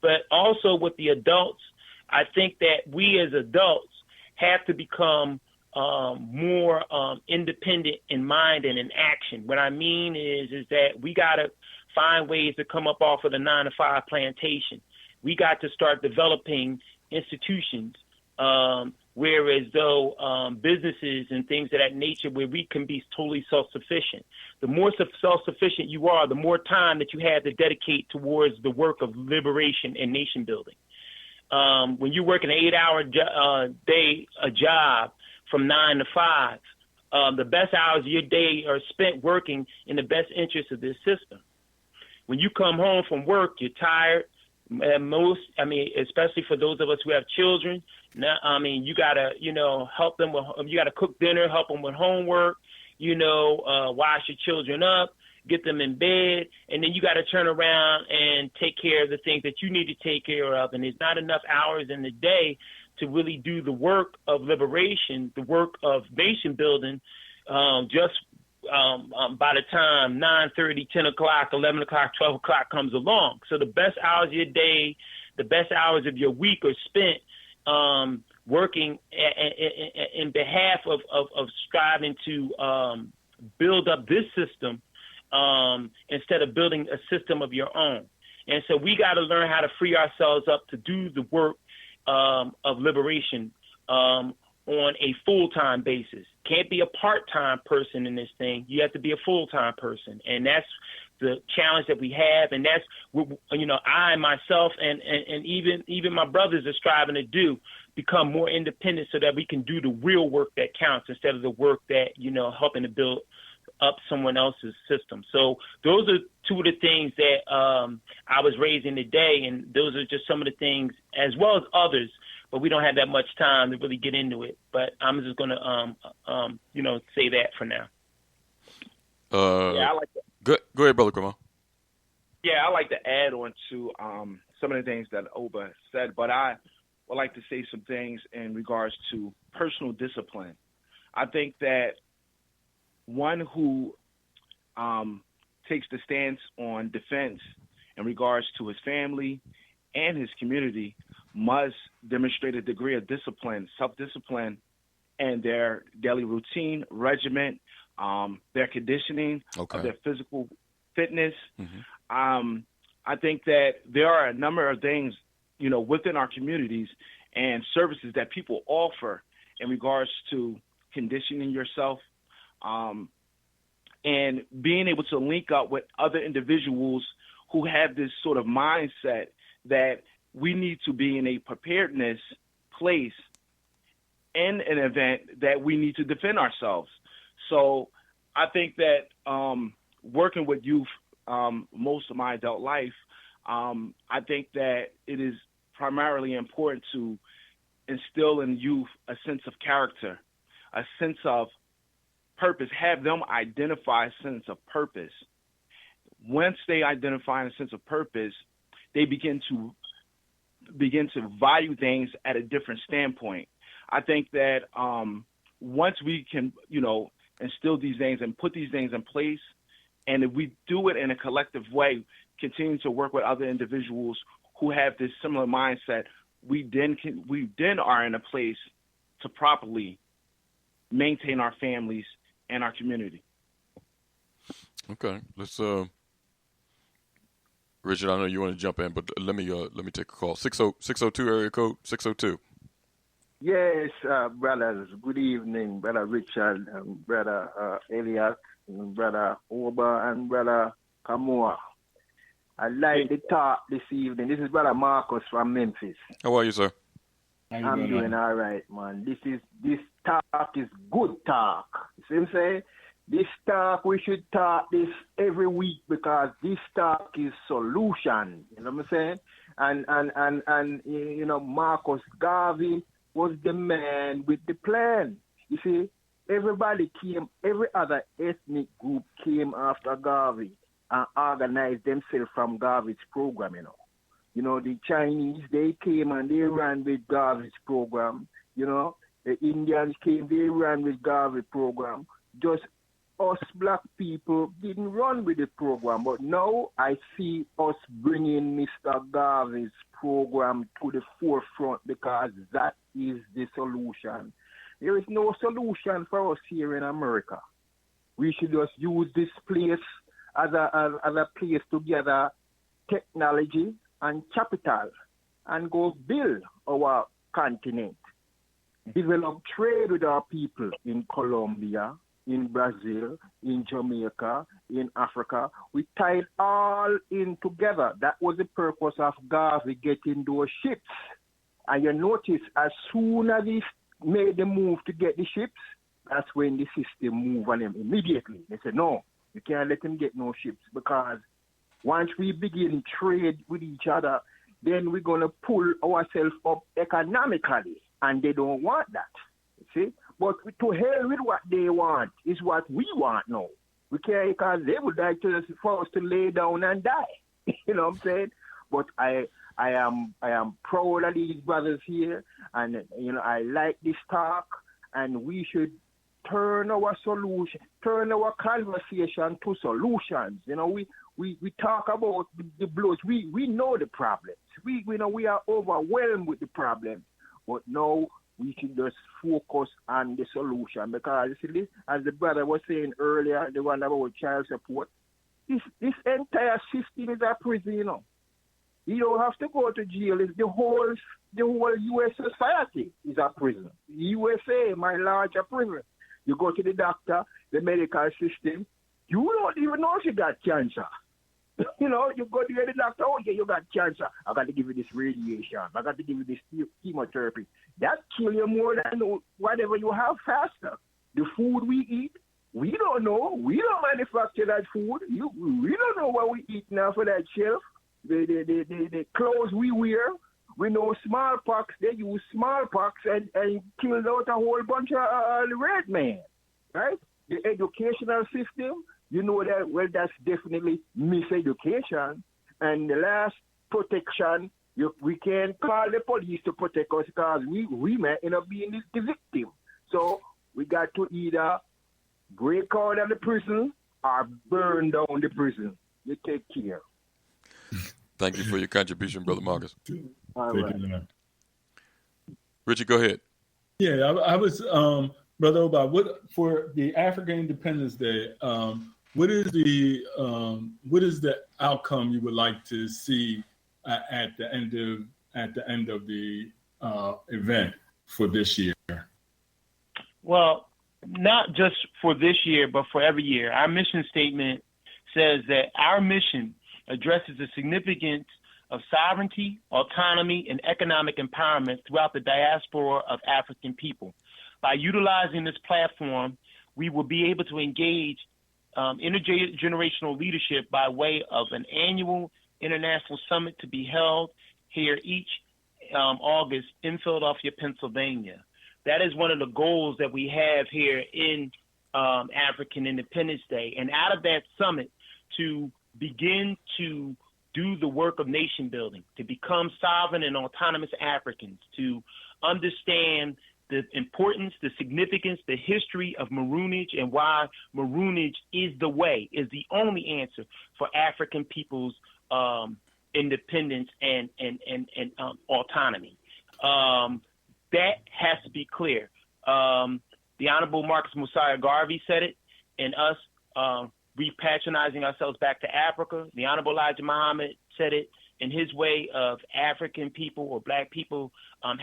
But also with the adults, I think that we as adults have to become more independent in mind and in action. What I mean is that we got to find ways to come up off of the 9-to-5 plantation. We got to start developing institutions, whereas though businesses and things of that nature, where we can be totally self-sufficient. The more self-sufficient you are, the more time that you have to dedicate towards the work of liberation and nation building. When you work an 8-hour day, a job from 9 to 5, the best hours of your day are spent working in the best interest of this system. When you come home from work, you're tired. Especially for those of us who have children, you gotta, help them with, you gotta cook dinner, help them with homework, wash your children up, get them in bed, and then you got to turn around and take care of the things that you need to take care of. And there's not enough hours in the day to really do the work of liberation, the work of nation building, by the time 9:30, 10 o'clock, 11 o'clock, 12 o'clock comes along. So the best hours of your day, the best hours of your week are spent working in behalf of striving to build up this system instead of building a system of your own. And so we got to learn how to free ourselves up to do the work of liberation on a full-time basis. Can't be a part-time person in this thing. You have to be a full-time person. And that's the challenge that we have. And that's what, I myself and even my brothers are striving to do, become more independent so that we can do the real work that counts instead of the work that, helping to build up someone else's system. So those are two of the things that I was raising today. And those are just some of the things, as well as others, but we don't have that much time to really get into it. But I'm just going to, say that for now. I like that. Go ahead, Brother Kamal. Yeah, I like to add on to some of the things that Oba said, but I would like to say some things in regards to personal discipline. I think that one who takes the stance on defense in regards to his family and his community must demonstrate a degree of discipline, self-discipline, and their daily routine, regimen, their conditioning, of their physical fitness. Mm-hmm. I think that there are a number of things, within our communities and services that people offer in regards to conditioning yourself, and being able to link up with other individuals who have this sort of mindset that we need to be in a preparedness place in an event that we need to defend ourselves. So I think that working with youth most of my adult life, I think that it is primarily important to instill in youth a sense of character, a sense of purpose, have them identify a sense of purpose. Once they identify a sense of purpose, they begin to value things at a different standpoint. I think that once we can, instill these things and put these things in place, and if we do it in a collective way, continue to work with other individuals who have this similar mindset, we then are in a place to properly maintain our families and our community. Okay, let's Richard, I know you want to jump in, but let me take a call. 602 area code 602. Yes, brothers. Good evening, Brother Richard, and Brother Elliott, and Brother Oba, and Brother Kamua. I like the talk this evening. This is Brother Marcus from Memphis. How are you, sir? I'm doing all right, man. This talk is good talk. You see what I'm saying? This talk, we should talk this every week because this talk is solution. You know what I'm saying? And you know, Marcus Garvey was the man with the plan. You see, everybody came, every other ethnic group came after Garvey and organized themselves from Garvey's program, you know. You know, the Chinese, they came and they ran with Garvey's program. You know, the Indians came, they ran with Garvey's program. Just us black people didn't run with the program. But now I see us bringing Mr. Garvey's program to the forefront because that is the solution. There is no solution for us here in America. We should just use this place as a place to gather technology and capital and go build our continent. Develop trade with our people in Colombia, in Brazil, in Jamaica, in Africa. We tied all in together. That was the purpose of Garvey getting those ships. And you notice as soon as he made the move to get the ships, that's when the system moved on him immediately. They said, no, you can't let him get no ships because once we begin trade with each other, then we're going to pull ourselves up economically, and they don't want that, you see? But to hell with what they want is what we want now. We can't, because they would like for us to lay down and die. You know what I'm saying? But I am proud of these brothers here, and you know I like this talk, and we should turn our conversation to solutions. You know, we talk about the blows. We know the problems. We know we are overwhelmed with the problems. But now we should just focus on the solution because, you see, as the brother was saying earlier, the one about child support, this entire system is a prison, you know. You don't have to go to jail. It's the whole U.S. society is a prison. USA, my large, a prison. You go to the doctor, the medical system, you don't even know if you got cancer. You know, you go to the doctor, oh, yeah, you got cancer. I got to give you this radiation. I got to give you this chemotherapy. That kills you more than whatever you have faster. The food we eat, we don't know. We don't manufacture that food. We don't know what we eat now for that shelf. The clothes we wear, we know smallpox. They use smallpox and killed out a whole bunch of red men, right? The educational system, you know that, well, that's definitely miseducation. And the last protection, we can't call the police to protect us because we may end up being the victim. So we got to either break out of the prison or burn down the prison. You take care. Thank you for your contribution, Brother Marcus. All right. Richard, go ahead. Yeah, I was, Brother Oba, what for the African Independence Day? What is the outcome you would like to see at the end of the event for this year? Well, not just for this year, but for every year. Our mission statement says that our mission addresses the significance of sovereignty, autonomy, and economic empowerment throughout the diaspora of African people. By utilizing this platform, we will be able to engage intergenerational leadership by way of an annual international summit to be held here each August in Philadelphia, Pennsylvania. That is one of the goals that we have here in African Independence Day. And out of that summit, to begin to do the work of nation building, to become sovereign and autonomous Africans, to understand the importance, the significance, the history of maroonage and why maroonage is the way, is the only answer for African people's independence and autonomy. That has to be clear. The Honorable Marcus Mosiah Garvey said it, and us repatronizing ourselves back to Africa. The Honorable Elijah Muhammad said it in his way of African people or black people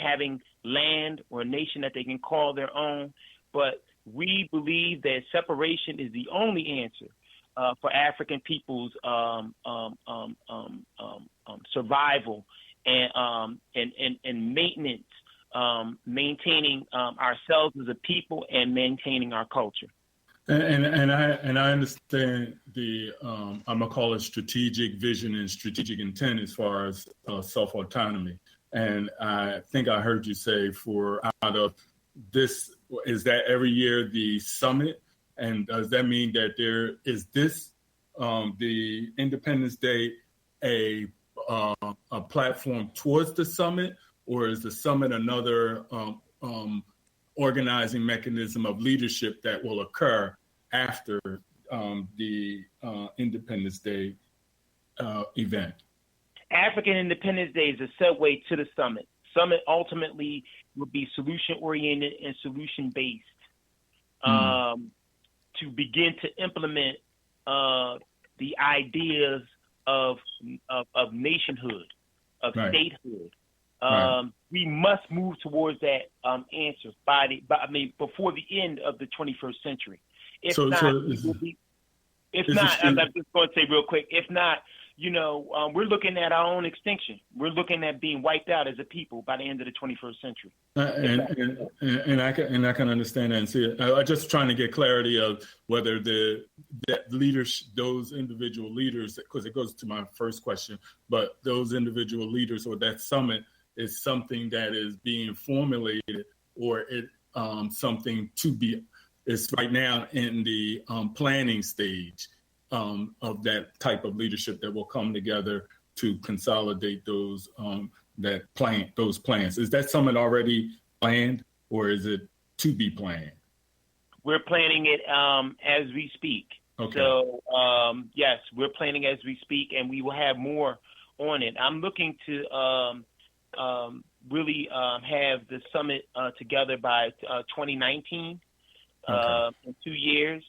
having land or a nation that they can call their own. But we believe that separation is the only answer for African people's survival and maintenance maintaining ourselves as a people and maintaining our culture. And I understand the I'm gonna call it strategic vision and strategic intent as far as self-autonomy. And I think I heard you say for out of this, is that every year the summit? And does that mean that there is this the Independence Day a platform towards the summit, or is the summit another organizing mechanism of leadership that will occur after the Independence Day event? African Independence Day is a segue to the summit. Summit ultimately will be solution-oriented and solution-based to begin to implement the ideas of nationhood, of statehood. We must move towards that answer before the end of the 21st century. I'm just going to say real quick, if not, we're looking at our own extinction. We're looking at being wiped out as a people by the end of the 21st century. And I can understand that and see it. I'm just trying to get clarity of whether that leaders, those individual leaders, because it goes to my first question, but those individual leaders or that summit is something that is being formulated, or it something to be. It's right now in the planning stage of that type of leadership that will come together to consolidate those those plans. Is that summit already planned, or is it to be planned? We're planning it as we speak. Okay. So yes, we're planning as we speak, and we will have more on it. I'm looking to really have the summit together by 2019. In 2 years.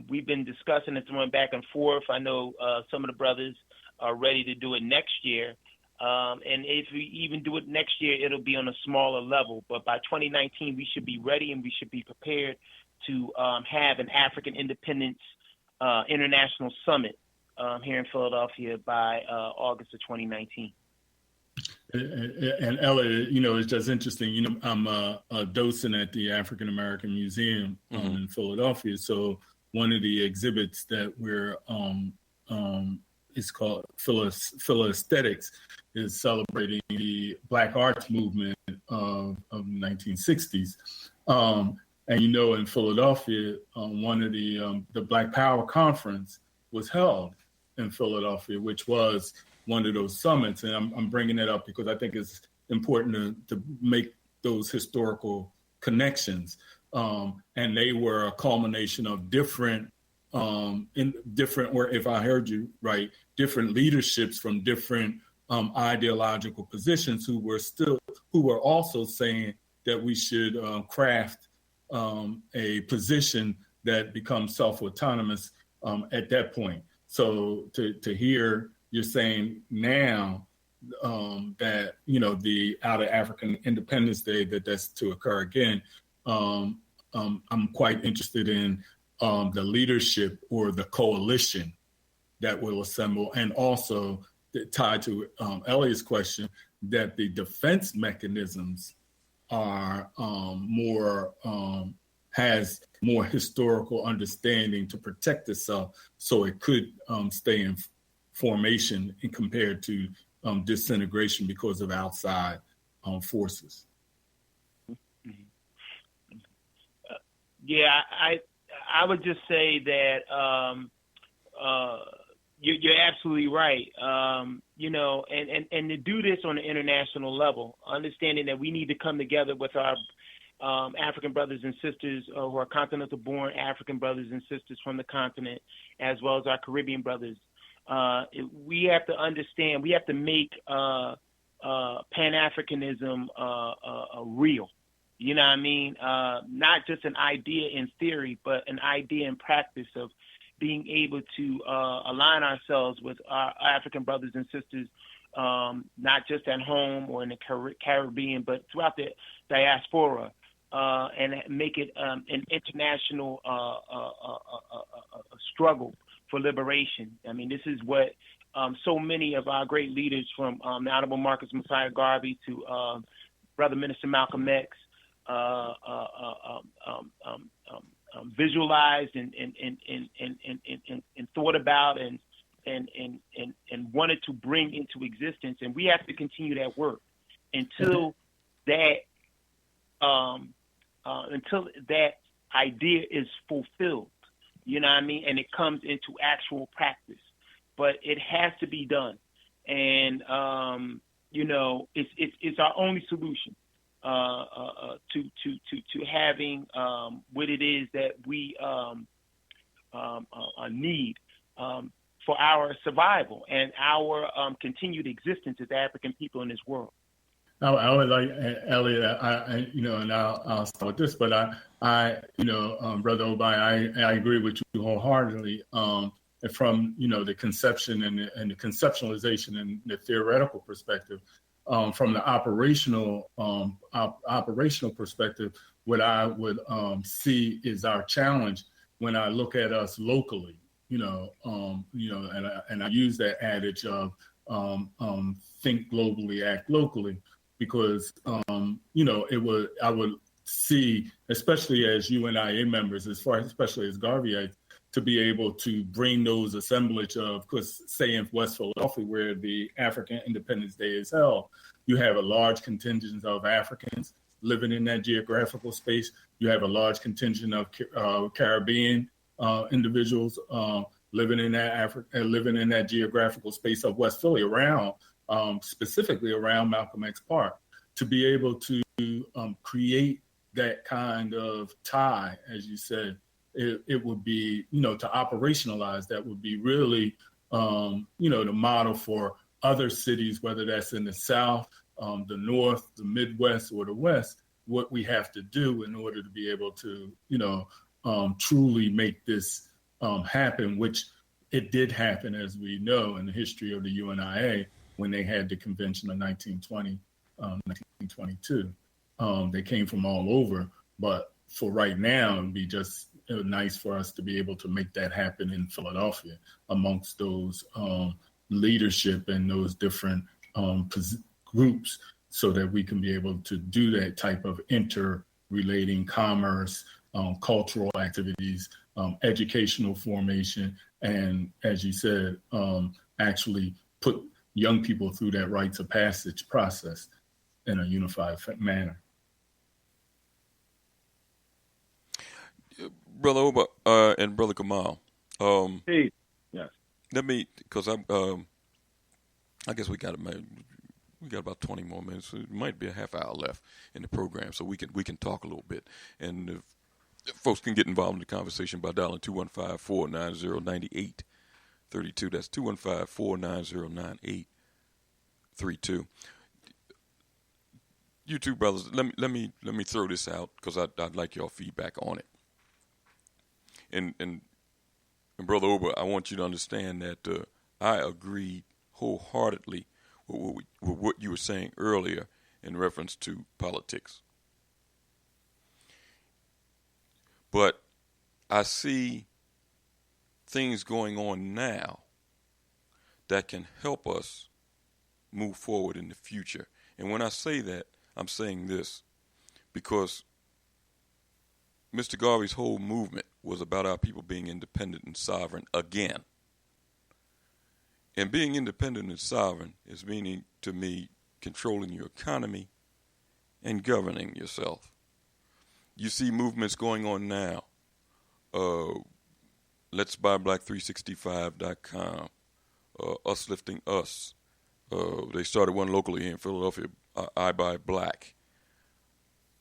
We've been discussing it, going back and forth. I know some of the brothers are ready to do it next year. And if we even do it next year, it'll be on a smaller level. But by 2019, we should be ready and we should be prepared to have an African Independence International Summit here in Philadelphia by August of 2019. And Elliott, it's just interesting. I'm a docent at the African American Museum in Philadelphia. So one of the exhibits that we're it's called Philaesthetics, is celebrating the Black Arts movement of the 1960s. And in Philadelphia, one of the Black Power Conference was held in Philadelphia, which was one of those summits. And I'm bringing it up because I think it's important to make those historical connections. And they were a culmination of different, or if I heard you right, different leaderships from different ideological positions who were also saying that we should craft a position that becomes self-autonomous at that point. So to hear you're saying now that, the out of African Independence Day, that's to occur again, I'm quite interested in the leadership or the coalition that will assemble, and also tied to Elliott's question, that the defense mechanisms are has more historical understanding to protect itself, so it could stay in formation and compared to disintegration because of outside forces. Yeah, I would just say that you're absolutely right. And to do this on an international level, understanding that we need to come together with our African brothers and sisters who are continental-born African brothers and sisters from the continent, as well as our Caribbean brothers. We have to understand, we have to make Pan-Africanism real. You know what I mean? Not just an idea in theory, but an idea in practice of being able to align ourselves with our African brothers and sisters, not just at home or in the Caribbean, but throughout the diaspora, and make it an international struggle for liberation. I mean, this is what so many of our great leaders, from Honorable Marcus Messiah Garvey to Brother Minister Malcolm X visualized and thought about and wanted to bring into existence. And we have to continue that work until that idea is fulfilled. You know what I mean? And it comes into actual practice. But it has to be done. And it's our only solution to having what it is that we need for our survival and our continued existence as African people in this world. I would like, Elliott, and I'll start with this, but Brother Oba, I agree with you wholeheartedly. From the conception and the conceptualization and the theoretical perspective, from the operational perspective, what I would see is our challenge when I look at us locally. And I use that adage of think globally, act locally, because I would see, especially as UNIA members, especially as Garveyites, to be able to bring those assemblage of, because say in West Philadelphia, where the African Independence Day is held, you have a large contingent of Africans living in that geographical space. You have a large contingent of Caribbean individuals living in that geographical space of West Philly, around specifically around Malcolm X Park, to be able to create that kind of tie, as you said. It would be, to operationalize that would be really, the model for other cities, whether that's in the South, the North, the Midwest, or the West, what we have to do in order to be able to, truly make this happen, which it did happen, as we know, in the history of the UNIA when they had the convention of 1922. They came from all over, but for right now, it'd be just nice for us to be able to make that happen in Philadelphia amongst those leadership and those different groups, so that we can be able to do that type of interrelating commerce, cultural activities, educational formation, and, as you said, actually put young people through that rites of passage process in a unified manner. Brother Oba and Brother Kamal. Hey, yes. Let me, because I guess we got about 20 more minutes. It might be a half hour left in the program, so we can talk a little bit. And if folks can get involved in the conversation by dialing 215-490-9832. That's 215-490-9832. You two brothers, let me throw this out, because I'd like your feedback on it. And Brother Oba, I want you to understand that I agreed wholeheartedly with what you were saying earlier in reference to politics. But I see things going on now that can help us move forward in the future. And when I say that, I'm saying this because Mr. Garvey's whole movement was about our people being independent and sovereign again. And being independent and sovereign is meaning, to me, controlling your economy and governing yourself. You see movements going on now. Let's Buy Black365.com, Us Lifting Us. They started one locally here in Philadelphia, I Buy Black.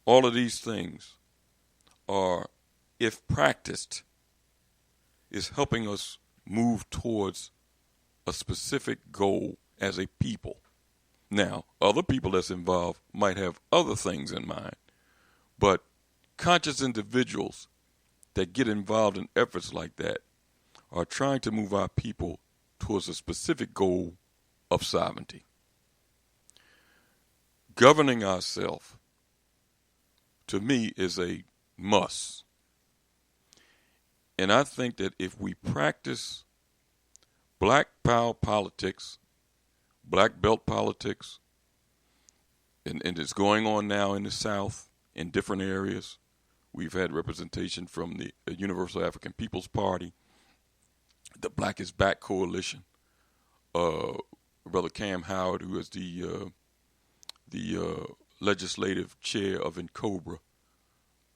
All of these things are, if practiced, is helping us move towards a specific goal as a people. Now, other people that's involved might have other things in mind, but conscious individuals that get involved in efforts like that are trying to move our people towards a specific goal of sovereignty. Governing ourselves, to me, is a must. And I think that if we practice black power politics, black belt politics, and it's going on now in the South in different areas. We've had representation from the Universal African People's Party, the Black is Back Coalition, Brother Cam Howard, who is the legislative chair of NCOBRA,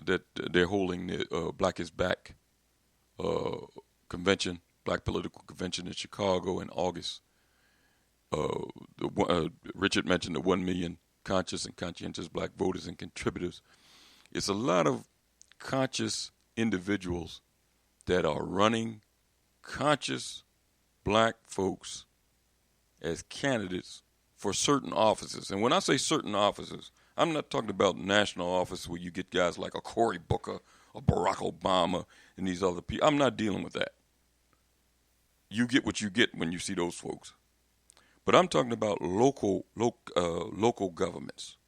that they're holding the Black is Back convention, Black Political Convention in Chicago in August. Richard mentioned the 1 million conscious and conscientious black voters and contributors. It's a lot of conscious individuals that are running conscious black folks as candidates for certain offices. And when I say certain offices, I'm not talking about national office where you get guys like a Cory Booker, a Barack Obama, and these other people. I'm not dealing with that. You get what you get when you see those folks. But I'm talking about local governments,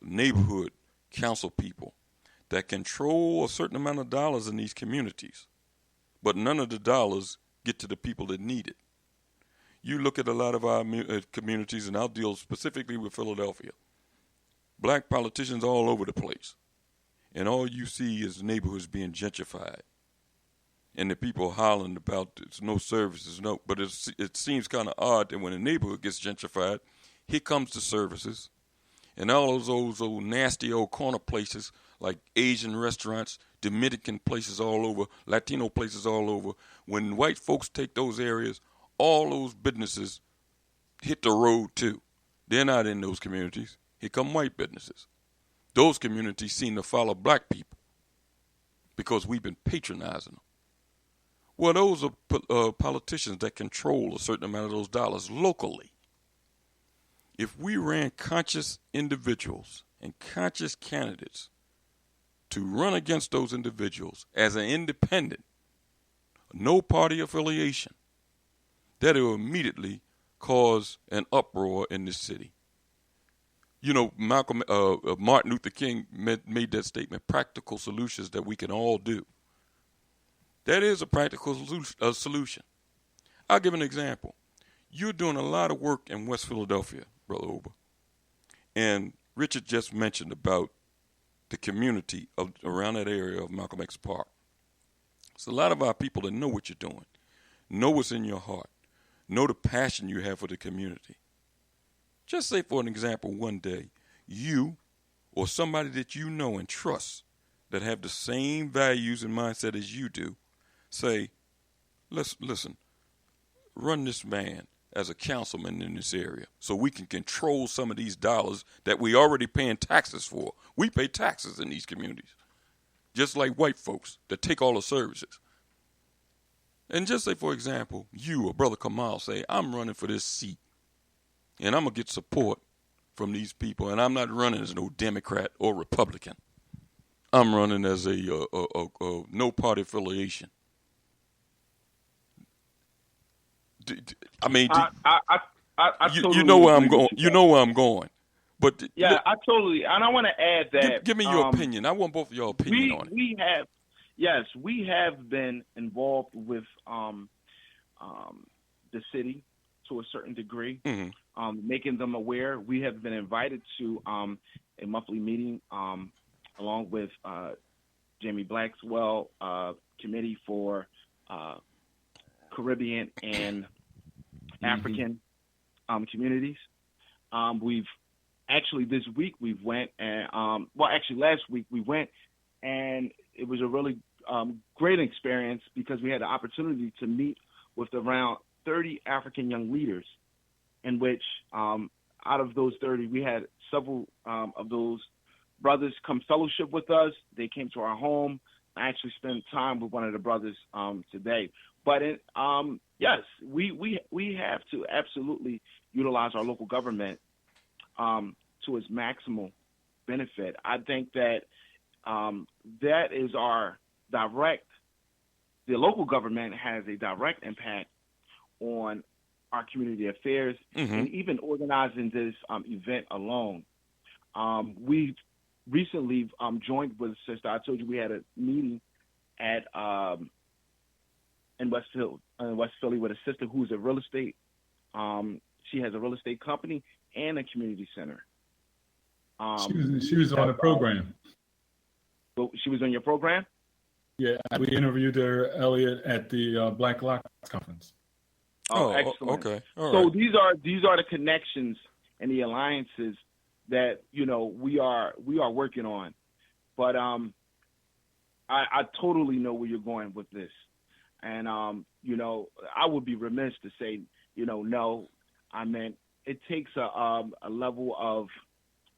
neighborhood council people that control a certain amount of dollars in these communities, but none of the dollars get to the people that need it. You look at a lot of our communities, and I'll deal specifically with Philadelphia. Black politicians all over the place, and all you see is neighborhoods being gentrified. And the people hollering about there's no services, no. But it seems kind of odd that when a neighborhood gets gentrified, here comes the services. And all those old nasty old corner places like Asian restaurants, Dominican places all over, Latino places all over. When white folks take those areas, all those businesses hit the road too. They're not in those communities. Here come white businesses. Those communities seem to follow black people because we've been patronizing them. Well, those are politicians that control a certain amount of those dollars locally. If we ran conscious individuals and conscious candidates to run against those individuals as an independent, no party affiliation, that will immediately cause an uproar in this city. You know, Martin Luther King made that statement, practical solutions that we can all do. That is a practical solution. I'll give an example. You're doing a lot of work in West Philadelphia, Brother Oba. And Richard just mentioned about the community around that area of Malcolm X Park. It's a lot of our people that know what you're doing, know what's in your heart, know the passion you have for the community. Just say, for an example, one day, you or somebody that you know and trust that have the same values and mindset as you do, say, listen, run this man as a councilman in this area so we can control some of these dollars that we already paying taxes for. We pay taxes in these communities, just like white folks that take all the services. And just say, for example, you or Brother Kamal say, I'm running for this seat, and I'm going to get support from these people, and I'm not running as no Democrat or Republican. I'm running as a no-party affiliation. I mean, totally you know where I'm going. You know where I'm going. But yeah, I totally. And I want to add that. Give me your opinion. I want both of your opinion on it. We have been involved with the city to a certain degree, making them aware. We have been invited to a monthly meeting along with Jamie Blackwell Committee for Caribbean and African communities. We've actually this week we went and last week we went, and it was a really great experience because we had the opportunity to meet with around 30 African young leaders, in which out of those 30 we had several of those brothers come fellowship with us. They came to our home. I actually spent time with one of the brothers today. But yes, we have to absolutely utilize our local government to its maximal benefit. I think that that is our direct. The local government has a direct impact on our community affairs and even organizing this event alone. We recently joined with a sister. I told you we had a meeting at in West Philly with a sister who's a real estate. She has a real estate company and a community center. She was on the program. She was on your program? Yeah, we interviewed her, Elliott, at the Black Lives Conference. Oh, excellent. Okay. So these are the connections and the alliances that we are working on. But I totally know where you're going with this, and I would be remiss to say no. I meant it takes a level of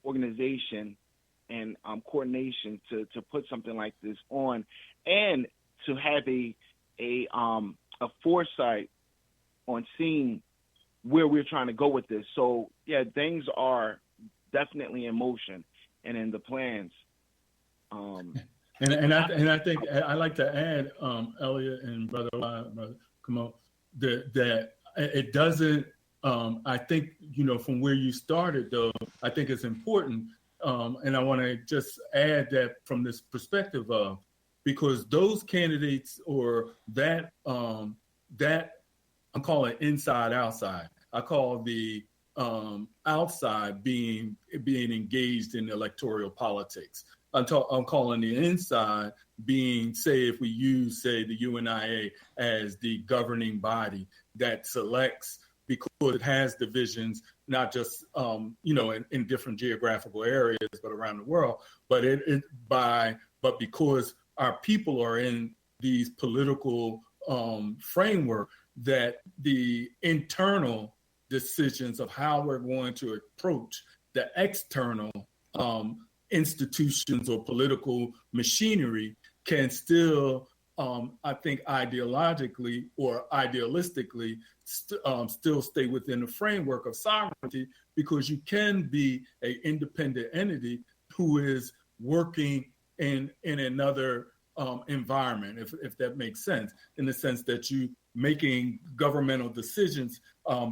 organization and coordination to put something like this on, and to have a foresight on seeing where we're trying to go with this. So yeah, things are definitely in motion and in the plans. And I think I like to add, Elliott and brother Kamo, that it doesn't. I think from where you started though, I think it's important, and I want to just add that from this perspective of, because those candidates or that I'm calling inside outside. I call the outside being engaged in electoral politics. I'm calling the inside being, say, if we use, say, the UNIA as the governing body that selects, because it has divisions, not just in different geographical areas, but around the world. But but because our people are in these political framework, that the internal decisions of how we're going to approach the external institutions or political machinery can still, I think, ideologically or idealistically still stay within the framework of sovereignty, because you can be an independent entity who is working in another environment, if that makes sense, in the sense that you making governmental decisions,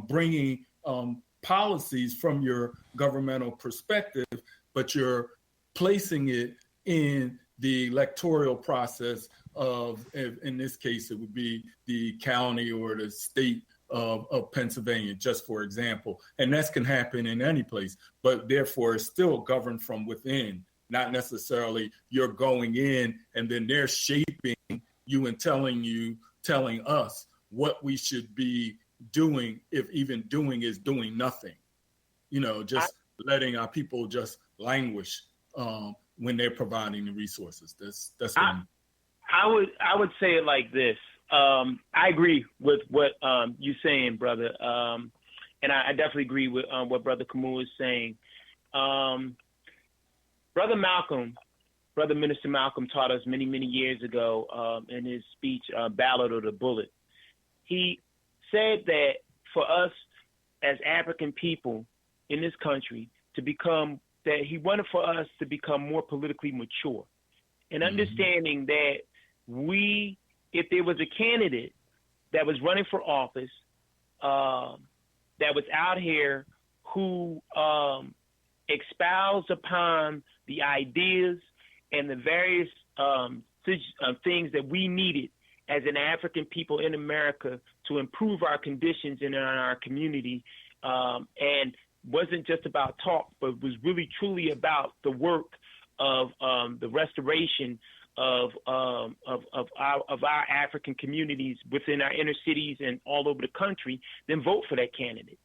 bringing policies from your governmental perspective, but you're placing it in the electoral process of, in this case, it would be the county or the state of Pennsylvania, just for example. And that can happen in any place, but therefore it's still governed from within, not necessarily you're going in and then they're shaping you and telling us what we should be doing, if even doing is doing nothing. Just letting our people just languish when they're providing the resources. That's what I would say it like this. I agree with what you're saying, brother, and I definitely agree with what Brother Camus is saying. Brother Minister Malcolm taught us many, many years ago in his speech, Ballad of the Bullet. He said that for us as African people in this country that he wanted for us to become more politically mature, and understanding that if there was a candidate that was running for office that was out here who expounds upon the ideas and the various things that we needed as an African people in America to improve our conditions in our community, and wasn't just about talk, but was really truly about the work of the restoration of our African communities within our inner cities and all over the country, then vote for that candidate,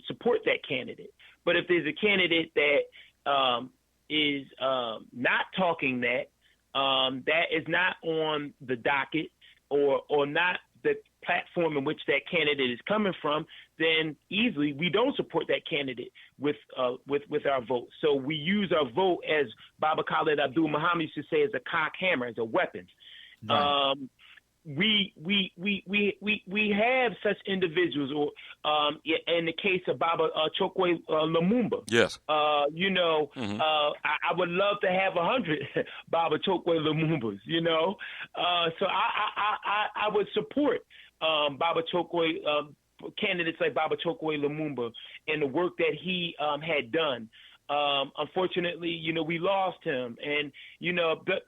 support that candidate. But if there's a candidate that is not talking that is not on the docket or not the platform in which that candidate is coming from, then easily we don't support that candidate with our vote. So we use our vote, as Baba Khaled Abdul Muhammad used to say, as a cock hammer, as a weapon. Right. We have such individuals, or in the case of Baba Chokwe Lumumba. Yes. I would love to have 100 Baba Chokwe Lumumbas. So I would support Baba Chokwe candidates like Baba Chokwe Lumumba and the work that he had done. Unfortunately, we lost him, and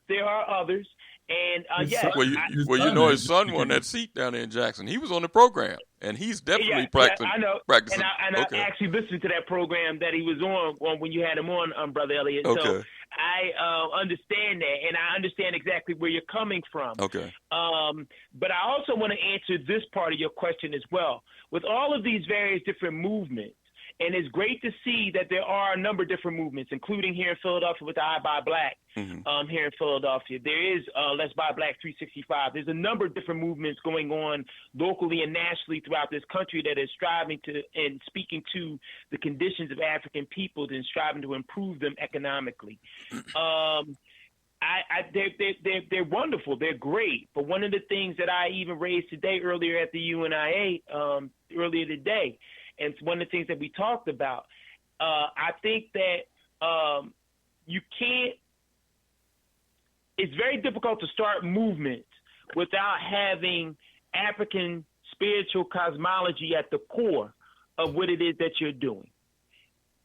there are others. And his son won that seat down there in Jackson. He was on the program, and he's definitely practicing. I know. Practicing. And I actually listened to that program that he was on when you had him on, Brother Elliott. Okay. So I understand that, and I understand exactly where you're coming from. Okay. But I also want to answer this part of your question as well. With all of these various different movements, and it's great to see that there are a number of different movements, including here in Philadelphia with the I Buy Black. Here in Philadelphia, there is Let's Buy Black 365. There's a number of different movements going on locally and nationally throughout this country that is striving to and speaking to the conditions of African peoples and striving to improve them economically. They're wonderful. They're great. But one of the things that I even raised today earlier at the UNIA earlier today, and it's one of the things that we talked about, I think that you can't. It's very difficult to start movements without having African spiritual cosmology at the core of what it is that you're doing.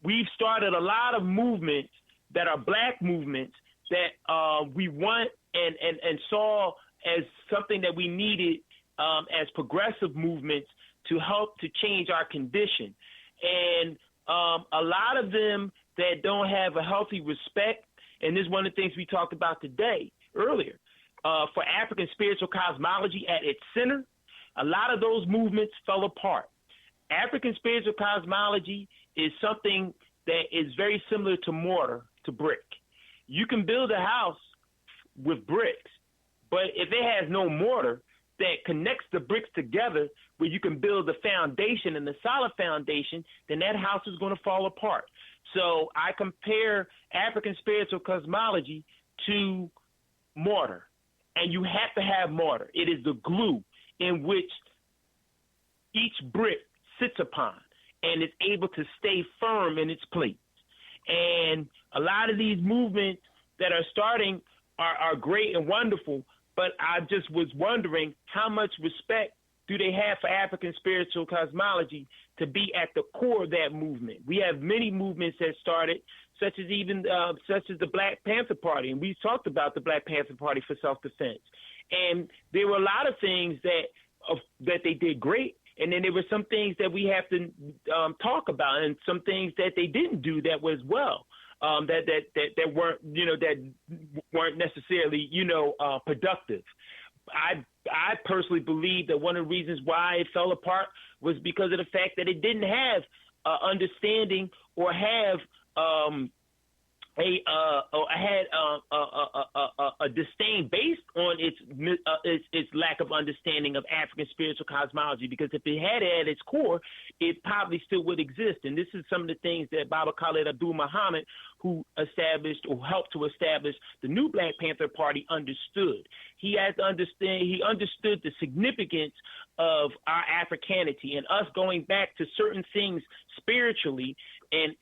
We've started a lot of movements that are black movements that we want and saw as something that we needed as progressive movements to help to change our condition. And a lot of them that don't have a healthy respect, and this is one of the things we talked about today, earlier, for African spiritual cosmology at its center, a lot of those movements fell apart. African spiritual cosmology is something that is very similar to mortar, to brick. You can build a house with bricks, but if it has no mortar that connects the bricks together where you can build the foundation and the solid foundation, then that house is going to fall apart. So I compare African spiritual cosmology to mortar, and you have to have mortar. It is the glue in which each brick sits upon and is able to stay firm in its place. And a lot of these movements that are starting are great and wonderful, but I just was wondering how much respect do they have for African spiritual cosmology to be at the core of that movement? We have many movements that started, such as the Black Panther Party, and we talked about the Black Panther Party for self-defense. And there were a lot of things that they did great, and then there were some things that we have to talk about, and some things that they didn't do that was well. That weren't necessarily productive. I personally believe that one of the reasons why it fell apart was because of the fact that it didn't have understanding or have a disdain based on its lack of understanding of African spiritual cosmology. Because if it had it at its core, it probably still would exist. And this is some of the things that Baba Khaled Abdul Muhammad, who established or helped to establish the new Black Panther Party, understood. He had to understand. He understood the significance of our Africanity and us going back to certain things spiritually and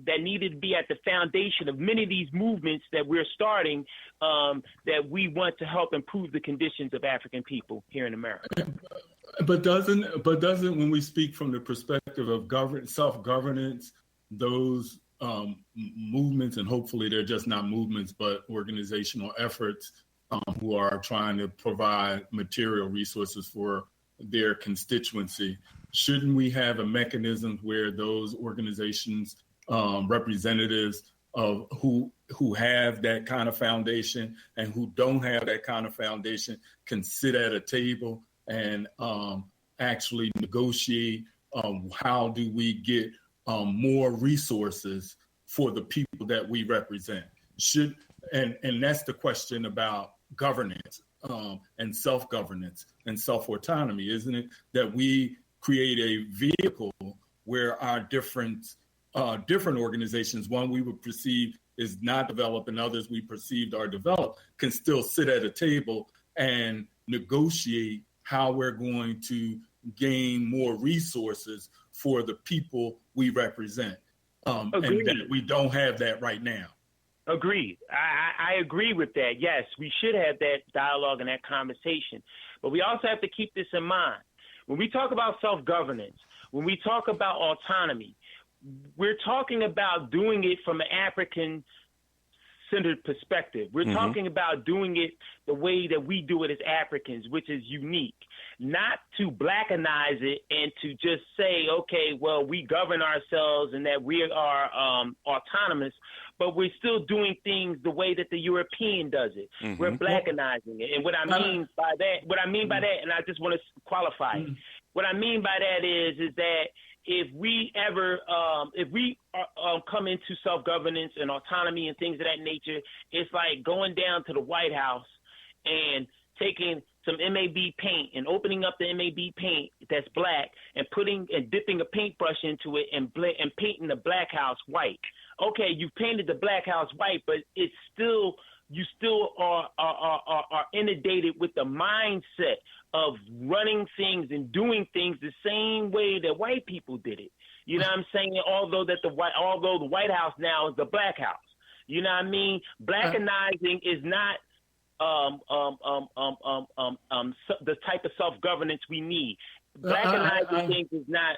that needed to be at the foundation of many of these movements that we're starting, that we want to help improve the conditions of African people here in America. But doesn't when we speak from the perspective of self-governance, those movements, and hopefully they're just not movements but organizational efforts who are trying to provide material resources for their constituency, shouldn't we have a mechanism where those organizations, representatives of who have that kind of foundation and who don't have that kind of foundation can sit at a table and actually negotiate how do we get more resources for the people that we represent? And that's the question about governance and self-governance and self-autonomy, isn't it? That we create a vehicle where our different organizations, one we would perceive is not developed and others we perceived are developed, can still sit at a table and negotiate how we're going to gain more resources for the people we represent. And that we don't have that right now. Agreed. I agree with that. Yes, we should have that dialogue and that conversation. But we also have to keep this in mind. When we talk about self-governance, when we talk about autonomy, we're talking about doing it from an African centered perspective. We're Mhm. talking about doing it the way that we do it as Africans, which is unique, not to blackanize it and to just say, okay, well, we govern ourselves and that we are autonomous, but we're still doing things the way that the European does it. Mhm. We're blackanizing it. And what I mean by that, and I just want to qualify it. What I mean by that is that if we ever, come into self-governance and autonomy and things of that nature, it's like going down to the White House and taking some MAB paint and opening up the MAB paint that's black and dipping a paintbrush into it and painting the black house white. Okay, you painted the black house white, but it's still, you still are inundated with the mindset of running things and doing things the same way that white people did it. You know what I'm saying? Although the White House now is the black house. You know what I mean? Blackanizing is not the type of self-governance we need. Blackanizing things is not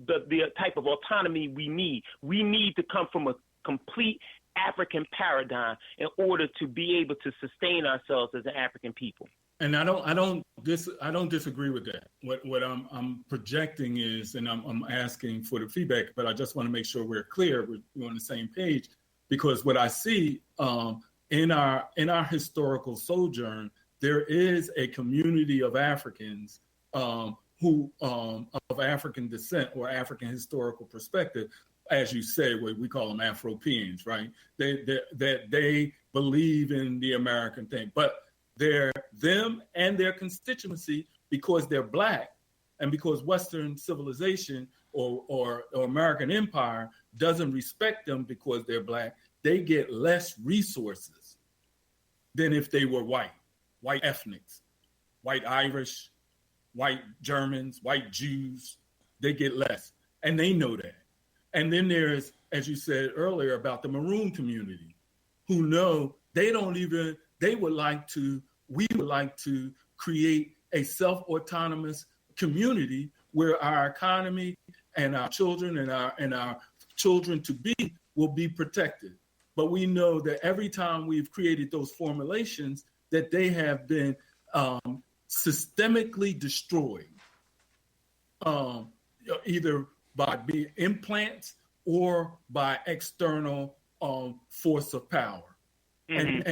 the type of autonomy we need. We need to come from a complete African paradigm in order to be able to sustain ourselves as an African people. And I don't disagree with that. What I'm projecting is, and I'm asking for the feedback, but I just want to make sure we're clear, we're on the same page, because what I see in our historical sojourn, there is a community of Africans who of African descent or African historical perspective, as you say, we call them Afropeans, right? They believe in the American thing, but them and their constituency, because they're black and because Western civilization or American empire doesn't respect them because they're black, they get less resources than if they were white ethnics, white Irish, white Germans, white Jews. They get less, and they know that. And then there's, as you said earlier, about the maroon community, who know we would like to create a self-autonomous community where our economy and our children and our children to be will be protected. But we know that every time we've created those formulations, that they have been systemically destroyed, either by being implants or by external force of power. And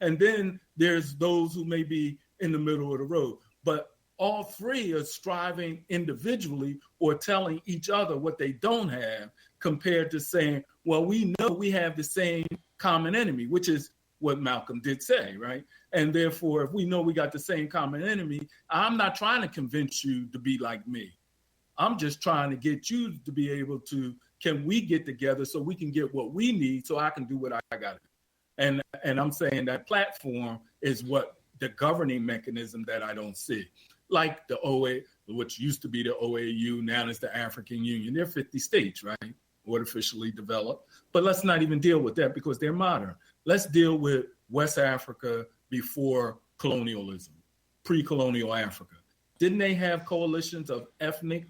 then there's those who may be in the middle of the road, but all three are striving individually or telling each other what they don't have, compared to saying, well, we know we have the same common enemy, which is what Malcolm did say, right? And therefore, if we know we got the same common enemy, I'm not trying to convince you to be like me. I'm just trying to get you to be able to, can we get together so we can get what we need so I can do what I got to do? And I'm saying that platform is what the governing mechanism that I don't see. Like the OA, which used to be the OAU, now it's the African Union. They're 50 states, right? Artificially developed. But let's not even deal with that because they're modern. Let's deal with West Africa before colonialism, pre-colonial Africa. Didn't they have coalitions of ethnic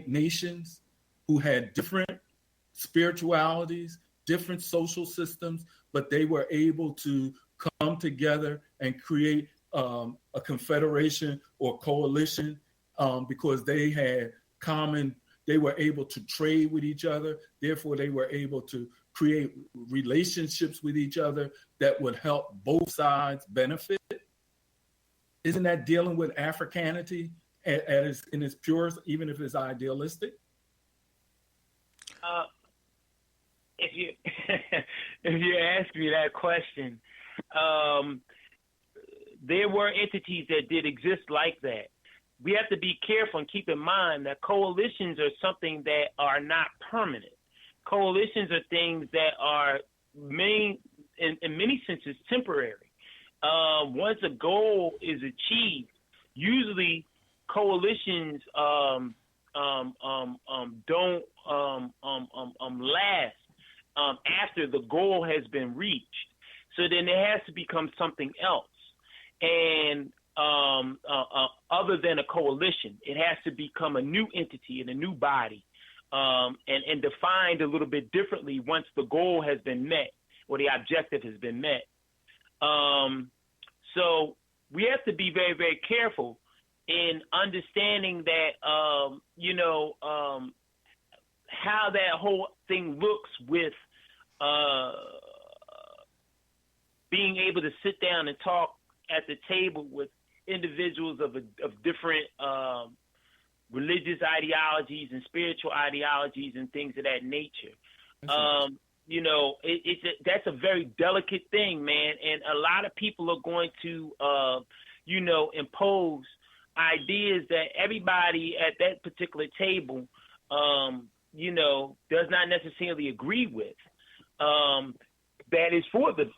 nations who had different spiritualities, different social systems, but they were able to come together and create a confederation or coalition because they had they were able to trade with each other. Therefore, they were able to create relationships with each other that would help both sides benefit. Isn't that dealing with Africanity in its purest, even if it's idealistic? If you ask me that question, there were entities that did exist like that. We have to be careful and keep in mind that coalitions are something that are not permanent. Coalitions are things that are in many senses temporary. Once a goal is achieved, usually coalitions don't last after the goal has been reached. So then there has to become something else. And other than a coalition, it has to become a new entity and a new body and defined a little bit differently once the goal has been met or the objective has been met. So we have to be very, very careful in understanding that, how that whole thing looks with being able to sit down and talk at the table with individuals of different religious ideologies and spiritual ideologies and things of that nature. That's a very delicate thing, man. And a lot of people are going to, impose ideas that everybody at that particular table, does not necessarily agree with. That is for that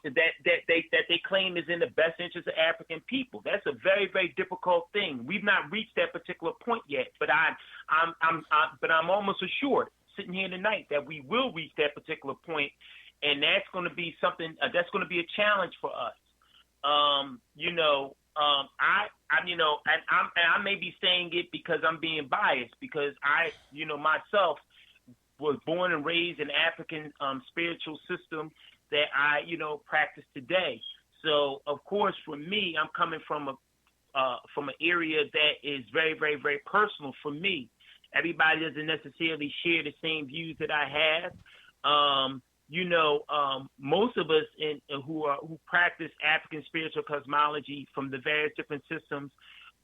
they claim is in the best interest of African people. That's a very, very difficult thing. We've not reached that particular point yet, but I'm almost assured, sitting here tonight, that we will reach that particular point, and that's going to be something. That's going to be a challenge for us. I may be saying it because I'm being biased, because I myself was born and raised in African spiritual system that I, practice today. So, of course, for me, I'm coming from an area that is very, very, very personal for me. Everybody doesn't necessarily share the same views that I have. Most of us who practice African spiritual cosmology from the various different systems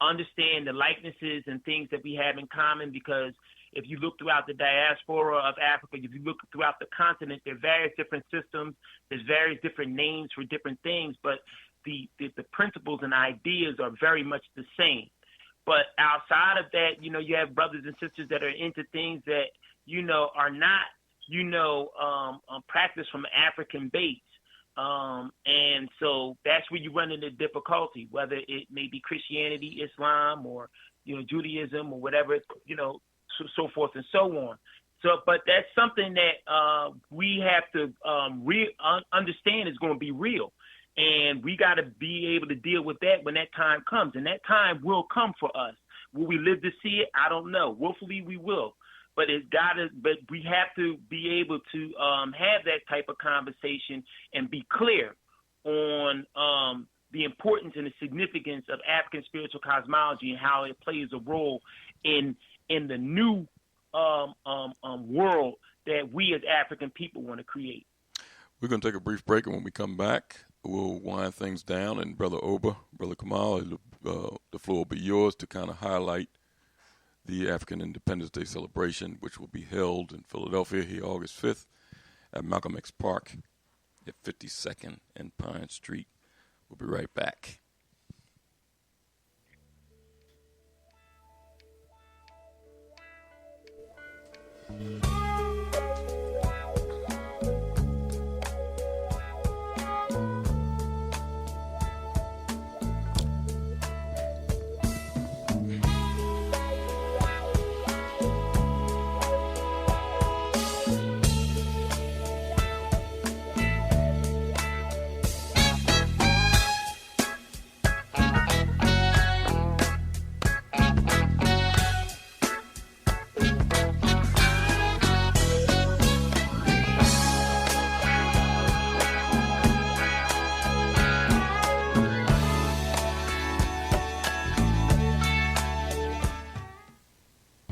understand the likenesses and things that we have in common, because if you look throughout the diaspora of Africa, if you look throughout the continent, there are various different systems, there's various different names for different things, but the principles and ideas are very much the same. But outside of that, you have brothers and sisters that are into things that, are not, practiced from an African base. And so that's where you run into difficulty, whether it may be Christianity, Islam, or, Judaism, or whatever, so forth and so on. So, but that's something that we have to understand is going to be real. And we got to be able to deal with that when that time comes. And that time will come for us. Will we live to see it? I don't know. Hopefully we will. But but we have to be able to have that type of conversation and be clear on the importance and the significance of African spiritual cosmology and how it plays a role in the new world that we as African people want to create. We're going to take a brief break, and when we come back, we'll wind things down. And Brother Oba, Brother Kamal, the floor will be yours to kind of highlight the African Independence Day celebration, which will be held in Philadelphia here August 5th at Malcolm X Park at 52nd and Pine Street. We'll be right back.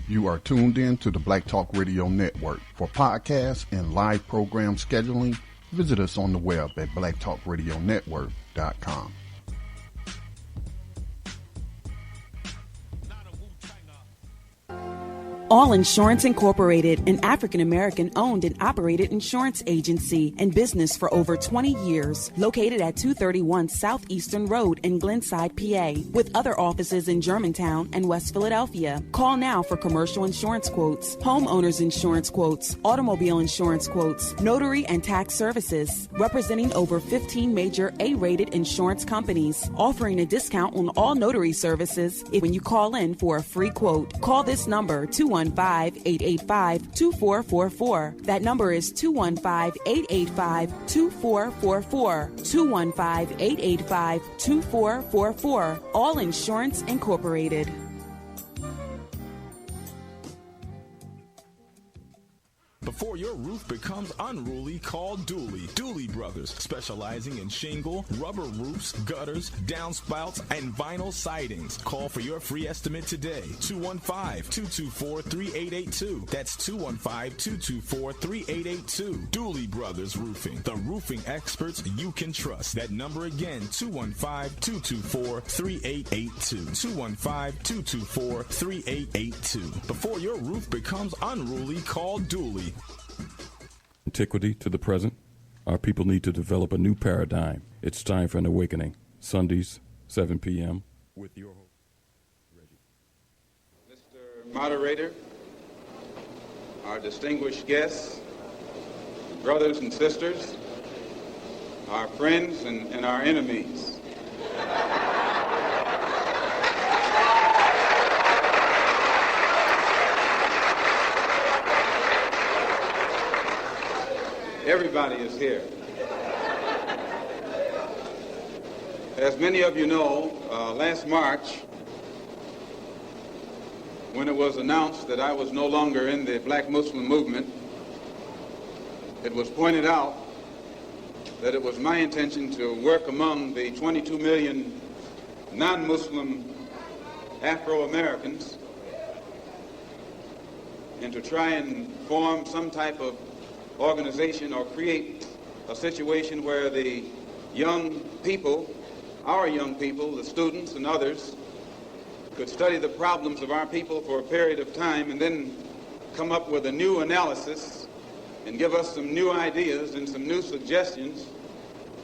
You are tuned in to the Black Talk Radio Network. For podcasts and live program scheduling, visit us on the web at blacktalkradionetwork.com. All Insurance Incorporated, an African-American owned and operated insurance agency in business for over 20 years, located at 231 Southeastern Road in Glenside, PA, with other offices in Germantown and West Philadelphia. Call now for commercial insurance quotes, homeowners insurance quotes, automobile insurance quotes, notary and tax services, representing over 15 major A-rated insurance companies, offering a discount on all notary services when you call in for a free quote. Call this number, 215-885-2444. That number is 215-885-2444. 215-885-2444. All Insurance Incorporated. Before your roof becomes unruly, call Dooley. Dooley Brothers, specializing in shingle, rubber roofs, gutters, downspouts, and vinyl sidings. Call for your free estimate today. 215-224-3882. That's 215-224-3882. Dooley Brothers Roofing, the roofing experts you can trust. That number again, 215-224-3882. 215-224-3882. Before your roof becomes unruly, call Dooley. Antiquity to the present, our people need to develop a new paradigm. It's time for an awakening. Sundays, 7 p.m. with your host, Reggie. Mr. Moderator, our distinguished guests, brothers and sisters, our friends and our enemies. Everybody is here. As many of you know, last March, when it was announced that I was no longer in the Black Muslim movement, it was pointed out that it was my intention to work among the 22 million non-Muslim Afro-Americans and to try and form some type of organization or create a situation where the young people, our young people, the students and others, could study the problems of our people for a period of time and then come up with a new analysis and give us some new ideas and some new suggestions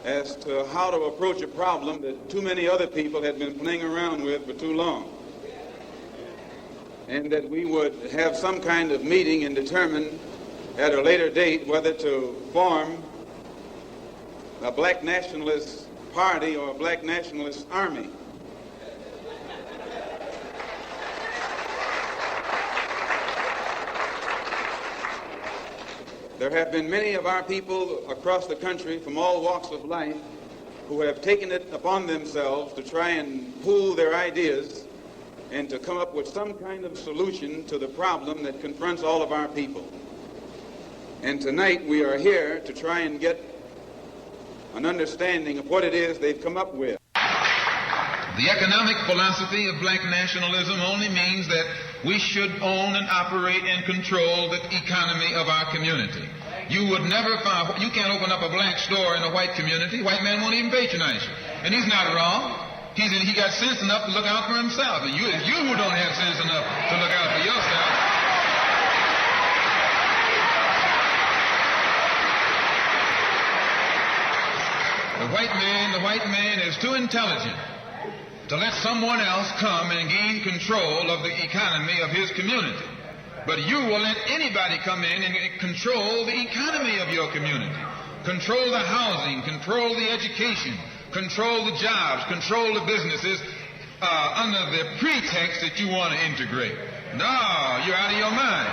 as to how to approach a problem that too many other people had been playing around with for too long. And that we would have some kind of meeting and determine at a later date whether to form a black nationalist party or a black nationalist army. There have been many of our people across the country from all walks of life who have taken it upon themselves to try and pool their ideas and to come up with some kind of solution to the problem that confronts all of our people. And tonight we are here to try and get an understanding of what it is they've come up with. The economic philosophy of black nationalism only means that we should own and operate and control the economy of our community. You would never find, you can't open up a black store in a white community. White man won't even patronize you. And he's not wrong. He got sense enough to look out for himself. And you who don't have sense enough to look out for yourself, the white man is too intelligent to let someone else come and gain control of the economy of his community. But you will let anybody come in and control the economy of your community. Control the housing, control the education, control the jobs, control the businesses under the pretext that you want to integrate. No, you're out of your mind.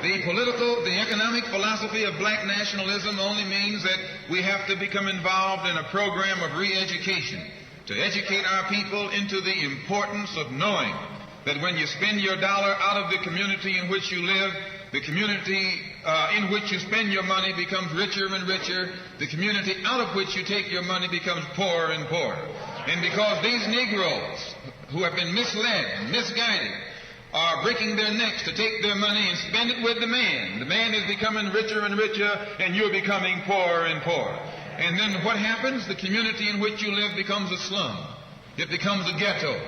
The economic philosophy of black nationalism only means that we have to become involved in a program of re-education to educate our people into the importance of knowing that when you spend your dollar out of the community in which you live, the community in which you spend your money becomes richer and richer. The community out of which you take your money becomes poorer and poorer. And because these Negroes who have been misled and misguided are breaking their necks to take their money and spend it with the man. The man is becoming richer and richer, and you're becoming poorer and poorer. And then what happens? The community in which you live becomes a slum. It becomes a ghetto.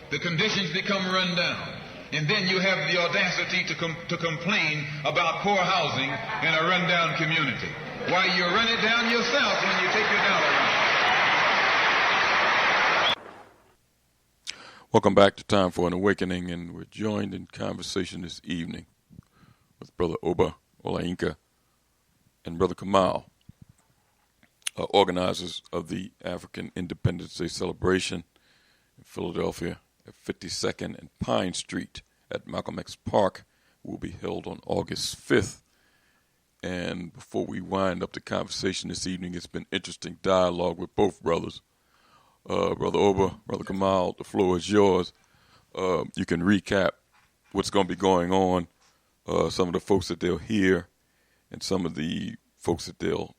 The conditions become run down. And then you have the audacity to complain about poor housing in a run-down community. Why, you run it down yourself when you take your dollar out. Welcome back to Time for an Awakening, and we're joined in conversation this evening with Brother Oba Olayinka and Brother Kamal, organizers of the African Independence Day celebration in Philadelphia at 52nd and Pine Street at Malcolm X Park. Will be held on August 5th. And before we wind up the conversation this evening, it's been interesting dialogue with both brothers Brother Oba, Brother Kamal, the floor is yours. You can recap what's going to be going on, some of the folks that they'll hear, and some of the folks that they'll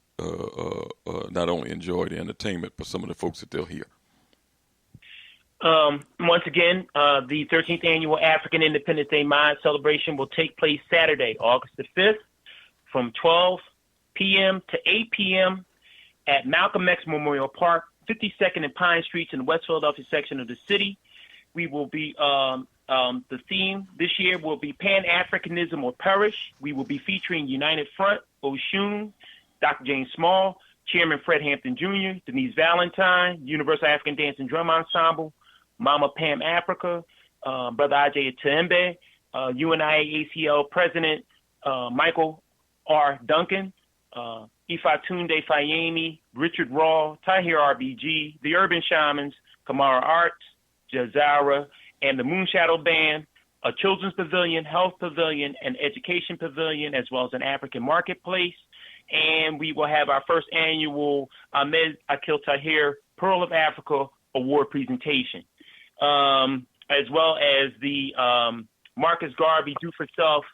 not only enjoy the entertainment, but some of the folks that they'll hear. Once again, the 13th Annual African Independence Day Mind Celebration will take place Saturday, August the 5th, from 12 p.m. to 8 p.m. at Malcolm X Memorial Park, 52nd and Pine Streets in the West Philadelphia section of the city. We will be, the theme this year will be Pan-Africanism or Perish. We will be featuring United Front, Oshun, Dr. James Small, Chairman Fred Hampton Jr., Denise Valentine, Universal African Dance and Drum Ensemble, Mama Pam Africa, Brother Ajay Tembe, UNIA ACL President Michael R. Duncan, Ifatunde Fayemi, Richard Raw, Tahir RBG, the Urban Shamans, Kamara Arts, Jazara, and the Moonshadow Band, a Children's Pavilion, Health Pavilion, and Education Pavilion, as well as an African Marketplace. And we will have our first annual Ahmed Akil Tahir Pearl of Africa Award presentation, as well as the Marcus Garvey Do For Self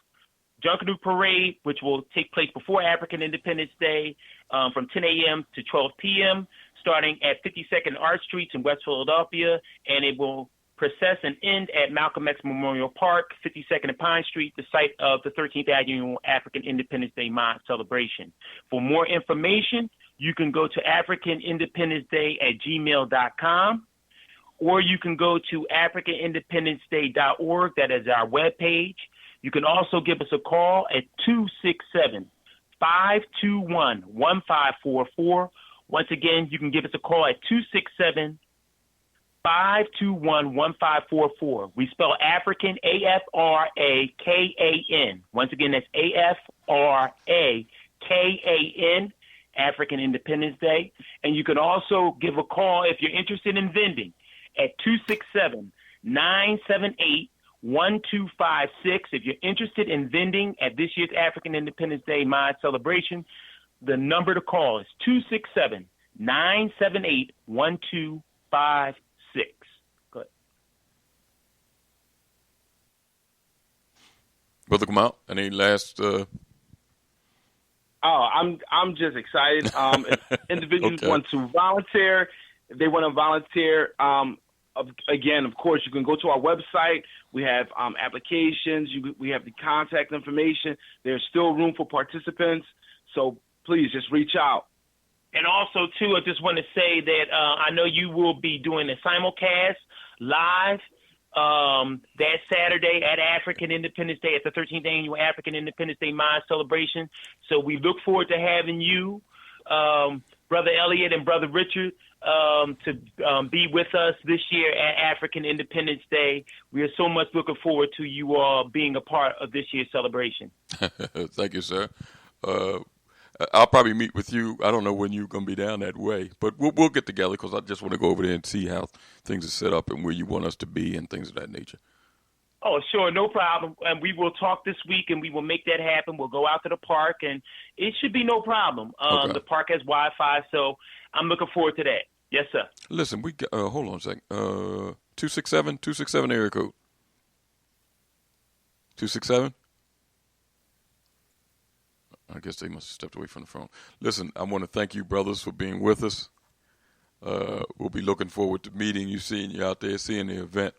Junkanoo Parade, which will take place before African Independence Day from 10 a.m. to 12 p.m., starting at 52nd Art Streets in West Philadelphia, and it will process and end at Malcolm X Memorial Park, 52nd and Pine Street, the site of the 13th Annual African Independence Day Mind Celebration. For more information, you can go to africanindependenceday@gmail.com, or you can go to africanindependenceday.org. That is our webpage. You can also give us a call at 267-521-1544. Once again, you can give us a call at 267-521-1544. We spell African, A-F-R-A-K-A-N. Once again, that's A-F-R-A-K-A-N, African Independence Day. And you can also give a call if you're interested in vending at 267-978-1256. If you're interested in vending at this year's African Independence Day Mind Celebration, the number to call is 267-978-1256. Good. Brother Kamal, any last? I'm just excited. If individuals want to volunteer, if they want to volunteer, again, of course, you can go to our website. We have applications. We have the contact information. There's still room for participants. So please just reach out. And also, too, I just want to say that I know you will be doing a simulcast live that Saturday at African Independence Day, at the 13th Annual African Independence Day Mind Celebration. So we look forward to having you, Brother Elliott and Brother Richard, to be with us this year at African Independence Day. We are so much looking forward to you all being a part of this year's celebration. Thank you, sir. I'll probably meet with you. I don't know when you're going to be down that way, but we'll get together because I just want to go over there and see how things are set up and where you want us to be and things of that nature. Oh, sure, no problem. And we will talk this week, and we will make that happen. We'll go out to the park, and it should be no problem. Okay. The park has Wi-Fi, so I'm looking forward to that. Yes, sir. Listen, we got, hold on a second. 267 area code. 267? I guess they must have stepped away from the phone. Listen, I want to thank you, brothers, for being with us. We'll be looking forward to meeting you, seeing you out there, seeing the event.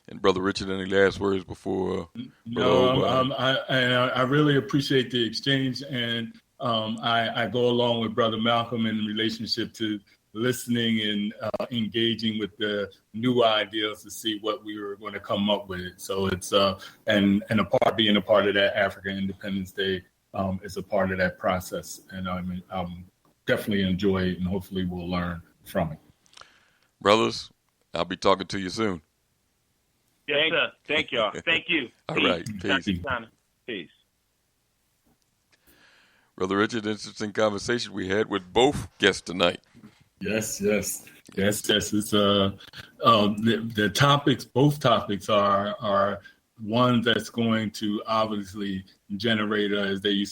And Brother Richard, any last words before? I really appreciate the exchange, and I go along with Brother Malcolm in relationship to listening and engaging with the new ideas to see what we were going to come up with. So it's being a part of that African Independence Day is a part of that process, and I'm definitely enjoy it, and hopefully we'll learn from it. Brothers, I'll be talking to you soon. Yes, sir. Thank y'all. Thank you. All right. Peace. Peace. Brother Richard, interesting conversation we had with both guests tonight. Yes. It's the topics. Both topics are one that's going to obviously generate, as they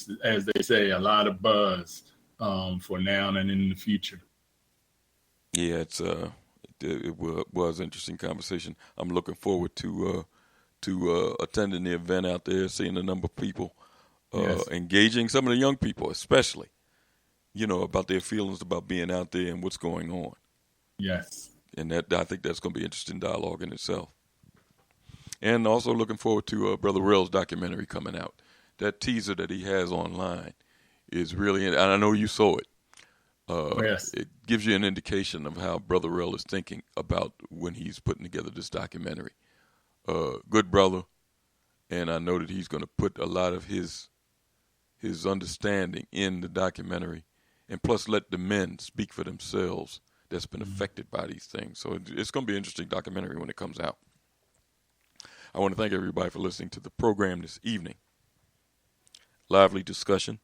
say, a lot of buzz for now and in the future. Yeah, it was an interesting conversation. I'm looking forward to attending the event out there, seeing a number of people engaging, some of the young people especially, about their feelings about being out there and what's going on. Yes. And I think that's going to be interesting dialogue in itself. And also looking forward to Brother Rel's documentary coming out. That teaser that he has online is really, and I know you saw it. Yes. It gives you an indication of how Brother Rel is thinking about when he's putting together this documentary. Good brother, and I know that he's going to put a lot of his understanding in the documentary, and plus let the men speak for themselves that's been affected by these things. So it's going to be an interesting documentary when it comes out. I want to thank everybody for listening to the program this evening. Lively discussion.